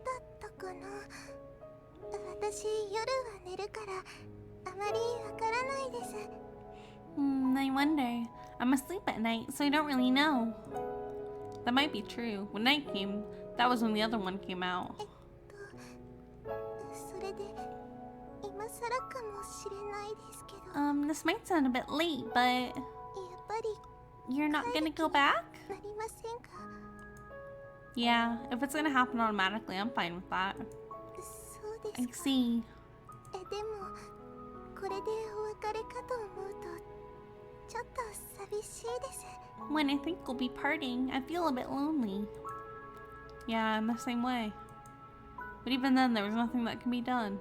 Speaker 2: だったかな。私、夜は寝るから、あまりわからないです。
Speaker 1: I wonder. I'm asleep at night, so I don't really know. That might be true. When night came, that was when the other one came out.
Speaker 2: それで、今更かもしれないですけど、
Speaker 1: This might sound a bit late, but
Speaker 2: やっぱり
Speaker 1: you're not gonna go back?
Speaker 2: なりませんか。
Speaker 1: Yeah, if it's gonna happen automatically, I'm fine with that.
Speaker 2: そうで
Speaker 1: I
Speaker 2: すか。
Speaker 1: see.
Speaker 2: でも、これでお別れかと思うと、ちょっと寂しいです。
Speaker 1: When I think we'll be parting, I feel a bit lonely. Yeah, I'm the same way. But even then, there was nothing that could be done.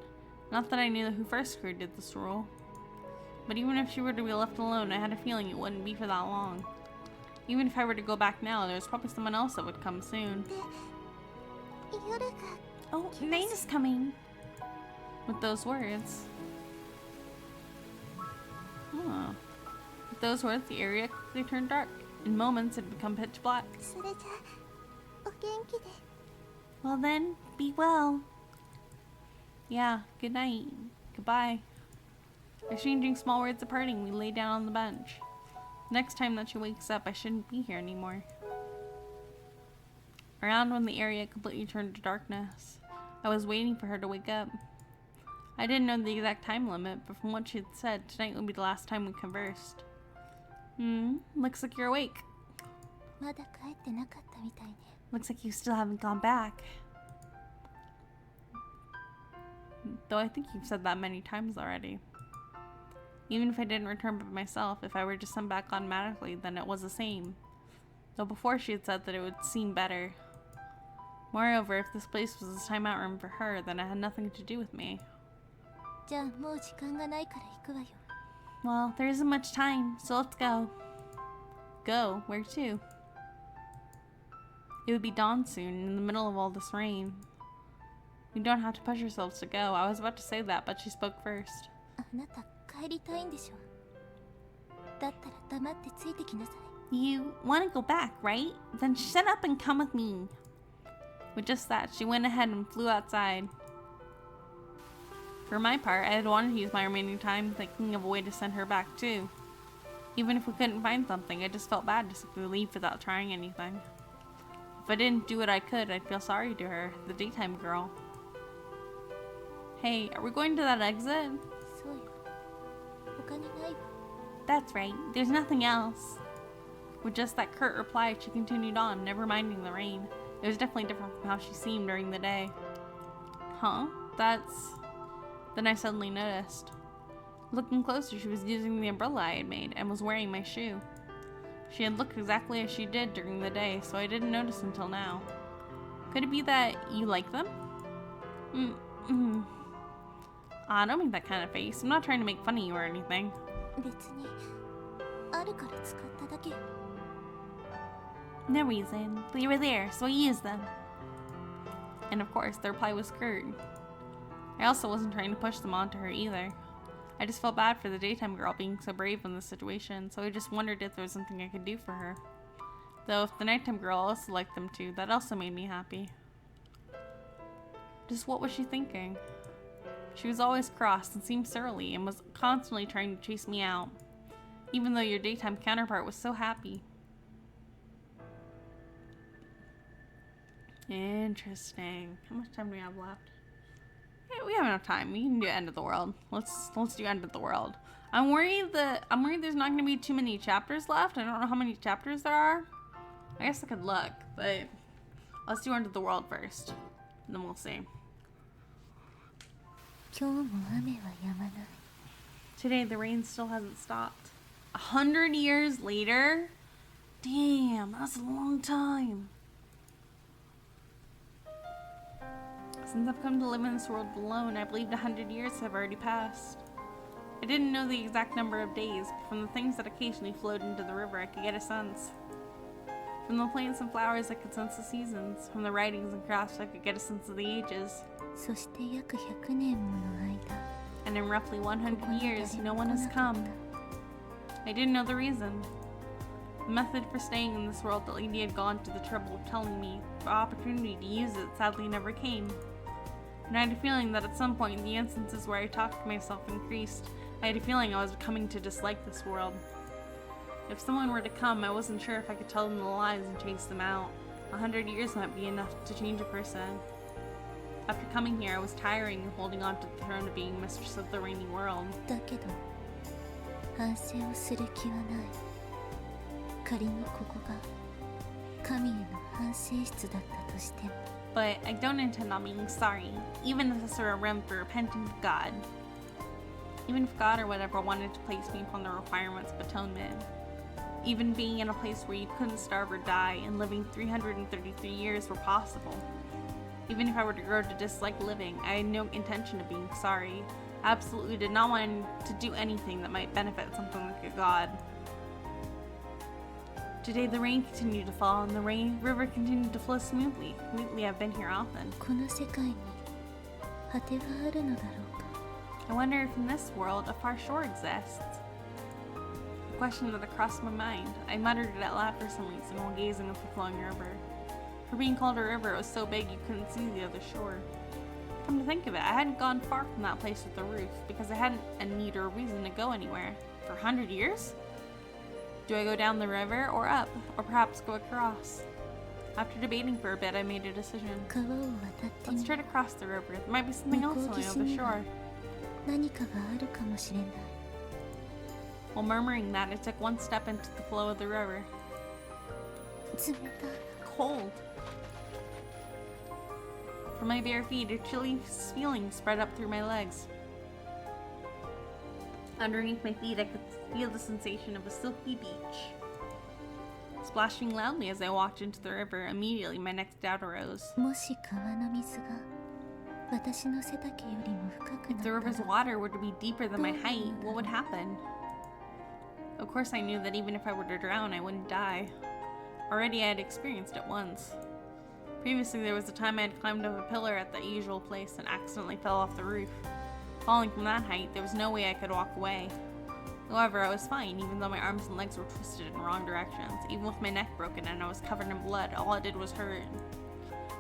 Speaker 1: Not that I knew who first created this rule. But even if she were to be left alone, I had a feeling it wouldn't be for that long. Even if I were to go back now, there's probably someone else that would come soon.
Speaker 2: で、夜が
Speaker 1: Oh, night is coming. With those words. Huh. With those words, the area quickly turned dark. In moments, it had become pitch black.
Speaker 2: それじゃ元気で。
Speaker 1: Well then, be well. Yeah, good night. Goodbye. Exchanging small words of parting, we lay down on the bench. Next time that she wakes up, I shouldn't be here anymore. Around when the area completely turned to darkness, I was waiting for her to wake up. I didn't know the exact time limit, but from what she had said, tonight would be the last time we conversed. Looks like you're awake.
Speaker 2: まだ帰ってなかったみたいね。
Speaker 1: Looks like you still haven't gone back. Though I think you've said that many times already. Even if I didn't return by myself, if I were to send back automatically, then it was the same. Though before she had said that it would seem better. Moreover, if this place was a timeout room for her, then it had nothing to do with me.
Speaker 2: じゃあもう時間がないから行くわよ。
Speaker 1: Well, there isn't much time, so let's go. Go? Where to? It would be dawn soon, in the middle of all this rain. You don't have to push yourselves to go. I was about to say that, but she spoke first.
Speaker 2: あなた帰りたいんでしょ。だったら黙ってついてきなさい。
Speaker 1: You want to go back, right? Then shut up and come with me. With just that, she went ahead and flew outside. For my part, I had wanted to use my remaining time thinking of a way to send her back too. Even if we couldn't find something, I just felt bad to simply leave without trying anything. If I didn't do what I could, I'd feel sorry to her, the daytime girl. Hey, are we going to that exit?
Speaker 2: そうよ。他にないわ。
Speaker 1: That's right, there's nothing else. With just that curt reply, she continued on, never minding the rain. It was definitely different from how she seemed during the day. Huh? Then I suddenly noticed. Looking closer, she was using the umbrella I had made and was wearing my shoe. She had looked exactly as she did during the day, so I didn't notice until now. Could it be that you like them? Don't make that kind of face. I'm not trying to make fun of you or anything.
Speaker 2: 別にあるから使っただけよ。
Speaker 1: No reason. But you were there, so I used them. And of course, the reply was curt. I also wasn't trying to push them onto her either. I just felt bad for the daytime girl being so brave in this situation, so I just wondered if there was something I could do for her. Though if the nighttime girl also liked them too, that also made me happy. Just what was she thinking? She was always cross and seemed surly and was constantly trying to chase me out, even though your daytime counterpart was so happy. Interesting. How much time do we have left? Yeah, we have enough time. We can do End of the World. Let's do End of the World. I'm worried there's not going to be too many chapters left. I don't know how many chapters there are. I guess I could look, but let's do End of the World first, and then we'll see.
Speaker 2: 今日も雨は止まない。
Speaker 1: Today the rain still hasn't stopped. 100 years later? Damn, that's a long time. Since I've come to live in this world alone, I believed 100 years have already passed. I didn't know the exact number of days, but from the things that occasionally flowed into the river, I could get a sense. From the plants and flowers, I could sense the seasons. From the writings and crafts, I could get a sense of the ages.
Speaker 2: そして約100年もの間。
Speaker 1: And in roughly 100 years, no one has come. I didn't know the reason. The method for staying in this world that Lady had gone to the trouble of telling me, the opportunity to use it sadly never came. And I had a feeling that at some point the instances where I talked to myself increased. I had a feeling I was coming to dislike this world. If someone were to come, I wasn't sure if I could tell them the lies and chase them out. 100 years might be enough to change a person. After coming here, I was tiring and holding on to the throne of being mistress of the rainy world.
Speaker 2: だけど反省をする気はない。仮にここが神への反省室だったとしても。
Speaker 1: But I don't intend on being sorry, even if this were a room for repenting to God. Even if God or whatever wanted to place me upon the requirements of atonement. Even being in a place where you couldn't starve or die and living 333 years were possible. Even if I were to grow to dislike living, I had no intention of being sorry. I absolutely did not want to do anything that might benefit something like a god. Today the rain continued to fall and the river continued to flow smoothly. Lately I've been here often.
Speaker 2: この世界に果てはあるのだろうか。
Speaker 1: I wonder if in this world a far shore exists. A question that crossed my mind. I muttered it out loud for some reason while gazing at the flowing river. For being called a river, it was so big you couldn't see the other shore. Come to think of it, I hadn't gone far from that place with the roof because I hadn't a need or a reason to go anywhere. For 100 years? Do I go down the river or up, or perhaps go across? After debating for a bit, I made a decision. Let's try to cross the river. There might be something else on the other shore. While murmuring that, I took one step into the flow of the river. Cold. From my bare feet, a chilly feeling spread up through my legs. Underneath my feet, I could feel the sensation of a silky beach. Splashing loudly as I walked into the river, immediately my next doubt arose. If the river's water were to be deeper than my height, what would happen? Of course I knew that even if I were to drown, I wouldn't die. Already I had experienced it once. Previously there was a time I had climbed up a pillar at the usual place and accidentally fell off the roof. Falling from that height, there was no way I could walk away. However, I was fine, even though my arms and legs were twisted in wrong directions. Even with my neck broken and I was covered in blood, all it did was hurt.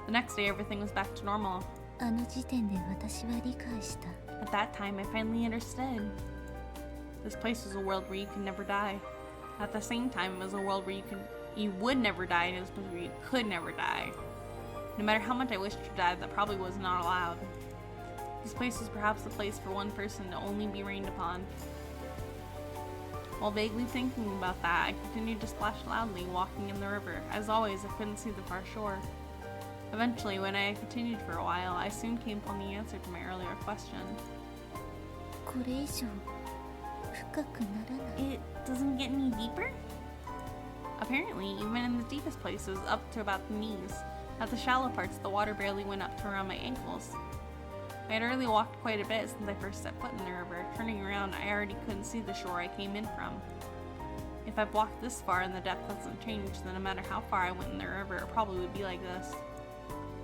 Speaker 1: The next day, everything was back to normal. At that time, I finally understood. This place was a world where you could never die. At the same time, it was a world where you would never die, and it was a place where you could never die. No matter how much I wished to die, that probably was not allowed. This place was perhaps the place for one person to only be rained upon. While vaguely thinking about that, I continued to splash loudly, walking in the river. As always, I couldn't see the far shore. Eventually, when I continued for a while, I soon came upon the answer to my earlier question. It doesn't get any deeper? Apparently, even in the deepest places, up to about the knees. At the shallow parts, the water barely went up to around my ankles. I had already walked quite a bit since I first set foot in the river. Turning around, I already couldn't see the shore I came in from. If I've walked this far and the depth hasn't changed, then no matter how far I went in the river, it probably would be like this.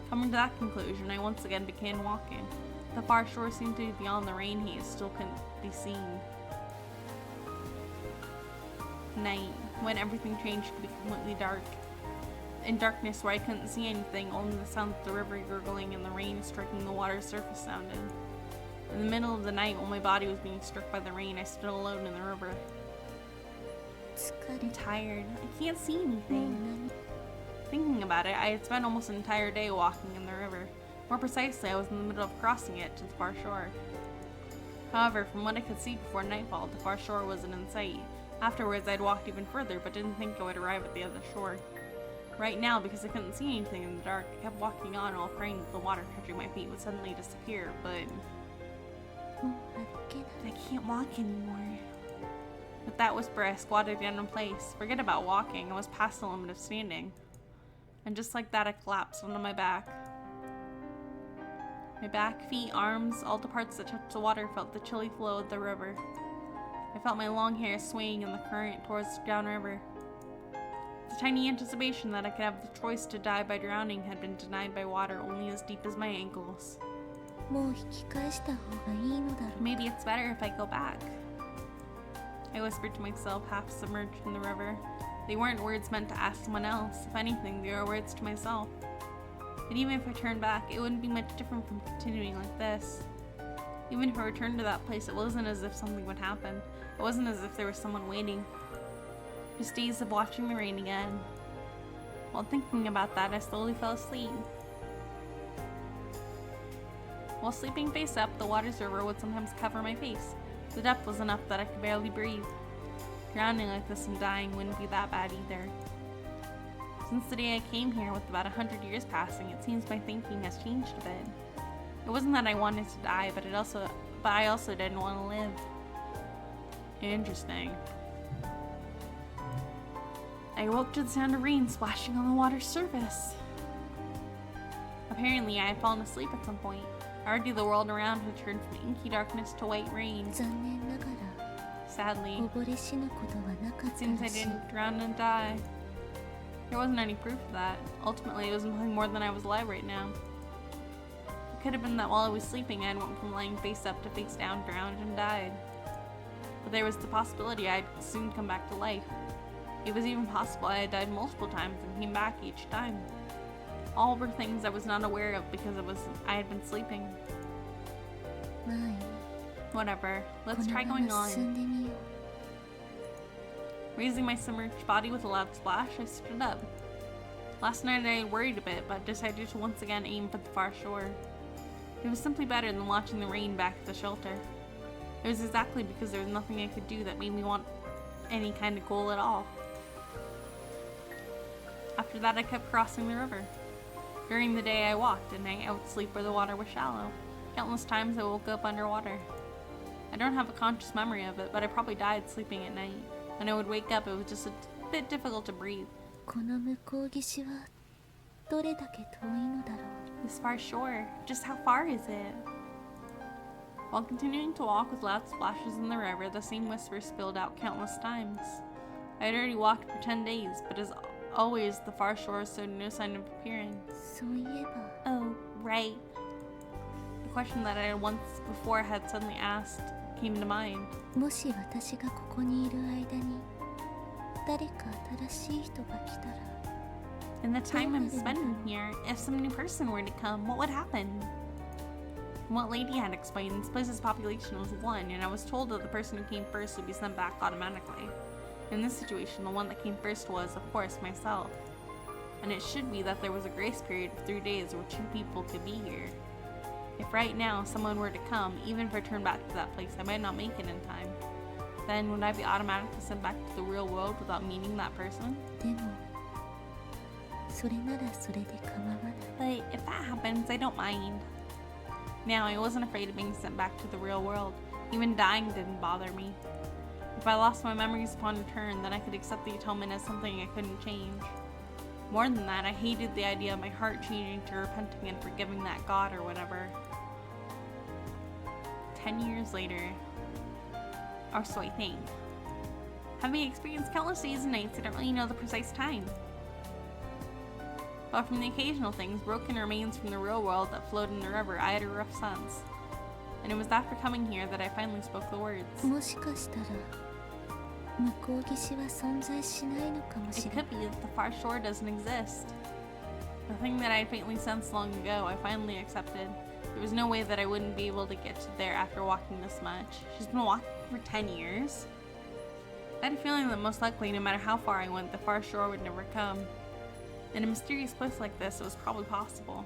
Speaker 1: Coming to that conclusion, I once again began walking. The far shore seemed to be beyond the rain haze, still couldn't be seen. Night, when everything changed to be completely dark. In darkness where I couldn't see anything, only the sound of the river gurgling and the rain striking the water's surface sounded. In the middle of the night, while my body was being struck by the rain, I stood alone in the river. I'm tired. I can't see anything. Thinking about it, I had spent almost an entire day walking in the river. More precisely, I was in the middle of crossing it to the far shore. However, from what I could see before nightfall, the far shore wasn't in sight. Afterwards, I'd walked even further, but didn't think I would arrive at the other shore. Right now, because I couldn't see anything in the dark, I kept walking on while praying that the water touching my feet would suddenly disappear, but I can't walk anymore. With that whisper, I squatted down in place. Forget about walking, I was past the limit of standing. And just like that, I collapsed onto my back. My back, feet, arms, all the parts that touched the water felt the chilly flow of the river. I felt my long hair swaying in the current towards the downriver. The tiny anticipation that I could have the choice to die by drowning had been denied by water only as deep as my ankles. Maybe it's better if I go back. I whispered to myself, half submerged in the river. They weren't words meant to ask someone else. If anything, they were words to myself. But even if I turned back, it wouldn't be much different from continuing like this. Even if I returned to that place, it wasn't as if something would happen. It wasn't as if there was someone waiting. Just days of watching the rain again. While thinking about that, I slowly fell asleep. While sleeping face up, the water's river would sometimes cover my face. The depth was enough that I could barely breathe. Drowning like this and dying wouldn't be that bad either. Since the day I came here, with about 100 years passing, it seems my thinking has changed a bit. It wasn't that I wanted to die, but I also didn't want to live. Interesting. I awoke to the sound of rain splashing on the water's surface. Apparently, I had fallen asleep at some point. Already the world around had turned from inky darkness to white rain. Sadly, it seems I didn't drown and die. There wasn't any proof of that. Ultimately, it was nothing more than I was alive right now. It could have been that while I was sleeping, I had went from lying face up to face down, drowned, and died. But there was the possibility I'd soon come back to life. It was even possible I had died multiple times and came back each time. All were things I was not aware of because I had been sleeping.
Speaker 2: まあいい
Speaker 1: Whatever.
Speaker 2: こ
Speaker 1: Let's
Speaker 2: の
Speaker 1: try
Speaker 2: ま
Speaker 1: going
Speaker 2: ま進
Speaker 1: on.
Speaker 2: んでみよ
Speaker 1: Raising my submerged body with a loud splash, I stood up. Last night I worried a bit, but decided to once again aim for the far shore. It was simply better than watching the rain back at the shelter. It was exactly because there was nothing I could do that made me want any kind of goal at all. After that, I kept crossing the river. During the day, I walked, at night I would sleep where the water was shallow. Countless times I woke up underwater. I don't have a conscious memory of it, but I probably died sleeping at night. When I would wake up, it was just a bit difficult to breathe.
Speaker 2: うこの向こう岸はどれだけ遠いのだろう
Speaker 1: This far shore, just how far is it? While continuing to walk with loud splashes in the river, the same whisper spilled out countless times. I had already walked for 10 days, but as always, the far shore showed no sign of appearing.
Speaker 2: そういえば
Speaker 1: Oh, right. The question that I had once before had suddenly asked came to mind.
Speaker 2: もし私がここにいる間に誰か新しい人が来たら
Speaker 1: In the time I'm spending here, if some new person were to come, what would happen? From what Lady had explained, this place's population was 1, and I was told that the person who came first would be sent back automatically. In this situation, the one that came first was, of course, myself. And it should be that there was a grace period of 3 days where 2 people could be here. If right now someone were to come, even if I turned back to that place, I might not make it in time. Then would I be automatically sent back to the real world without meeting that person?
Speaker 2: でもそれならそれで構わない
Speaker 1: But if that happens, I don't mind. Now, I wasn't afraid of being sent back to the real world. Even dying didn't bother me. If I lost my memories upon return, then I could accept the atonement as something I couldn't change. More than that, I hated the idea of my heart changing to repenting and forgiving that God or whatever. 10 years later, or so I think. Having experienced countless days and nights, I don't really know the precise time. But from the occasional things, broken remains from the real world that flowed in the river, I had a rough sense. And it was after coming here that I finally spoke the words.
Speaker 2: もしかしたら向こう岸は存在しないのかも
Speaker 1: It
Speaker 2: しれない
Speaker 1: could be that the far shore doesn't exist. The thing that I faintly sensed long ago, I finally accepted. There was no way that I wouldn't be able to get to there after walking this much. She's been walking for 10 years. I had a feeling that most likely, no matter how far I went, the far shore would never come. In a mysterious place like this, it was probably possible.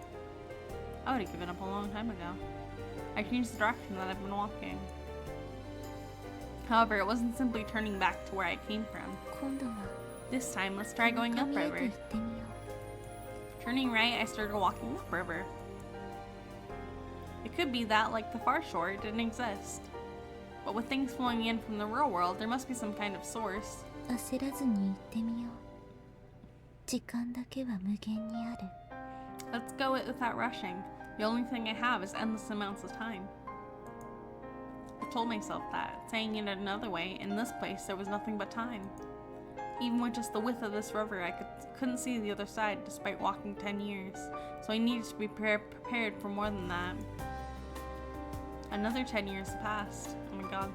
Speaker 1: I would have given up a long time ago. I changed the direction that I've been walking. However, it wasn't simply turning back to where I came from.
Speaker 2: 今度は
Speaker 1: This time, let's try going
Speaker 2: 神へと
Speaker 1: upriver.
Speaker 2: 行ってみよ
Speaker 1: Turning right, I started walking upriver. It could be that, like the far shore, it didn't exist. But with things flowing in from the real world, there must be some kind of source.
Speaker 2: う焦らずに行ってみよう時間だけは無限にある
Speaker 1: Let's go it without rushing. The only thing I have is endless amounts of time. I told myself that, saying it another way, in this place there was nothing but time. Even with just the width of this river, I couldn't see the other side despite walking 10 years, so I needed to be prepared for more than that. Another 10 years passed. Oh my god.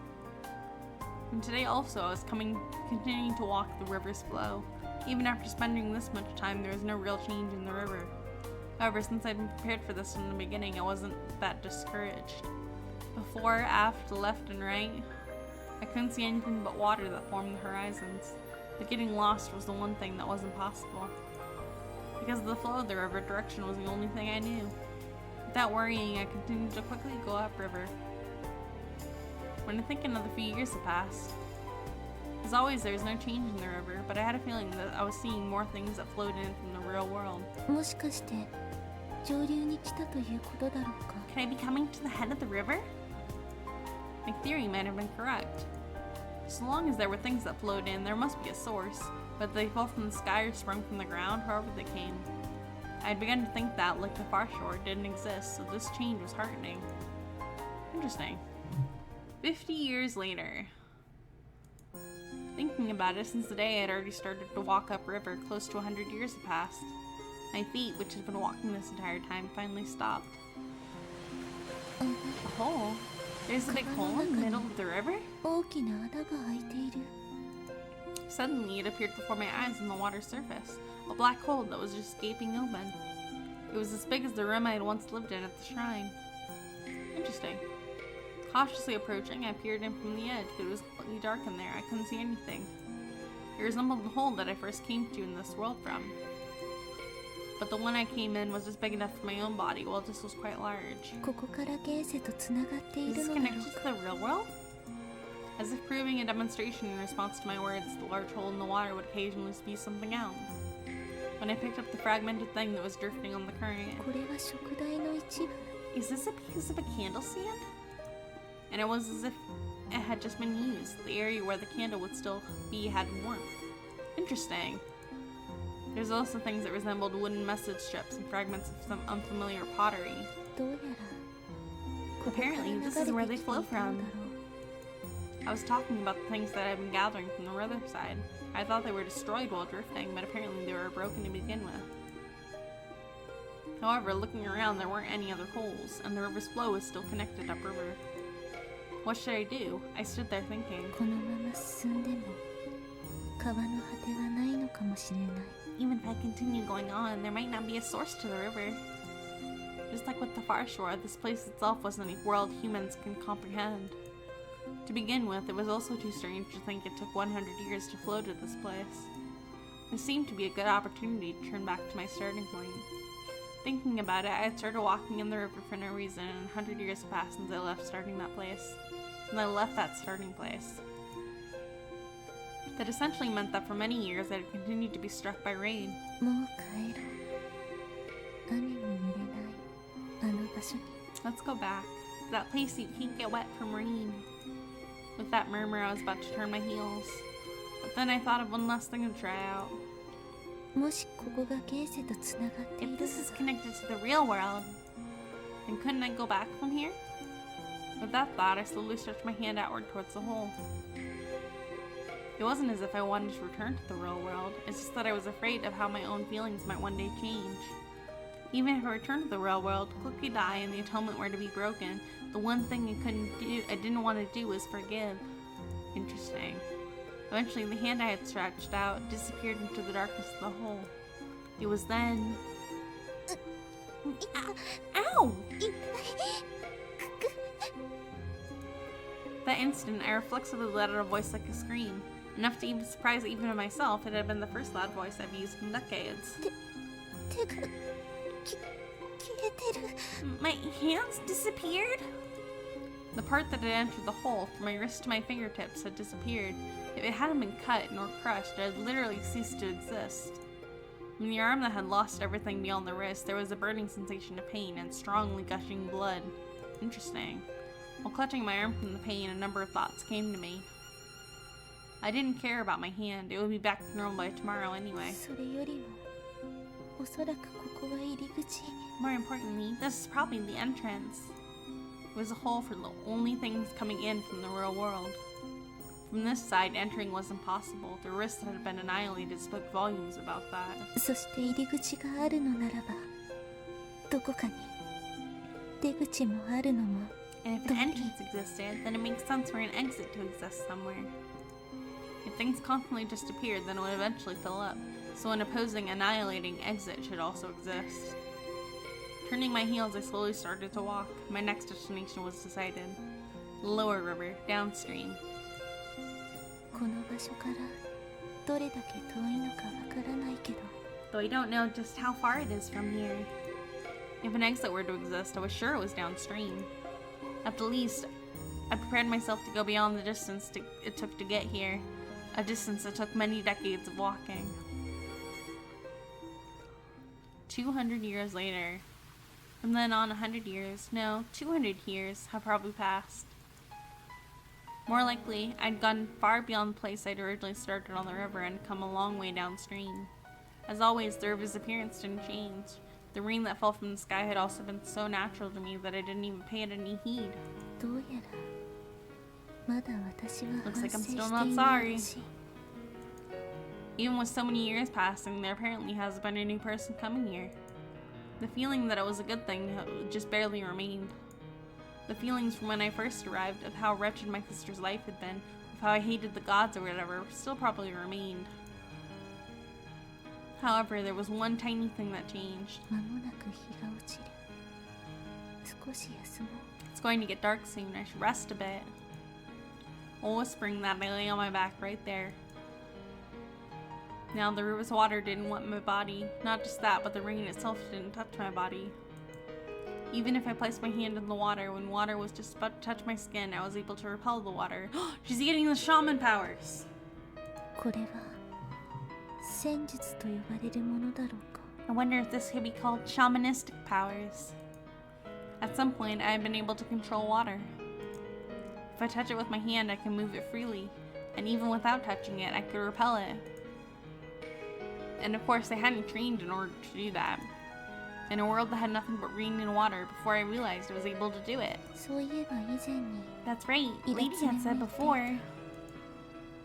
Speaker 1: And today also, I was continuing to walk the river's flow. Even after spending this much time, there was no real change in the river. However, since I'd been prepared for this from the beginning, I wasn't that discouraged. Before, aft, left, and right, I couldn't see anything but water that formed the horizons. But getting lost was the one thing that wasn't possible. Because of the flow of the river, direction was the only thing I knew. Without worrying, I continued to quickly go upriver. When I think another few years have passed. As always, there was no change in the river, but I had a feeling that I was seeing more things that flowed in from the real world.
Speaker 2: もしかして上流に来たということだろうか
Speaker 1: Could I be coming to the head of the river? My theory might have been correct. So long as there were things that flowed in, there must be a source, whether they fell from the sky or sprung from the ground, however they came. I had begun to think that, like the far shore, didn't exist, so this change was heartening. Interesting. 50 years later. Thinking about it, since the day I had already started to walk upriver, close to 100 years had passed. My feet, which had been walking this entire time, finally stopped. A hole? There's a big hole in the middle of the river?
Speaker 2: 大きな穴が開いている
Speaker 1: Suddenly, it appeared before my eyes on the water's surface. A black hole that was just gaping open. It was as big as the room I had once lived in at the shrine. Interesting. Cautiously approaching, I peered in from the edge, but it was completely dark in there. I couldn't see anything. It resembled the hole that I first came to in this world from. But the one I came in was just big enough for my own body, while this was quite large. Is this connected to the real world? As if proving a demonstration in response to my words, the large hole in the water would occasionally spew something out. When I picked up the fragmented thing that was drifting on the current, is this a piece of a candle stand? And it was as if it had just been used. The area where the candle would still be had warmth. Interesting. There's also things that resembled wooden message strips and fragments of some unfamiliar pottery. Apparently, this is where they flow from. I was talking about the things that I'd been gathering from the riverside. I thought they were destroyed while drifting, but apparently they were broken to begin with. However, looking around, there weren't any other holes, and the river's flow was still connected upriver. What should I do? I stood there thinking. Even if I continue going on, there might not be a source to the river. Just like with the far shore, this place itself wasn't a world humans can comprehend. To begin with, it was also too strange to think it took 100 years to flow to this place. It seemed to be a good opportunity to turn back to my starting point. Thinking about it, I had started walking in the river for no reason, and 100 years passed since I left starting that place. And I left that starting place. That essentially meant that for many years I had continued to be struck by rain. Let's go back. To that place you can't get wet from rain. With that murmur, I was about to turn my heels. But then I thought of one last thing to try out. If this is connected to the real world, then couldn't I go back from here? With that thought, I slowly stretched my hand outward towards the hole. It wasn't as if I wanted to return to the real world, it's just that I was afraid of how my own feelings might one day change. Even if I returned to the real world, quickly die and the atonement were to be broken, the one thing I didn't want to do was forgive. Interesting. Eventually, the hand I had stretched out disappeared into the darkness of the hole. It was then... Ow! That instant, I reflexively let out a voice like a scream. Enough to even surprise even myself, it had been the first loud voice I've used in decades. My hands disappeared? The part that had entered the hole, from my wrist to my fingertips, had disappeared. If it hadn't been cut nor crushed, it had literally ceased to exist. In the arm that had lost everything beyond the wrist, there was a burning sensation of pain and strongly gushing blood. Interesting. While clutching my arm from the pain, a number of thoughts came to me. I didn't care about my hand. It would be back to normal by tomorrow anyway. More importantly, this is probably the entrance. It was a hole for the only things coming in from the real world. From this side, entering was impossible. The risk that had been annihilated spoke volumes about that. And if an entrance existed, then it makes sense for an exit to exist somewhere. If things constantly disappeared, then it would eventually fill up. So an opposing, annihilating exit should also exist. Turning my heels, I slowly started to walk. My next destination was decided. The lower river, downstream. Though I don't know just how far it is from here. If an exit were to exist, I was sure it was downstream. At the least, I prepared myself to go beyond the distance it took to get here. A distance that took many decades of walking. 200 years later. From then on, 100 years, no, 200 years have probably passed. More likely, I'd gone far beyond the place I'd originally started on the river and come a long way downstream. As always, the river's appearance didn't change. The rain that fell from the sky had also been so natural to me that I didn't even pay it any heed. Looks like I'm still not sorry. Even with so many years passing, there apparently has been a new person coming here. The feeling that it was a good thing just barely remained. The feelings from when I first arrived of how wretched my sister's life had been, of how I hated the gods or whatever, still probably remained. However, there was one tiny thing that changed.
Speaker 2: 間もなく日が落ちる。少し休もう。
Speaker 1: It's going to get dark soon. I should rest a bit. While whispering that, I lay on my back right there. Now, the river's water didn't wet my body. Not just that, but the rain itself didn't touch my body. Even if I placed my hand in the water, when water was just about to touch my skin, I was able to repel the water. She's getting the shaman powers!
Speaker 2: これは戦術と呼ばれるものだろうか。
Speaker 1: I wonder if this could be called shamanistic powers. At some point, I had been able to control water. If I touch it with my hand, I can move it freely, and even without touching it, I could repel it. And of course, I hadn't trained in order to do that. In a world that had nothing but rain and water, before I realized I was able to do it.
Speaker 2: そういえば以前に
Speaker 1: That's right, Lady had said before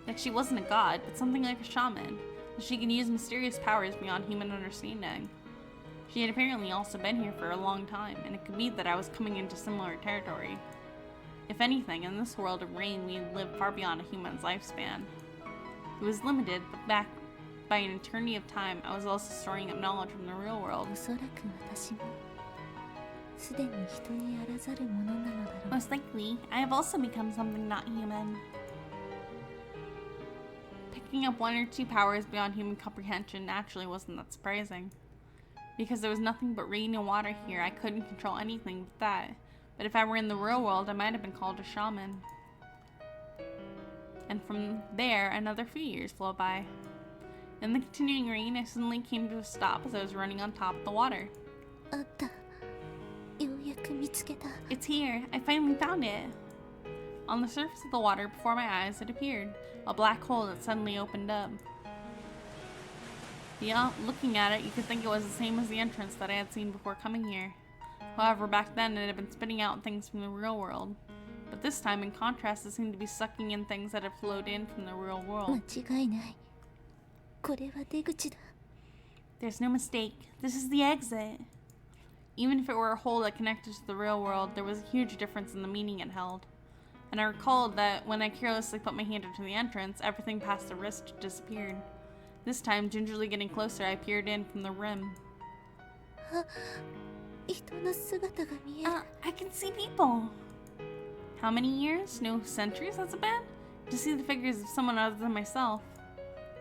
Speaker 1: that she wasn't a god, but something like a shaman, that she could use mysterious powers beyond human understanding. She had apparently also been here for a long time, and it could be that I was coming into similar territory. If anything, in this world of rain, we lived far beyond a human's lifespan. It was limited, but back by an eternity of time, I was also storing up knowledge from the real world.
Speaker 2: おそらく私もすでに人にあらざるものなのだろう。
Speaker 1: Most likely, I have also become something not human. Picking up one or two powers beyond human comprehension naturally wasn't that surprising. Because there was nothing but rain and water here, I couldn't control anything but that. But if I were in the real world, I might have been called a shaman. And from there, another few years flew by. In the continuing rain, I suddenly came to a stop as I was running on top of the water.
Speaker 2: あった。ようやく見つけた。
Speaker 1: It's here! I finally found it! On the surface of the water before my eyes, it appeared. A black hole that suddenly opened up. Yeah, looking at it, you could think it was the same as the entrance that I had seen before coming here. However, back then it had been spitting out things from the real world. But this time, in contrast, it seemed to be sucking in things that had flowed in from the real world.
Speaker 2: 間違いない。これは出口だ。
Speaker 1: There's no mistake. This is the exit. Even if it were a hole that connected to the real world, there was a huge difference in the meaning it held. And I recalled that when I carelessly put my hand into the entrance, everything past the wrist disappeared. This time, gingerly getting closer, I peered in from the rim.
Speaker 2: 人の姿が見える。
Speaker 1: I can see people. How many years? No centuries has it been? To see the figures of someone other than myself.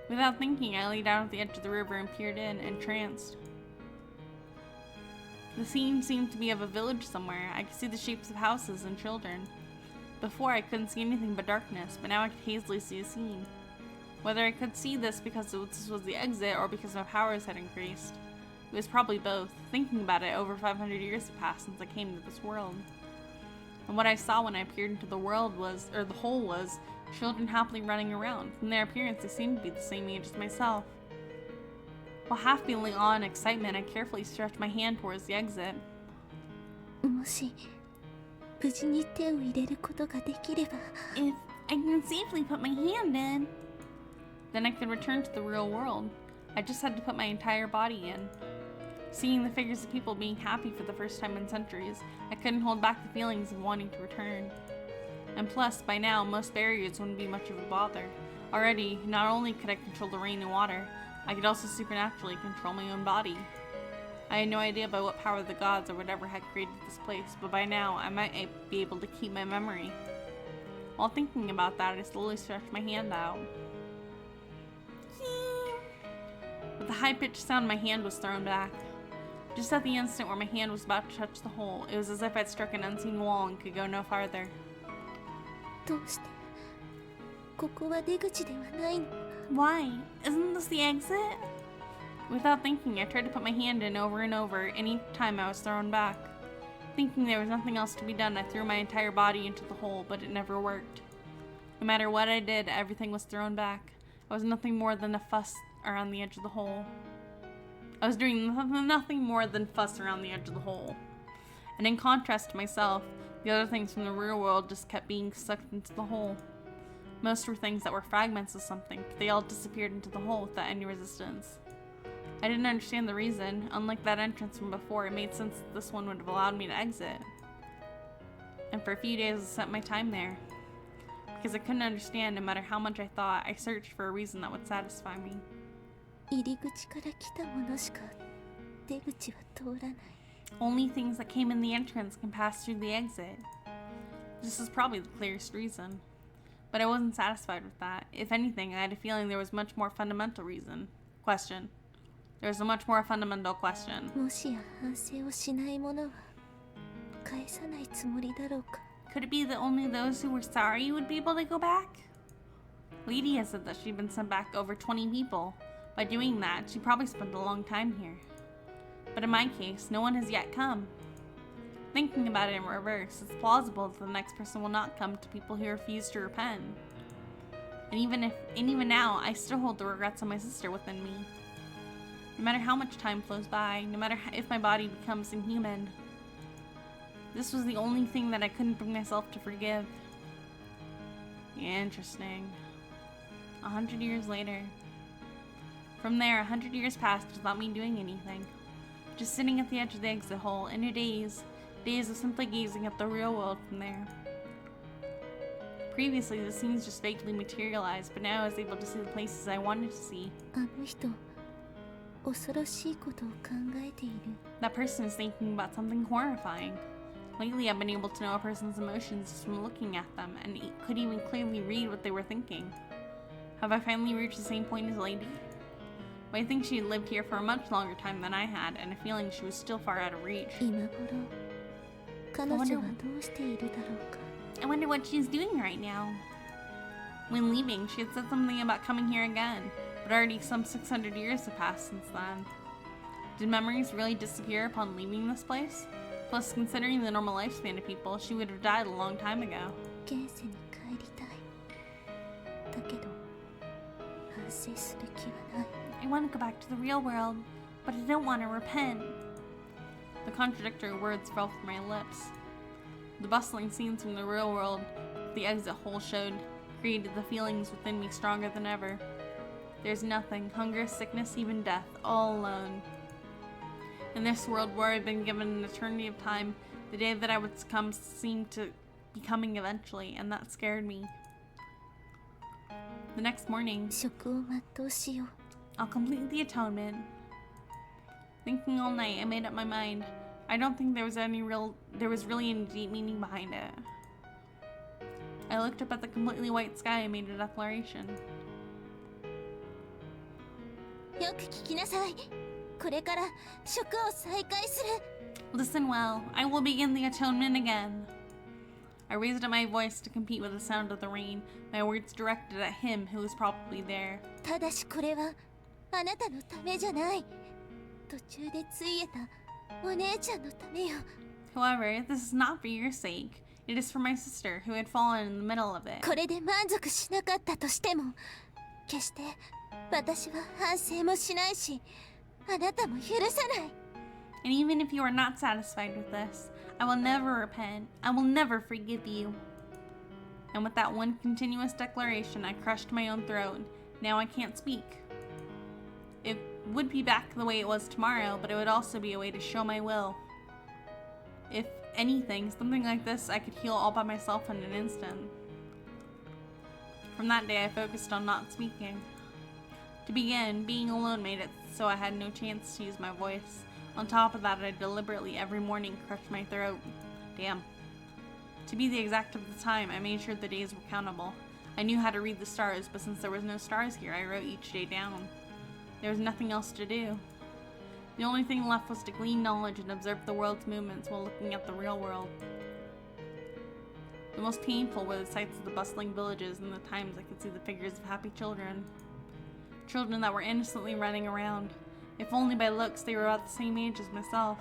Speaker 1: Without thinking, I lay down at the edge of the river and peered in, entranced. The scene seemed to be of a village somewhere. I could see the shapes of houses and children. Before, I couldn't see anything but darkness, but now I could hazily see a scene. Whether I could see this because this was the exit or because my powers had increased. It was probably both. Thinking about it, over 500 years have passed since I came to this world. And what I saw when I peered into the world was, or the hole was, children happily running around. From their appearance, they seemed to be the same age as myself. While half feeling awe and excitement, I carefully stretched my hand towards the exit.
Speaker 2: もし無事に手を入れることができれば。
Speaker 1: If I can safely put my hand in, then I could return to the real world. I just had to put my entire body in. Seeing the figures of people being happy for the first time in centuries, I couldn't hold back the feelings of wanting to return. And plus, by now, most barriers wouldn't be much of a bother. Already, not only could I control the rain and water, I could also supernaturally control my own body. I had no idea by what power the gods or whatever had created this place, but by now, I might be able to keep my memory. While thinking about that, I slowly stretched my hand out. With a high-pitched sound, my hand was thrown back. Just at the instant where my hand was about to touch the hole, it was as if I'd struck an unseen wall and could go no farther.
Speaker 2: どうしてここは出口ではないの？
Speaker 1: Why? Isn't this the exit? Without thinking, I tried to put my hand in over and over any time I was thrown back. Thinking there was nothing else to be done, I threw my entire body into the hole, but it never worked. No matter what I did, everything was thrown back. I was nothing more than a fuss around the edge of the hole. I was doing nothing more than fuss around the edge of the hole. And in contrast to myself, the other things from the real world just kept being sucked into the hole. Most were things that were fragments of something, but they all disappeared into the hole without any resistance. I didn't understand the reason. Unlike that entrance from before, it made sense that this one would have allowed me to exit. And for a few days I spent my time there. Because I couldn't understand, no matter how much I thought, I searched for a reason that would satisfy me.
Speaker 2: 入り口から来たものしか出口は通らない。
Speaker 1: Only things that came in the entrance can pass through the exit. This is probably the clearest reason. But I wasn't satisfied with that. If anything, I had a feeling there was much more fundamental reason. Question. There was a much more fundamental question.
Speaker 2: もしや反省をしない者は返さないつもりだろうか。
Speaker 1: Could it be that only those who were sorry would be able to go back? Lydia said that she'd been sent back over 20 people. By doing that, she probably spent a long time here. But in my case, no one has yet come. Thinking about it in reverse, it's plausible that the next person will not come to people who refuse to repent. And even now, I still hold the regrets of my sister within me. No matter how much time flows by, no matter if my body becomes inhuman, this was the only thing that I couldn't bring myself to forgive. Interesting. 100 years later. From there, 100 years passed without me doing anything. Just sitting at the edge of the exit hole in a daze of simply gazing at the real world from there. Previously, the scenes just vaguely materialized, but now I was able to see the places I wanted to see.
Speaker 2: あの人、恐ろしいことを考えている。
Speaker 1: That person is thinking about something horrifying. Lately, I've been able to know a person's emotions just from looking at them, and could even clearly read what they were thinking. Have I finally reached the same point as Lady? But I think she had lived here for a much longer time than I had, and a feeling she was still far out of reach.
Speaker 2: 今頃、彼女はどうしているだろうか。
Speaker 1: I wonder what she's doing right now. When leaving, she had said something about coming here again, but already some 600 years have passed since then. Did memories really disappear upon leaving this place? Plus, considering the normal lifespan of people, she would have died a long time ago.
Speaker 2: 現世に帰りたい。だけど、反省する気はない。
Speaker 1: I want to go back to the real world, but I don't want to repent. The contradictory words fell from my lips. The bustling scenes from the real world the exit hole showed created the feelings within me stronger than ever. There's nothing, hunger, sickness, even death, all alone. In this world where I've been given an eternity of time, the day that I would succumb seemed to be coming eventually, and that scared me. The next morning,
Speaker 2: 職を全うしよう。
Speaker 1: I'll complete the atonement. Thinking all night, I made up my mind. I don't think there was really any deep meaning behind it. I looked up at the completely white sky and made a declaration.
Speaker 2: よく聞きなさい。これから職を再開する。
Speaker 1: Listen well, I will begin the atonement again. I raised up my voice to compete with the sound of the rain, my words directed at him who was probably there.
Speaker 2: ただしこれはあなたのためじゃない。途中でついえたお姉ちゃんのためよ。
Speaker 1: However, this is not for your sake. It is for my sister, who had fallen in the middle of it.
Speaker 2: これで満足しなかったとしても、決して私は反省もしないし、あなたも許さない。
Speaker 1: And even if you are not satisfied with this, I will never repent. I will never forgive you. And with that one continuous declaration, I crushed my own throat. Now I can't speak. It would be back the way it was tomorrow, but it would also be a way to show my will. If anything, something like this I could heal all by myself in an instant. From that day, I focused on not speaking. To begin, being alone made it so I had no chance to use my voice. On top of that, I deliberately every morning crushed my throat. Damn. To be the exact of the time, I made sure the days were countable. I knew how to read the stars, but since there was no stars here, I wrote each day down. There was nothing else to do. The only thing left was to glean knowledge and observe the world's movements while looking at the real world. The most painful were the sights of the bustling villages and the times I could see the figures of happy children. Children that were innocently running around. If only by looks they were about the same age as myself.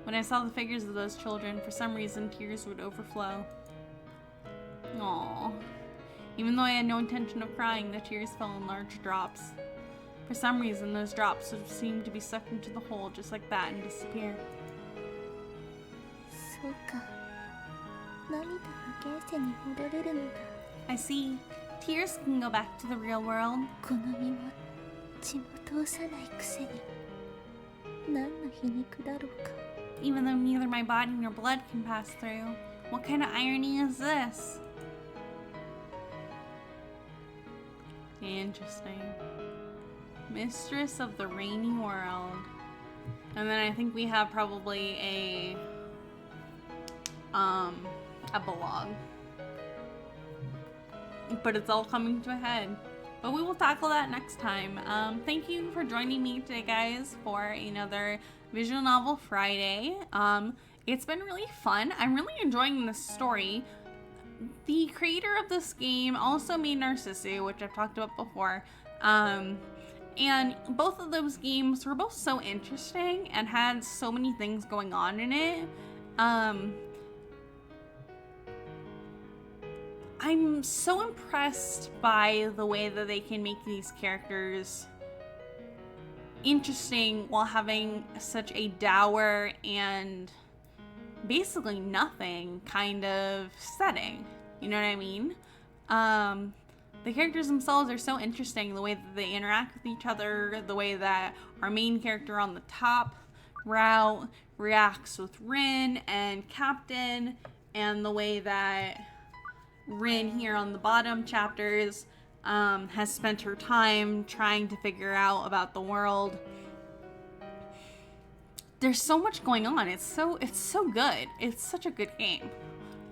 Speaker 1: When I saw the figures of those children, for some reason tears would overflow. Aww. Even though I had no intention of crying, the tears fell in large drops. For some reason, those drops would seem to be sucked into the hole just like that and disappear.
Speaker 2: そうか。涙が現世に戻れるのだ。
Speaker 1: I see. Tears can go back to the real world.
Speaker 2: この身も血も通さないくせに何の皮肉だろうか。
Speaker 1: Even though neither my body nor blood can pass through. What kind of irony is this? Interesting. Mistress of the Rainy World. And then I think we have probably a epilogue. But it's all coming to a head. But we will tackle that next time. Thank you for joining me today, guys, for another Visual Novel Friday. It's been really fun. I'm really enjoying this story. The creator of this game also made Narcissu, which I've talked about before. And both of those games were both so interesting and had so many things going on in it. I'm so impressed by the way that they can make these characters interesting while having such a dour and basically nothing kind of setting. You know what I mean? The characters themselves are so interesting, the way that they interact with each other, the way that our main character on the top route reacts with Rin and Captain, and the way that Rin here on the bottom chapters has spent her time trying to figure out about the world. There's so much going on. It's so good. It's such a good game.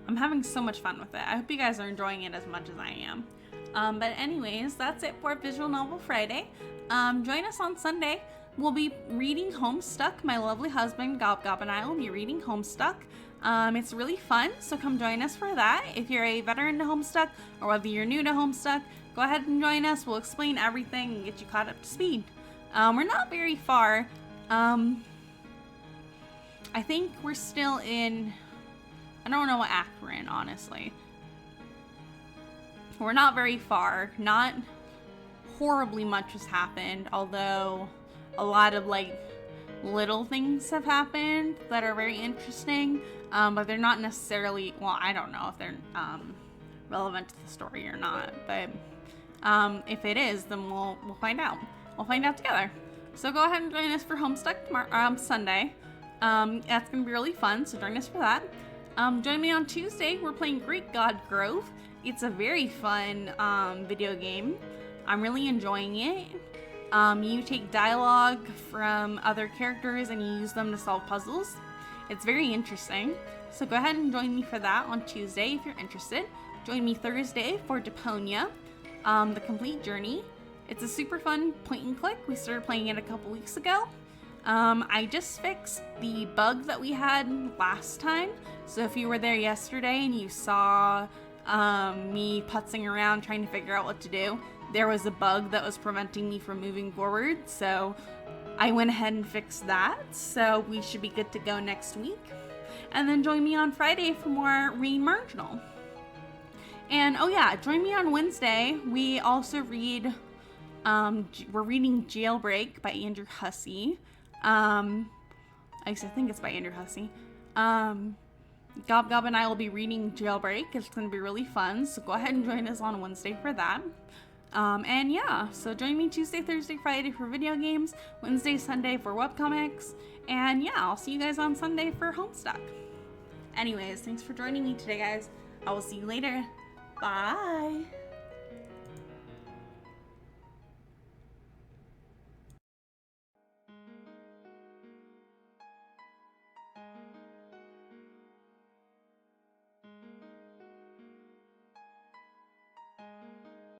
Speaker 1: I'm having so much fun with it. I hope you guys are enjoying it as much as I am. But anyways, that's it for Visual Novel Friday. Join us on Sunday. We'll be reading Homestuck. My lovely husband, Gob and I will be reading Homestuck. It's really fun, so come join us for that. If you're a veteran to Homestuck, or whether you're new to Homestuck, go ahead and join us. We'll explain everything and get you caught up to speed. We're not very far. I think we're still in... I don't know what act we're in, honestly. We're not very far. Not horribly much has happened, although a lot of, like, little things have happened that are very interesting, but they're not necessarily, well, I don't know if they're relevant to the story or not, but if it is, then we'll find out. We'll find out together. So go ahead and join us for Homestuck tomorrow, Sunday. That's gonna be really fun, so join us for that. Join me on Tuesday. We're playing Great God Grove. It's a very fun video game. I'm really enjoying it. You take dialogue from other characters and you use them to solve puzzles. It's very interesting. So go ahead and join me for that on Tuesday if you're interested. Join me Thursday for Deponia, The Complete Journey. It's a super fun point and click. We started playing it a couple weeks ago. I just fixed the bug that we had last time. So if you were there yesterday and you saw me putzing around trying to figure out what to do, there was a bug that was preventing me from moving forward. So I went ahead and fixed that. So we should be good to go next week. And then join me on Friday for more Rain Marginal. And oh yeah, join me on Wednesday. We also read, we're reading Jailbreak by Andrew Hussey. I think it's by Andrew Hussey. Gob and I will be reading Jailbreak. It's going to be really fun, so go ahead and join us on Wednesday for that. And yeah, so join me Tuesday, Thursday, Friday for video games, Wednesday, Sunday for webcomics, and yeah, I'll see you guys on Sunday for Homestuck. Anyways, thanks for joining me today, guys. I will see you later. Bye!